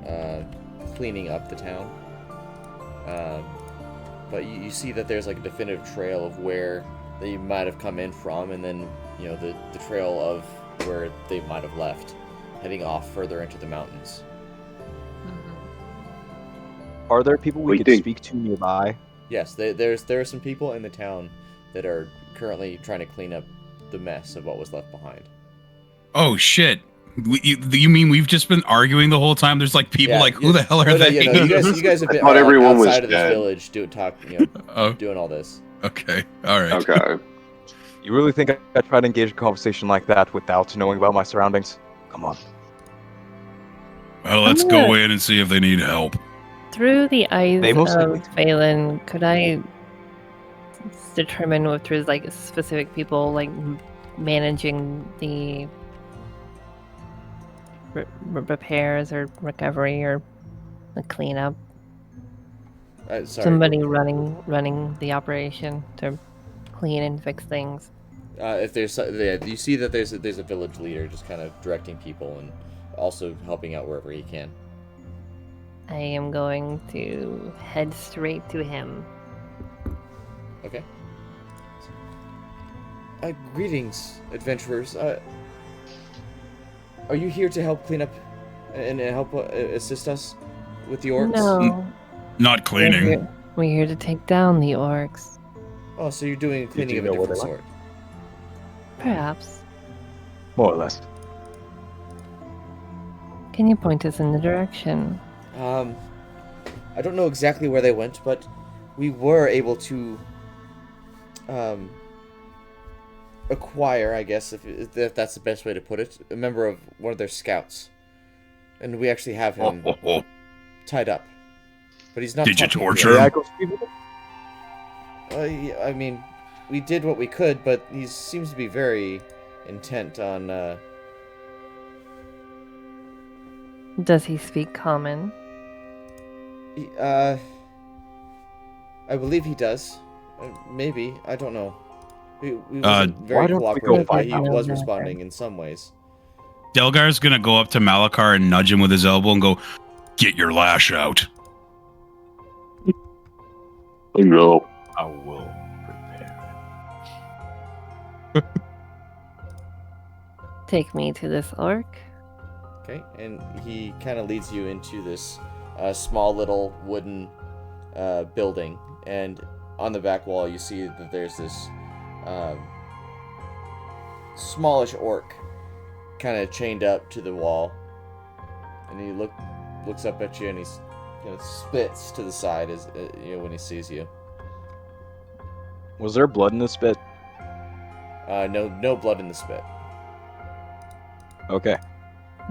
cleaning up the town. But you see that there's like a definitive trail of where they might have come in from, and then the trail of where they might have left, heading off further into the mountains. Are there people we We could think- speak to nearby? Yes, there are some people in the town that are currently trying to clean up the mess of what was left behind. Oh shit! You mean we've just been arguing the whole time? There's like people like, who the hell are they? You guys have been thought everyone was outside of this dead. village doing all this. Okay, all right. Okay. You really think I try to engage a conversation like that without knowing about my surroundings? Come on. Well, let's go in and see if they need help. Through the eyes They most of likely- Phelan, could I determine if there's like specific people like managing the repairs or recovery or the cleanup? Sorry. Somebody running the operation to clean and fix things. If there's, you see that there's a village leader just kind of directing people and also helping out wherever he can. I am going to head straight to him. Okay. Greetings, adventurers. Are you here to help clean up and help assist us with the orcs? No, Not cleaning. we're here to take down the orcs. Oh, so you're doing cleaning you of a know what different they sort. Perhaps. More or less. Can you point us in the direction? I don't know exactly where they went, but we were able to acquire, I guess, if that's the best way to put it, a member of one of their scouts. And we actually have him tied up. But he's not Did you talking torture yet. him? I go speak with him? Yeah, I mean, we did what we could, but he seems to be very intent on, Does he speak common? I believe he does. Maybe. I don't know. He wasn't why very don't we go cooperative, but find he out? was responding in some ways. Delgar's gonna go up to Malachar and nudge him with his elbow and go, "Get your lash out." Oh no. I will prepare. Take me to this orc. Okay, and he kind of leads you into this small little wooden building, and on the back wall you see that there's this smallish orc kind of chained up to the wall, and he looks up at you and he's spits to the side as when he sees you. Was there blood in this bit? No blood in the spit. Okay.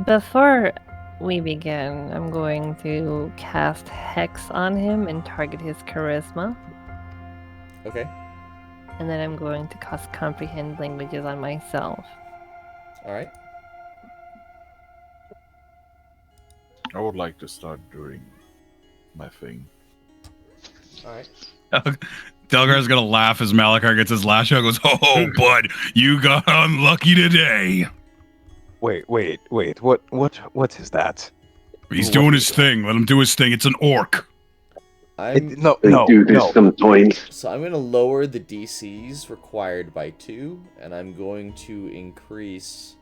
Before we begin, I'm going to cast Hex on him and target his charisma. Okay. And then I'm going to cast Comprehend Languages on myself. All right. I would like to start doing my thing. All right. Delgar's gonna laugh as Malachar gets his lash out and goes, "Oh, bud, you got unlucky today." Wait. What is that? He's doing his thing. Let him do his thing. It's an orc. No. Point. So I'm going to lower the DCs required by 2, and I'm going to increase...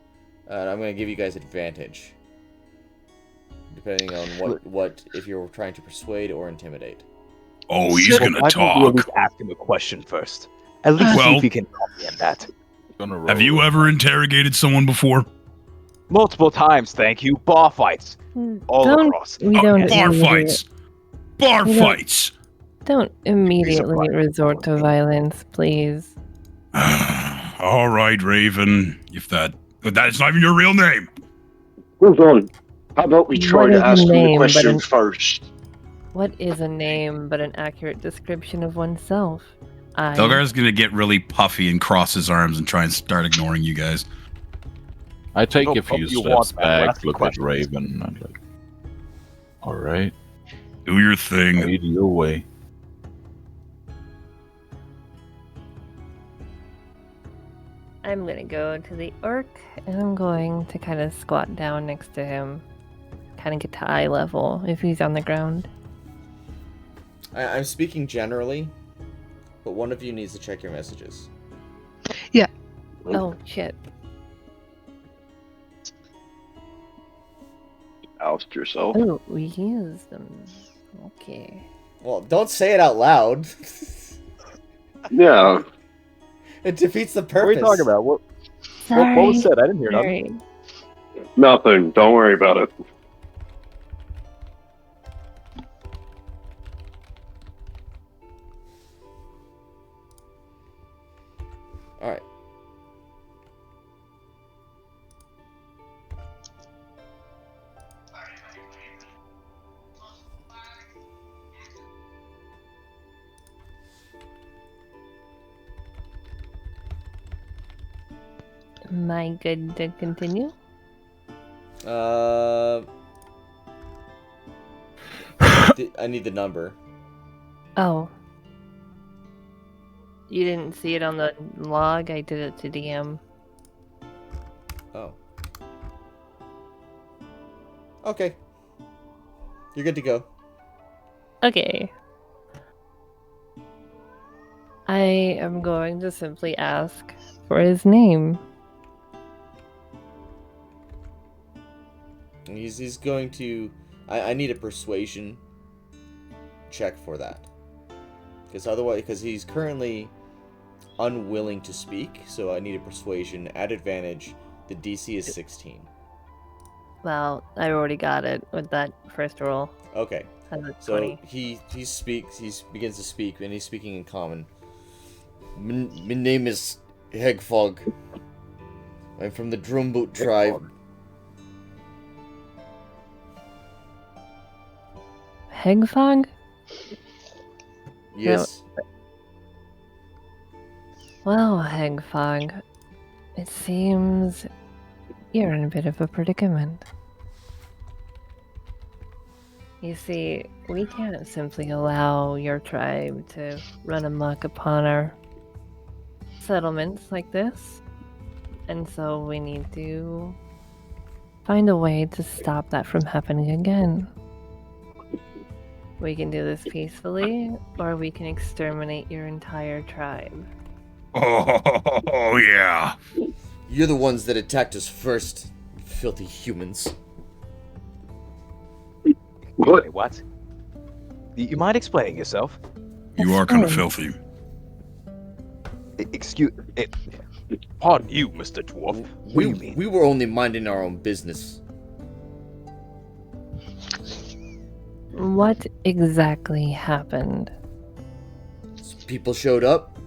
I'm going to give you guys advantage. Depending on what if you're trying to persuade or intimidate. Oh, he's gonna Why don't you at talk. least ask him a question first? At least see Well- if he can comprehend that. Gonna roll Have you ever interrogated someone before? Multiple times, thank you. Bar fights. All Don't- across. We don't Bar immediately- fights. Bar We don't- fights. Don't immediately surprised. resort to violence, please. All right, Raven. But that's not even your real name. Hold on. How about we try What to is ask the him the name, question but first? What is a name but an accurate description of oneself? Delgar's gonna get really puffy and cross his arms and try and start ignoring you guys. I take No a few problem, you steps want that. back, Ask look at questions. Raven, and like, alright, Do your thing. lead your way. I'm gonna go to the orc and I'm going to kind of squat down next to him. Kind of get to eye level if he's on the ground. I'm speaking generally, but one of you needs to check your messages. Oh, shit. Oust yourself. Oh, we used them. Okay. Well, don't say it out loud. Yeah. It defeats the What are purpose. you talking about? What Sorry. was said? I didn't hear nothing. Sorry. Nothing. Don't worry about it. All right. Am I good to continue? I need the number. Oh. You didn't see it on the log? I did it to DM. Oh. Okay. You're good to go. Okay. I am going to simply ask for his name. He's going to... I need a persuasion check for that. Because he's currently unwilling to speak, so I need a persuasion at advantage. The DC is 16. Well, I already got it with that first roll. Okay. That's a So 20. he begins to speak, and he's speaking in common. My name is Hegfog. I'm from the Drumboot tribe. Hegfog? Yes. Well, Hegfog, it seems you're in a bit of a predicament. You see, we can't simply allow your tribe to run amok upon our settlements like this. And so we need to find a way to stop that from happening again. We can do this peacefully, or we can exterminate your entire tribe. Oh, yeah. You're the ones that attacked us first, filthy humans. Wait, what? You mind explaining yourself? You are kind of filthy. Excuse... Pardon you, Mr. Dwarf. What do you mean? We were only minding our own business. What exactly happened? People showed up.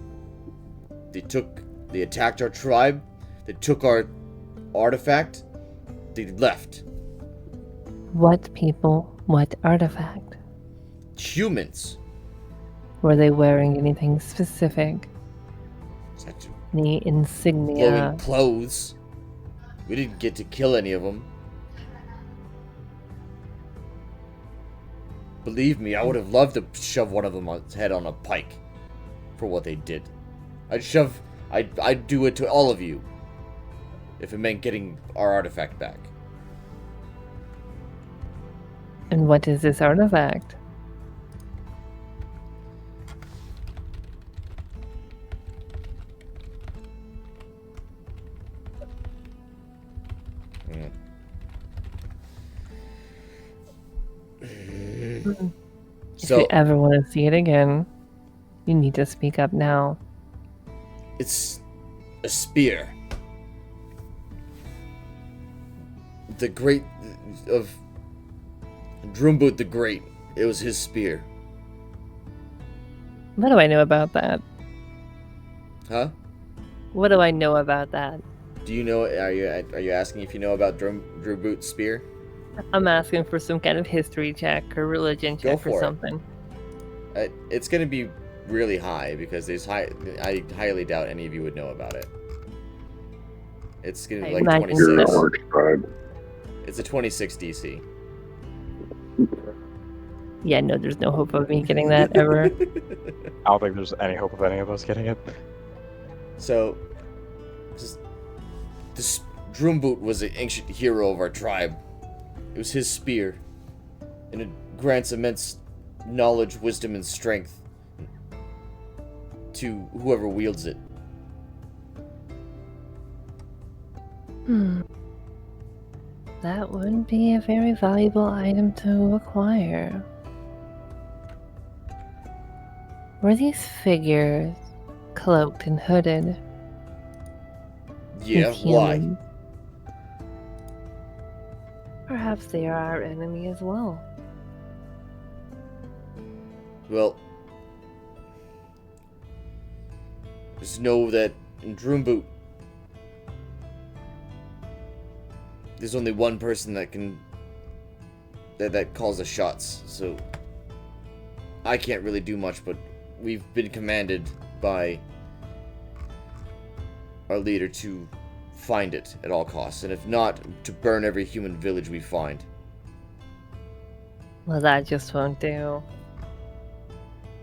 They attacked our tribe. They took our artifact. They left. What people? What artifact? Humans. Were they wearing anything specific? Any insignia? Glowing clothes. We didn't get to kill any of them. Believe me, I would have loved to shove one of them's head on a pike for what they did. I'd do it to all of you if it meant getting our artifact back. And what is this artifact? If you ever want to see it again, you need to speak up now. It's a spear. The Great of Drumboot the Great. It was his spear. What do I know about that? Huh? What do I know about that? Do you know? Are you asking if you know about Drumboot's spear? I'm asking for some kind of history check or religion check or something. It's gonna be really high because I highly doubt any of you would know about it. It's gonna be like 26. It's a 26 DC. Yeah, no, there's no hope of me getting that ever. I don't think there's any hope of any of us getting it. So, this Drumboot was an ancient hero of our tribe. It was his spear, and it grants immense knowledge, wisdom, and strength to whoever wields it. That would be a very valuable item to acquire. Were these figures cloaked and hooded? Yeah, why? Perhaps they are our enemy as well. Well, just know that in Droomboot, there's only one person that can that calls the shots. So I can't really do much, but we've been commanded by our leader to find it at all costs, and if not, to burn every human village we find. Well, that just won't do.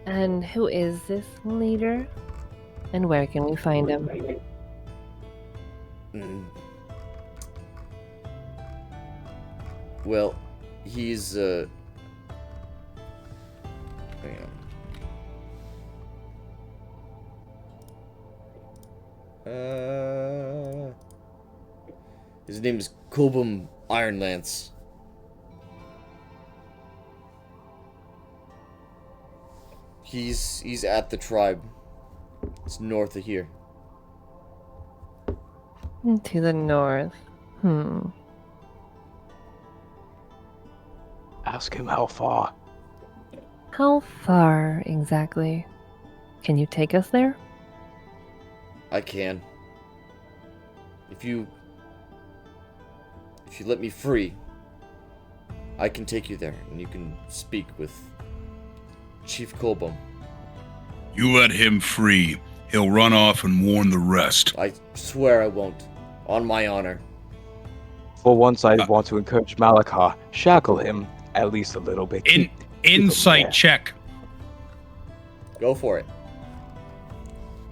And who is this leader? And where can we find him? Well, he's hang on. His name is Cobham Ironlance. He's at the tribe. It's north of here. To the north. Ask him how far. How far exactly? Can you take us there? I can. If you let me free, I can take you there, and you can speak with Chief Cobham. You let him free. He'll run off and warn the rest. I swear I won't. On my honor. For once, I want to encourage Malakar. Shackle him, at least a little bit. Keep him Insight there. check. Go for it.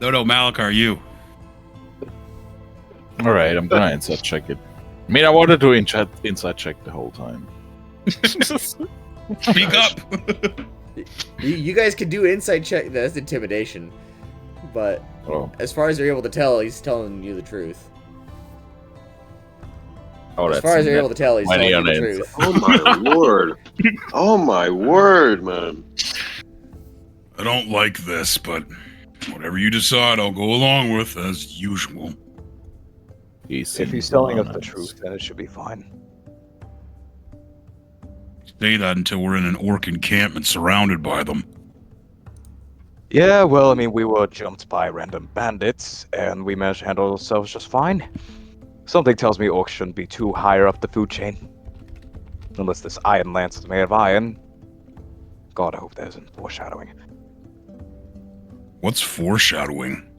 No, Malakar, you. Alright, I'm gonna insight check it. I mean, I wanted to insight check the whole time. Speak up. You guys can do insight check. That's intimidation. But as far as you're able to tell, he's telling you the truth. Oh, as far as you're able to tell, he's telling you the truth. Oh my word. Oh my word, man. I don't like this, but whatever you decide, I'll go along with as usual. If he's telling us the truth, then it should be fine. Say that until we're in an orc encampment surrounded by them. Yeah, well, I mean, we were jumped by random bandits, and we managed to handle ourselves just fine. Something tells me orcs shouldn't be too higher up the food chain. Unless this iron lance is made of iron. God, I hope that isn't foreshadowing. What's foreshadowing?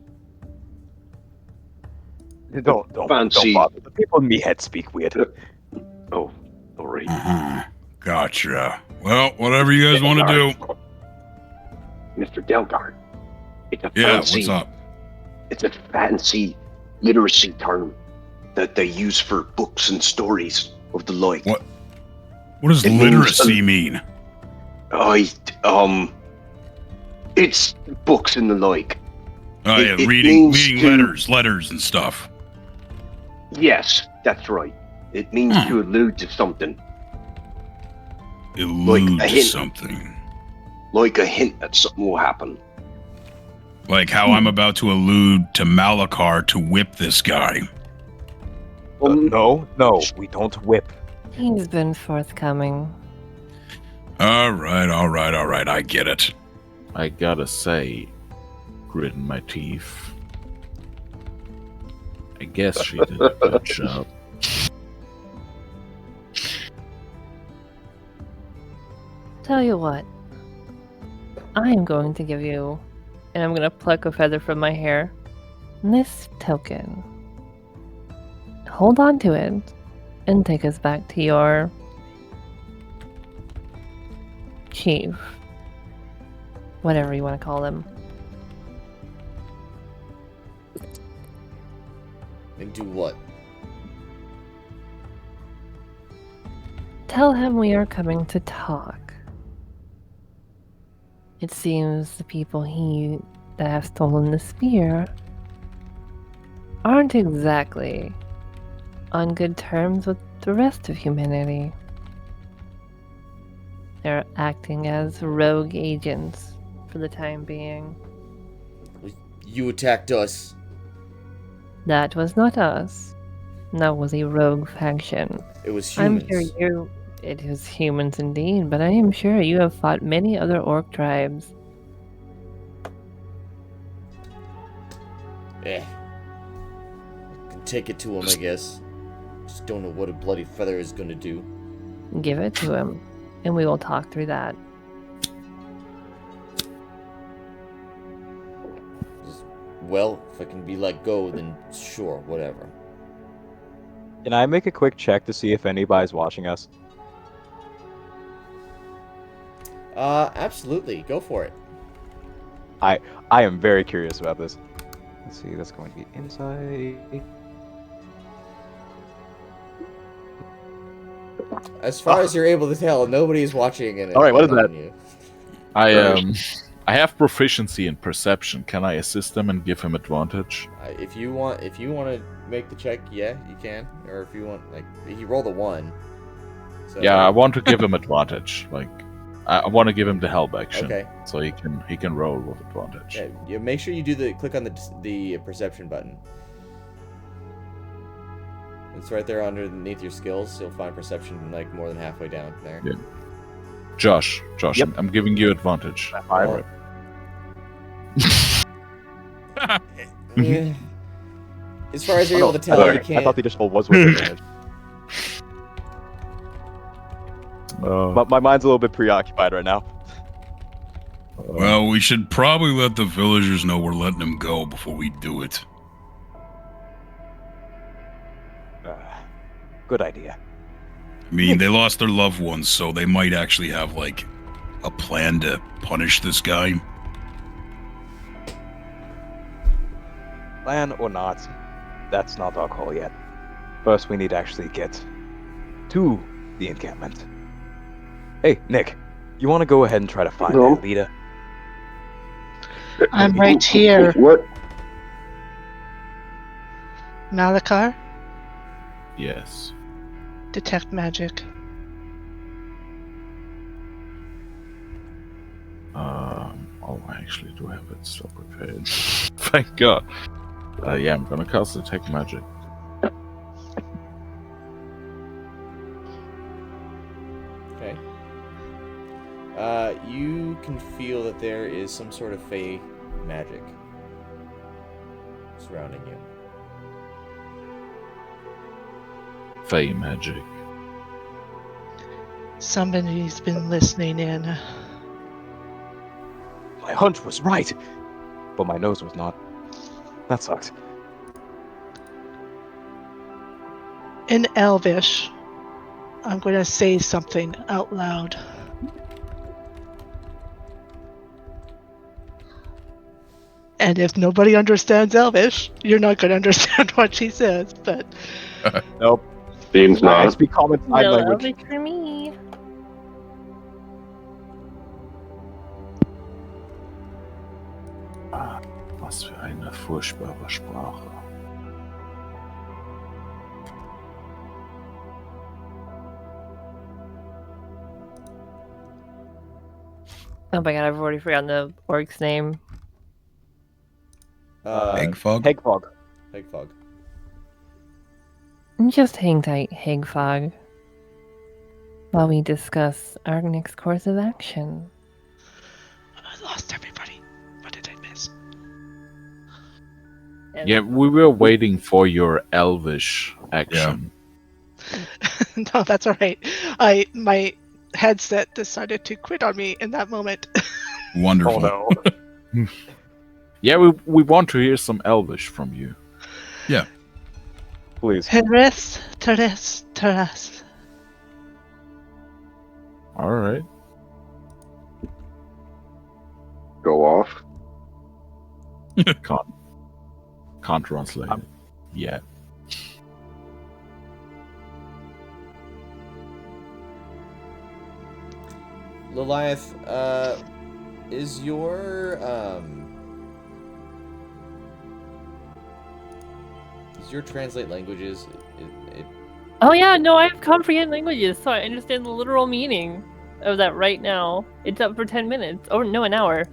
Don't bother. The people in me head speak weird. Oh, sorry. Gotcha. Well, whatever you guys want to do. Mr. Delgar. It's a Yeah, fancy, what's up? It's a fancy literacy term that they use for books and stories of the like. What does It means, literacy mean? It's books and the like. Oh yeah, it reading means to- letters and stuff. Yes, that's right. It means to allude to something. Allude a to hint. something. Like a hint that something will happen. Like how I'm about to allude to Malakar to whip this guy. No, we don't whip. He's been forthcoming. All right, I get it. I gotta say, gritting my teeth, I guess she did a good job. Tell you what, I'm going to give you, and I'm going to pluck a feather from my hair, this token. Hold on to it, and take us back to your chief. Whatever you want to call him. And do what? Tell him we are coming to talk. It seems the people that have stolen the spear aren't exactly on good terms with the rest of humanity. They're acting as rogue agents for the time being. You attacked us. That was not us. That was a rogue faction. It was humans. I'm sure it is humans indeed, but I am sure you have fought many other orc tribes. I can take it to him, I guess. Just don't know what a bloody feather is gonna do. Give it to him, and we will talk through that. Well, if I can be let go, then sure, whatever. Can I make a quick check to see if anybody's watching us? Absolutely. Go for it. I am very curious about this. Let's see, that's going to be insight. As far as you're able to tell, nobody's watching and All right, what is that? You. I have proficiency in perception. Can I assist him and give him advantage? If you want to make the check, yeah, you can. Or if you want, like, he rolled a 1. So, Yeah, I want to give him advantage. Like, I want to give him the help action, Okay. so he can roll with advantage. Yeah, you make sure you do click on the perception button. It's right there underneath your skills. You'll find perception like more than halfway down there. Yeah. Josh, Yep. I'm giving you advantage. Well, yeah. As far as you're able to tell, you I can't. thought the additional was with advantage. But my mind's a little bit preoccupied right now. Well, we should probably let the villagers know we're letting them go before we do it. Good idea. I mean, they lost their loved ones, so they might actually have, like, a plan to punish this guy. Plan or not, that's not our call yet. First, we need to actually get to the encampment. Hey, Nick, you want to go ahead and try to find that leader? I'm right here. What? Malakar, Yes. detect magic. Oh, I actually do have it still prepared. Thank God. Yeah, I'm gonna cast detect magic. Okay. You can feel that there is some sort of fey magic surrounding you. Fey magic. Somebody's been listening in. My hunch was right, but my nose was not. That sucks. In Elvish, I'm going to say something out loud. And if nobody understands Elvish, you're not going to understand what she says, but... Nope. Seems I not. speak common sign No, language. Elvish for me. Was für eine furchtbare Sprache. Oh my god, I've already forgotten the orc's name. Eggfog? Hagfog. Hagfog. Just hang tight, Hagfog, while we discuss our next course of action. I lost everybody. What did I miss? And Yeah, we were waiting for your elvish action. No, that's alright. My headset decided to quit on me in that moment. Wonderful. Oh no. Yeah, we want to hear some elvish from you. Please. Teres, Teres. All right. Go off. Can't translate. Yeah. Liliath, is your translate languages? oh yeah, no, I have comprehend languages, so I understand the literal meaning of that right now. It's up for 10 minutes. Oh no, an hour.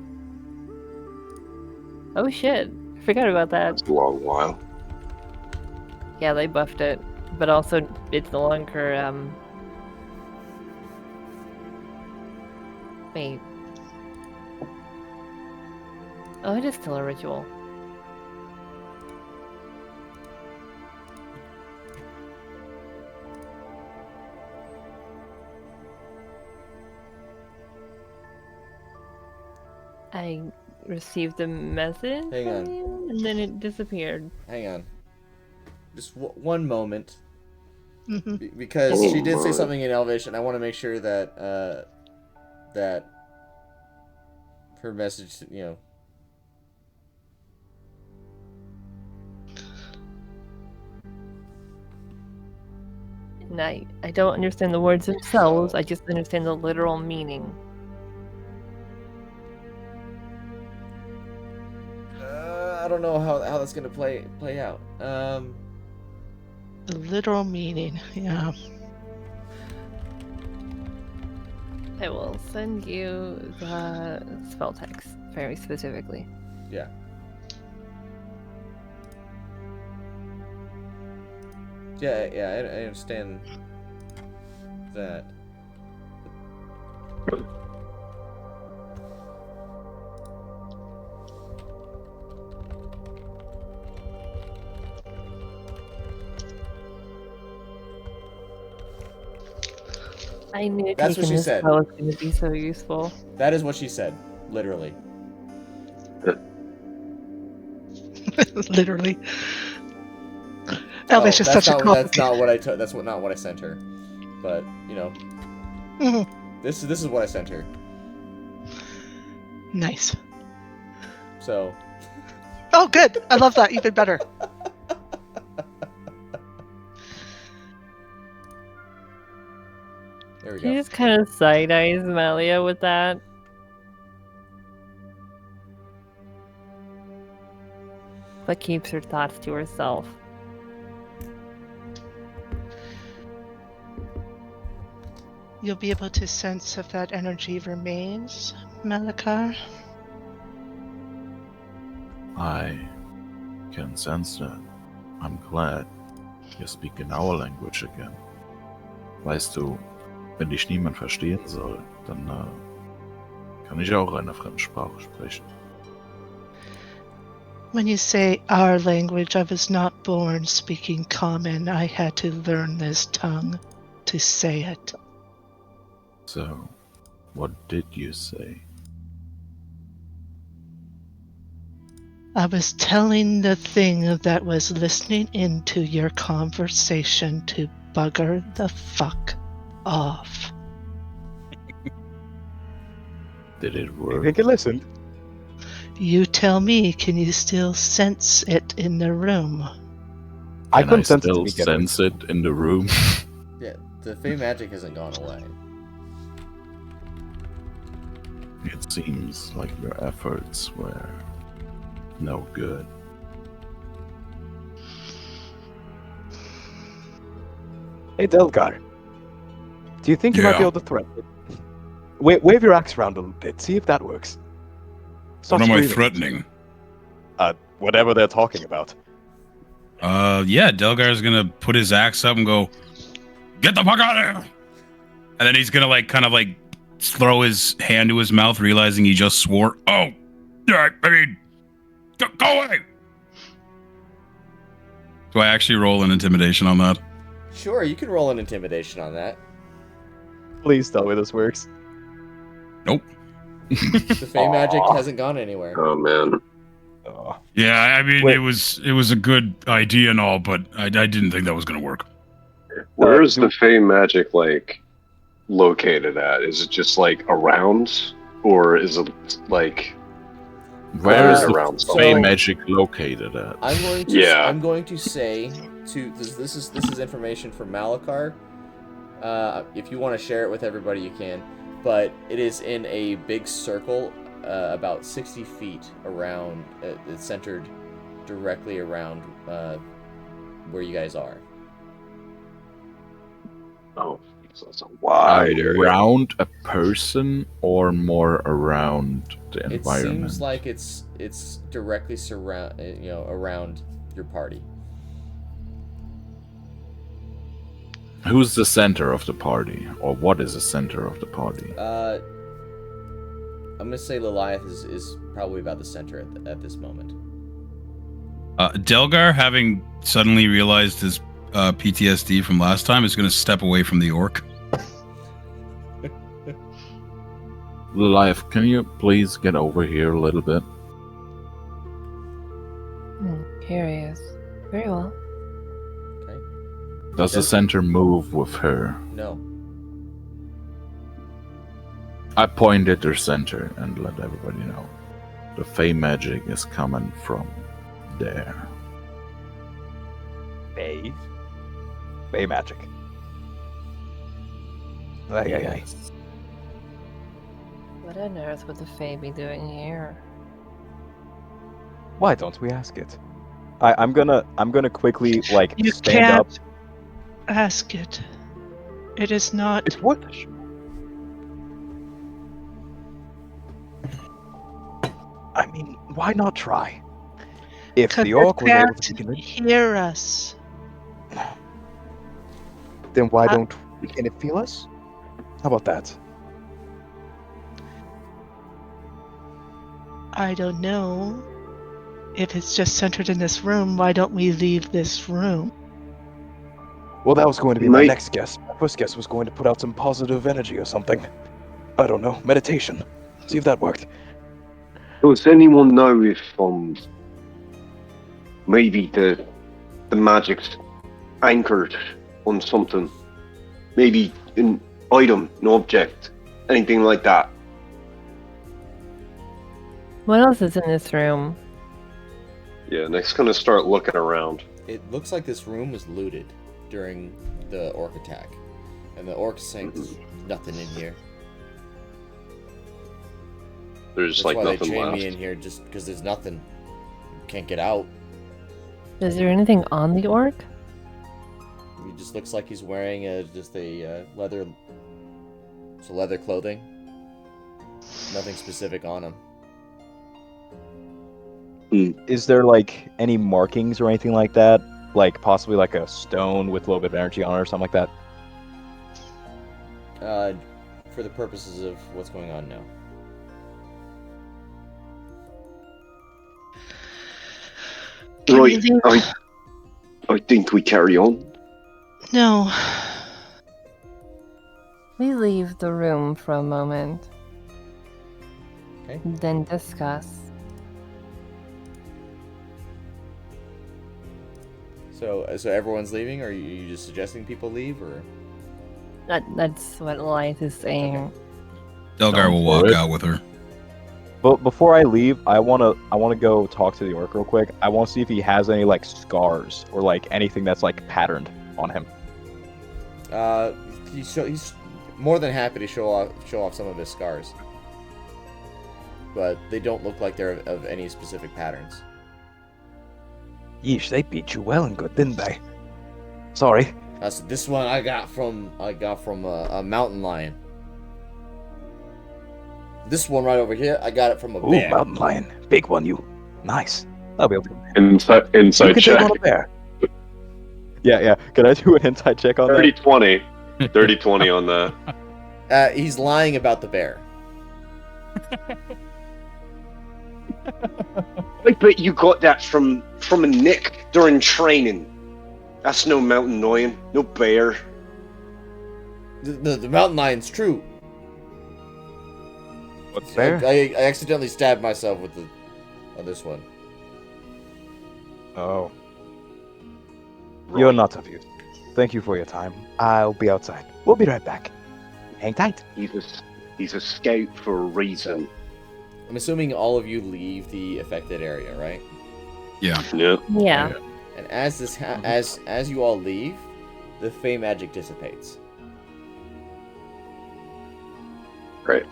Oh shit, forgot about that. That's a long while. Yeah, they buffed it. but also it's no longer wait. Oh, it is still a ritual. I received a message Hang on. from you, and then it disappeared. Hang on. Just one moment. Mhm. Because she did say something in Elvish, and I want to make sure that that her message, And I don't understand the words themselves, I just understand the literal meaning. I don't know how that's gonna play out. The literal meaning, yeah. I will send you the spell text very specifically. Yeah. Yeah, I understand that. I knew That's what taking she this said. spell was going to be so useful. That is what she said, literally. Literally. Elvish is such a That's not what I took. That's not what I sent her. But Mhm. this is what I sent her. Nice. So. Oh, good. I love that even better. There we She go. just kind of side-eyes Malia with that. But keeps her thoughts to herself. You'll be able to sense if that energy remains, Malakar. I can sense that. I'm glad you're speaking our language again. Weißt du, wenn dich niemand verstehen soll, dann kann ich auch eine Fremdsprache sprechen. When you say our language, I was not born speaking common. I had to learn this tongue to say it. So, what did you say? I was telling the thing that was listening into your conversation to bugger the fuck off. Did it I work? think it listened. You tell me, can you still sense it in the room? I Can I couldn't sense it to still begin with. sense it in the room? Yeah, the Fey magic hasn't gone away. It seems like your efforts were no good. Hey, Delgar. Do you think you might be Yeah. able to threaten it? Wave your axe around a little bit. See if that works. Start What am I screaming. threatening? Whatever they're talking about. Yeah, Delgar's gonna put his axe up and go, "Get the fuck out of here!" And then he's gonna kind of throw his hand to his mouth, realizing he just swore. Oh, yeah, I mean, go away. Do I actually roll an intimidation on that? Sure, you can roll an intimidation on that. Please tell me this works. Nope. The Fey magic hasn't gone anywhere. Oh man. Oh. Yeah, I mean, Wait. it was a good idea and all, but I didn't think that was gonna work. Where is the Fey magic located at? Is it just around, or is it Where is the around so- Fey magic located at? I'm going to say this is information from Malakar. If you want to share it with everybody, you can. But it is in a big circle, about 60 feet around. It's centered directly around where you guys are. Oh, so it's a wide area. Around a person or more around the It environment? seems like it's directly around your party. Who's the center of the party? Or what is the center of the party? I'm gonna say Liliath is probably about the center at this moment. Delgar, having suddenly realized his PTSD from last time, is going to step away from the orc. Liliath, can you please get over here a little bit? Curious. Very well. Okay. Does the center move with her? No. I point at her center and let everybody know. The Fey magic is coming from there. Fey magic. Ay. What on earth would the Fae be doing here? Why don't we ask it? I'm gonna quickly like You stand up. can't ask it. It is not. It's worth a shot. I mean, why not try? If Because the orc it was able can't to convince, hear us. then why don't we? Can it feel us? How about that? I don't know. If it's just centered in this room, why don't we leave this room? Well, that was going to be my Might- next guess. My first guess was going to put out some positive energy or something. I don't know, meditation. See if that worked. Does anyone know if maybe the magic's anchored on something? Maybe an item, an object, anything like that? What else is in this room? Yeah, Nick's gonna start looking around. It looks like this room was looted during the orc attack, and the orcs saying there's nothing in here. There's That's like why nothing they chained left. me in here, just because there's nothing. Can't get out. Is there anything on the orc? He just looks like he's wearing just a leather clothing. Nothing specific on him. Is there like any markings or anything like that? Like possibly like a stone with a little bit of energy on it or something like that? For the purposes of what's going on now. Can we Right, leave? I think we carry on. No. We leave the room for a moment. Okay. Then discuss. So everyone's leaving, or are you just suggesting people leave, or? That's what Light is saying. Delgar will walk out with her. But before I leave, I wanna go talk to the orc real quick. I want to see if he has any like scars or like anything that's like patterned on him. He's more than happy to show off some of his scars, but they don't look like they're of any specific patterns. Yeesh, they beat you well and good, didn't they? Sorry. So this one I got from a mountain lion. This one right over here, I got it from a Ooh, bear. mountain lion, big one, you. Nice. I'll be able to. Inside You can take check. on a bear. Yeah. Can I do an inside check on that? 30-20. 30-20 on that. He's lying about the bear. I bet you got that from a Knik during training. That's no mountain lion, no bear. The mountain lion's true. What's I bear? accidentally stabbed myself with on this one. Oh. You're not of use. Thank you for your time. I'll be outside. We'll be right back. Hang tight. He's a scout for a reason. I'm assuming all of you leave the affected area, right? Yeah. Yeah. Yeah. And as this as you all leave, the Fey magic dissipates. Great.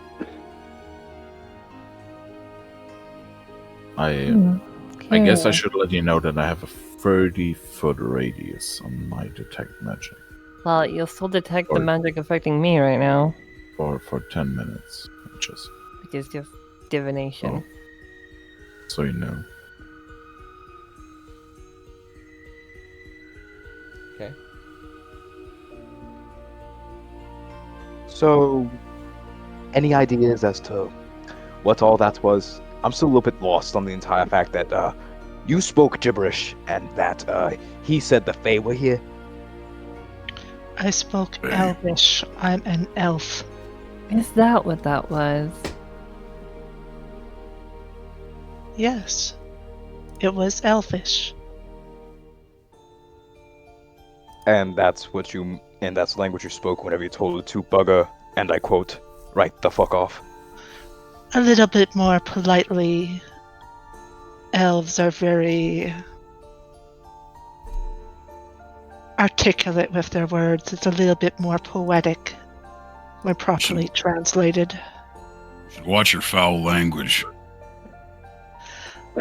I guess I should let you know that I have a 30-foot radius on my detect magic Well, you'll still detect the Or- magic affecting me right now for 10 minutes, just because you have divination. so you know. Okay. So, any ideas as to what all that was? I'm still a little bit lost on the entire fact that you spoke gibberish and that he said the Fae were here. I spoke Hey. Elvish. I'm an elf. Is that what that was? Yes, it was Elvish. And that's the language you spoke whenever you told the two bugger, and I quote, right the fuck off. A little bit more politely. Elves are very articulate with their words. It's a little bit more poetic when properly translated. You should watch your foul language.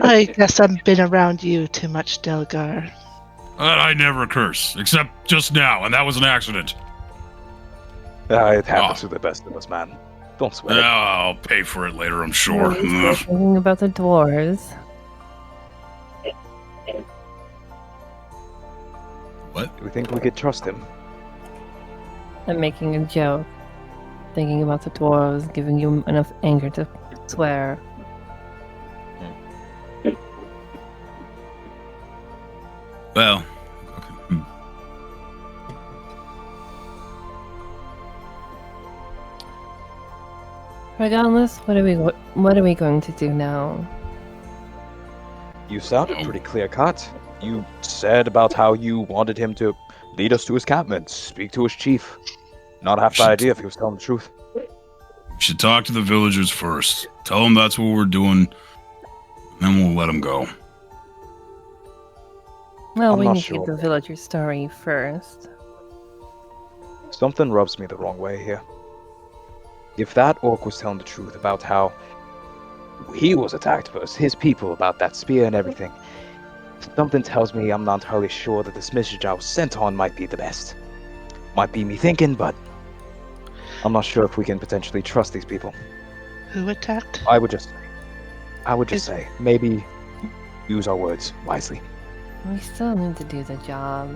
I guess I've been around you too much, Delgar. I never curse, except just now, and that was an accident. It happens to the best of us, man. Don't sweat it. I'll pay for it later, I'm sure. Are you still thinking about the dwarves? What? Do we think we could trust him? I'm making a joke. Thinking about the dwarves, giving you enough anger to swear. Well, okay. Regardless, what are we going to do now? You sounded pretty clear-cut. You said about how you wanted him to lead us to his campments, speak to his chief. Not half bad idea if he was telling the truth. We should talk to the villagers first. Tell them that's what we're doing, then we'll let them go. Well, I'm we not need to sure. get the villager story first. Something rubs me the wrong way here. If that orc was telling the truth about how he was attacked first, his people, about that spear and everything, something tells me I'm not entirely sure that this message I was sent on might be the best. Might be me thinking, but I'm not sure if we can potentially trust these people. Who attacked? I would just say, maybe use our words wisely. We still need to do the job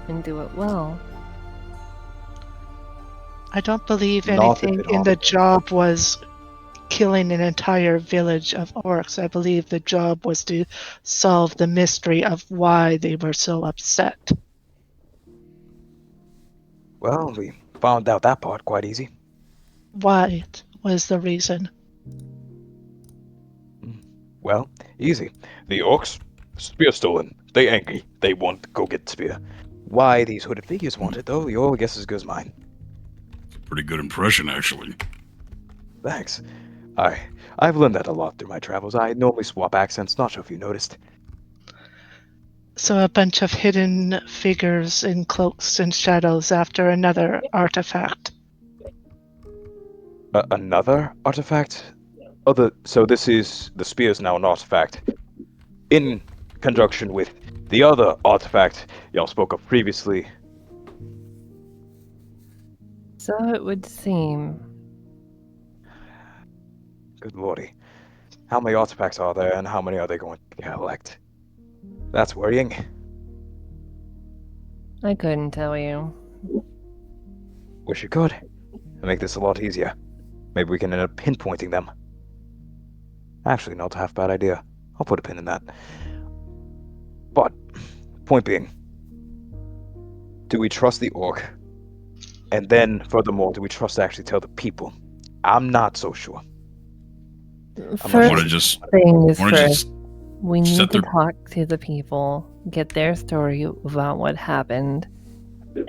and do it well. I don't believe Not if anything it in the honors- job was killing an entire village of orcs. I believe the job was to solve the mystery of why they were so upset. Well, we found out that part quite easy. Why was the reason? Well, easy. The orcs, spear stolen. They angry. They want to go get the spear. Why these hooded figures want it, though, your guess is as good as mine. Pretty good impression, actually. Thanks. I've learned that a lot through my travels. I normally swap accents, not sure if you noticed. So a bunch of hidden figures in cloaks and shadows after another artifact. Another artifact? So this is, the spear is now an artifact. In conjunction with the other artifact y'all spoke of previously. So it would seem. Good lordy. How many artifacts are there, and how many are they going to collect? That's worrying. I couldn't tell you. Wish you could. It'd make this a lot easier. Maybe we can end up pinpointing them. Actually, not a half bad idea. I'll put a pin in that. But, point being, do we trust the orc? And then, furthermore, do we trust to actually tell the people? I'm not so sure. First Wanna just thing is wanna first, just we need set to their- talk to the people, get their story about what happened,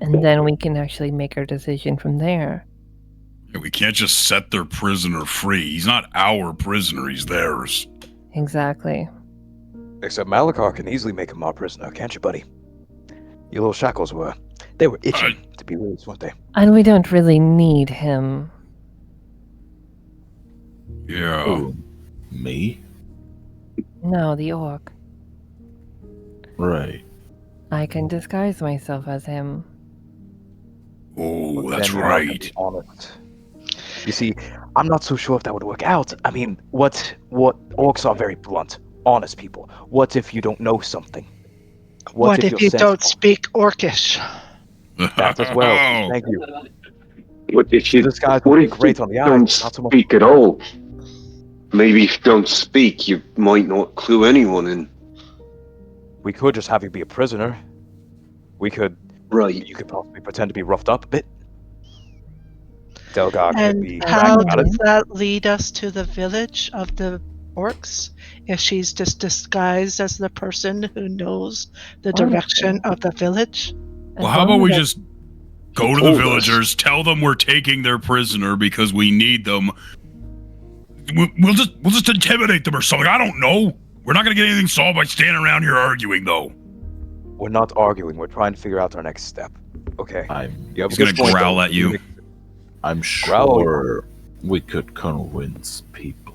and then we can actually make our decision from there. we can't just set their prisoner free. He's not our prisoner, he's theirs. Exactly. Except Malachar can easily make him our prisoner, can't you, buddy? Your little shackles were. They were itching to be released, weren't they? And we don't really need him. Yeah. Who? Me? No, the orc. Right. I can disguise myself as him. Oh, But that's then you'd have to right. be honest. You see, I'm not so sure if that would work out. I mean, what orcs are very blunt, honest people. What if you don't know something? What if your you sense- don't speak Orcish? That as well. Thank you. What if you, This guy's what be if great you on the eye, don't not so much. speak at all? Maybe if you don't speak, you might not clue anyone in. We could just have you be a prisoner. We could. Right. You could possibly pretend to be roughed up a bit. Delgar could And be how bragging about it. does that lead us to the village of the orcs? If she's just disguised as the person who knows the direction of the village? Well, how about we just go to the told us. villagers, tell them we're taking their prisoner because we need them. We'll just intimidate them or something. I don't know. We're not gonna get anything solved by standing around here arguing, though. We're not arguing. We're trying to figure out our next step. Okay. You have a He's gonna good point, growl though. at you. I'm Growl. sure we could convince people.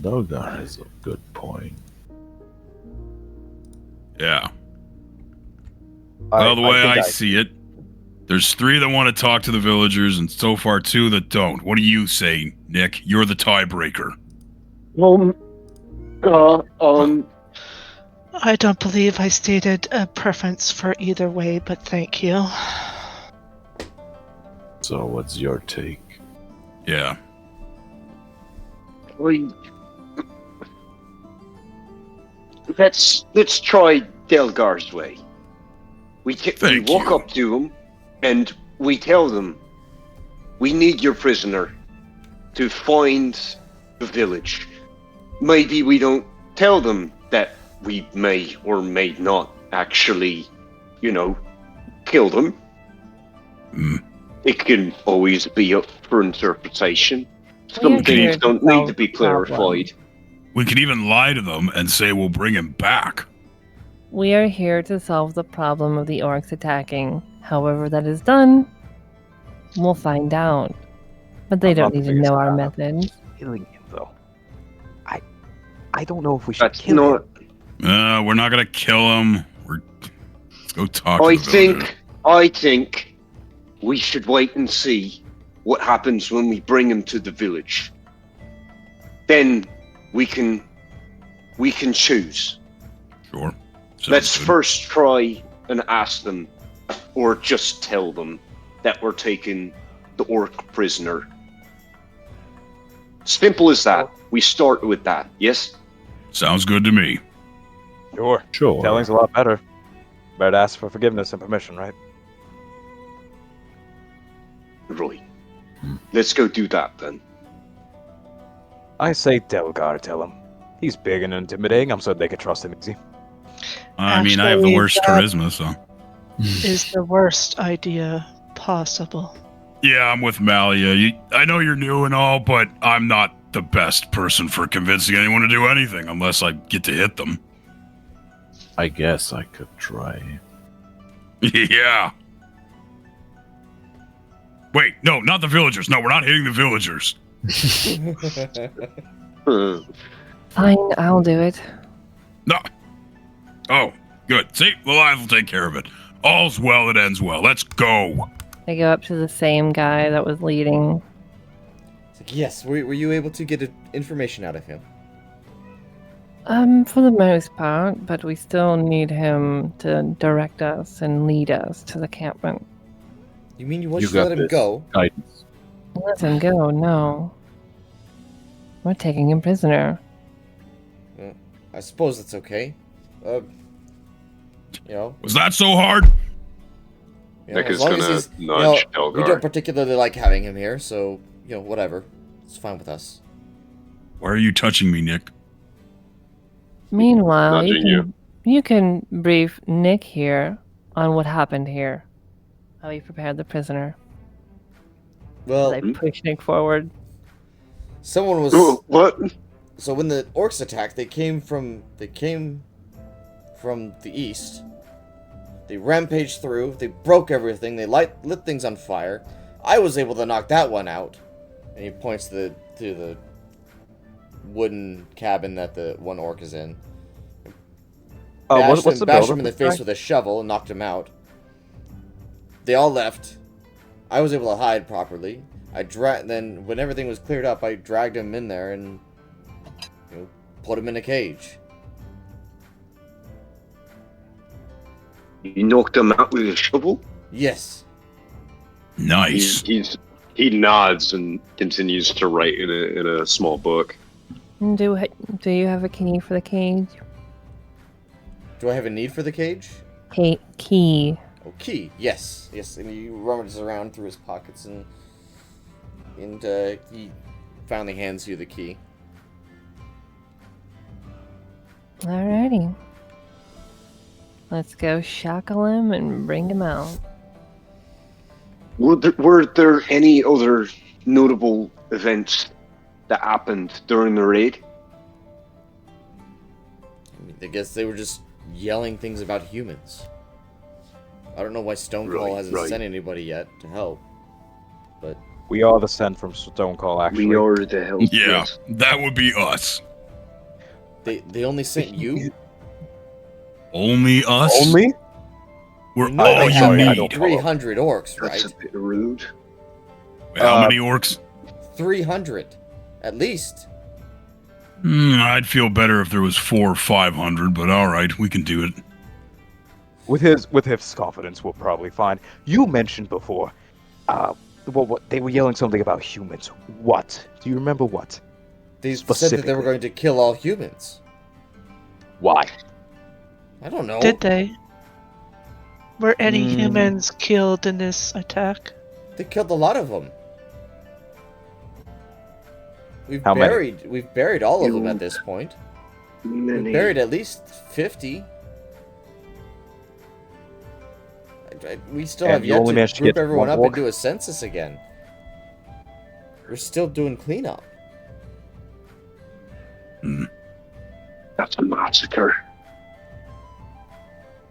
Delgar has a good point. Yeah. Well, the way think I see it, there's 3 that want to talk to the villagers, and so far 2 that don't. What do you say, Nick? You're the tiebreaker. I don't believe I stated a preference for either way, but thank you. So, what's your take? Yeah. Let's try Delgar's way. We Thank walk you. up to them and we tell them, we need your prisoner to find the village. Maybe we don't tell them that we may or may not actually, kill them. Mm. It can always be up for interpretation. We Some are here things to don't need solve to be the problem. clarified. We could even lie to them and say we'll bring him back. We are here to solve the problem of the orcs attacking. However that is done, we'll find out. But they I'm don't not the need to biggest know our fan. methods. Killing him, though. I don't know if we should That's kill not. We're not gonna kill him. Let's go talk to the villagers. I think we should wait and see what happens when we bring him to the village. Then we can choose. Sure. Sounds Let's good. first try and ask them, or just tell them that we're taking the orc prisoner. Simple as that. We start with that. Yes. Sounds good to me. Sure. Sure. Telling's a lot better. Better to ask for forgiveness and permission, right? Right. Let's go do that then. I say Delgar tell him. He's big and intimidating. I'm certain they could trust him easy. I mean, I have the Actually, worst that- charisma, so. Is the worst idea possible? Yeah, I'm with Malia. I know you're new and all, but I'm not the best person for convincing anyone to do anything unless I get to hit them. I guess I could try. Yeah. Wait, no, not the villagers. No, we're not hitting the villagers. Fine, I'll do it. No. Oh, good. See, the lives will take care of it. All's well that ends well. Let's go. I go up to the same guy that was leading. It's like, yes, were you able to get information out of him? For the most part, but we still need him to direct us and lead us to the campment. You mean you want You to got let him this. go? Guidance. Let him go, no. We're taking him prisoner. I suppose that's okay. Was that so hard? Nick as is long as gonna he's, nudge we Delgar. don't particularly like having him here, so whatever. It's fine with us. Why are you touching me, Nick? Meanwhile, Nudging you can brief Nick here on what happened here. How he prepared the prisoner. Well, As I push Nick forward. someone was. What? So when the orcs attacked, they came from the east. They rampaged through. They broke everything. They lit things on fire. I was able to knock that one out. And he points to the wooden cabin that the one orc is in. What's the Bashed him build-up? in the face with a shovel and knocked him out. They all left. I was able to hide properly. Then when everything was cleared up, I dragged him in there and put him in a cage. You knocked him out with a shovel? Yes. Nice. He's He nods and continues to write in a small book. Do you have a key for the cage? Do I have a need for the cage? Key. Oh, key. Yes. Yes. And he rummages around through his pockets and he finally hands you the key. Alrighty. Let's go shackle him and bring him out. Were there any other notable events that happened during the raid? I guess they were just yelling things about humans. I don't know why Stonecall hasn't sent anybody yet to help, but We are the sent from Stonecall, actually. We are the help. Yeah, yes. that would be us. they only sent you. Only us? Only? We're You know all they you have I need. don't follow. 300 orcs, right? That's a bit rude. Wait, how many orcs? 300, at least. I'd feel better if there was 400 or 500, but all right, we can do it. With his confidence, we'll probably find. You mentioned before, what they were yelling something about humans. What? Do you remember what? They said that they Specifically. were going to kill all humans. Why? I don't know. Did they? Were any Mm. humans killed in this attack? They killed a lot of them. We've How many? buried all of them at this point. We Many. buried at least 50. We still And have you yet only to managed to group get everyone one up orc? and do a census again. We're still doing cleanup. That's a massacre.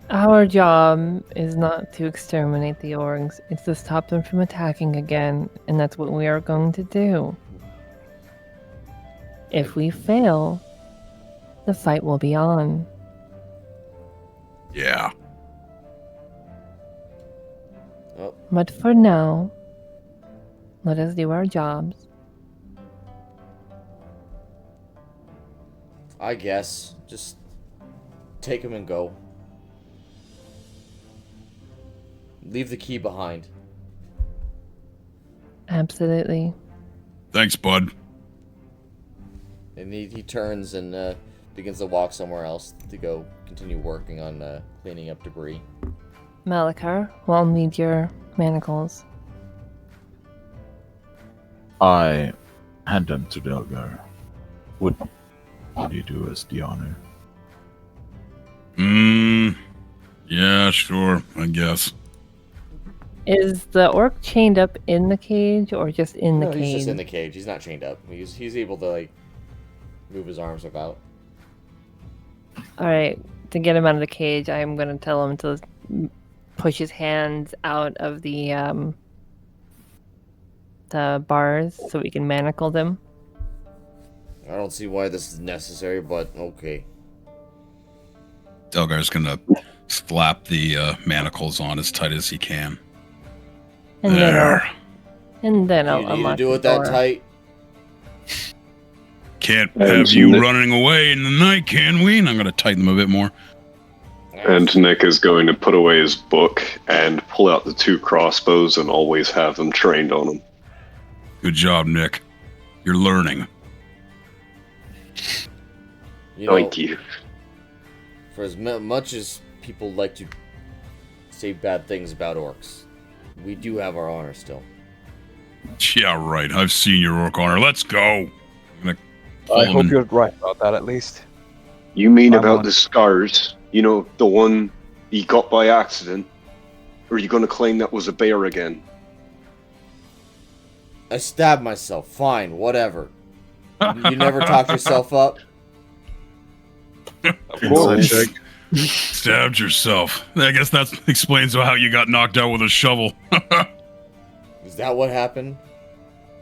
Our job is not to exterminate the orcs, it's to stop them from attacking again, and that's what we are going to do. If we fail, the fight will be on. Yeah. Oh, But for now, let us do our jobs. I guess. Just take him and go. Leave the key behind. Absolutely. Thanks, bud. And he turns and begins to walk somewhere else to go continue working on cleaning up debris. Malachar, we'll need your manacles. I hand them to Delgar. Would you do us the honor? Yeah, sure, I guess. Is the orc chained up in the cage or just in the No, cage? he's just in the cage. He's not chained up. He's able to like move his arms about. Alright, to get him out of the cage, I'm going to tell him to push his hands out of the bars so we can manacle them. I don't see why this is necessary, but okay. Delgar's gonna slap the manacles on as tight as he can. And There. then I'll You need to unlock do the it that door. tight. Can't And have you Nick- running away in the night, can we? And I'm gonna tighten them a bit more. And Nick is going to put away his book and pull out the 2 crossbows and always have them trained on him. Good job, Nick. You're learning. You know, Thank you. for as much as people like to say bad things about orcs, we do have our honor still. Yeah, right. I've seen your orc honor. Let's go. I'm gonna pull I him hope in. you're right about that, at least. You mean I'm about on. the scars? You know, the one he got by accident? Or are you going to claim that was a bear again? I stabbed myself. Fine, whatever. You never talked yourself up. Inside check. Stabbed yourself. I guess that explains how you got knocked out with a shovel. Is that what happened?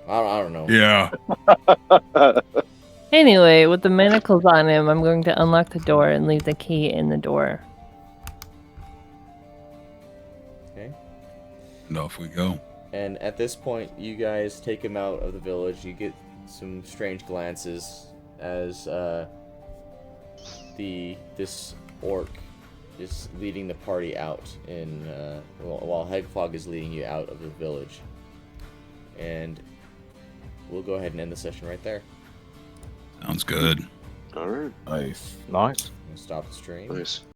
I don't know. Yeah. Anyway, with the manacles on him, I'm going to unlock the door and leave the key in the door. Okay. And off we go. And at this point, you guys take him out of the village. You get some strange glances as this orc is leading the party out while Hegfog is leading you out of the village. And we'll go ahead and end the session right there. Sounds good. All right. Nice. Nice. We'll stop the stream. Nice.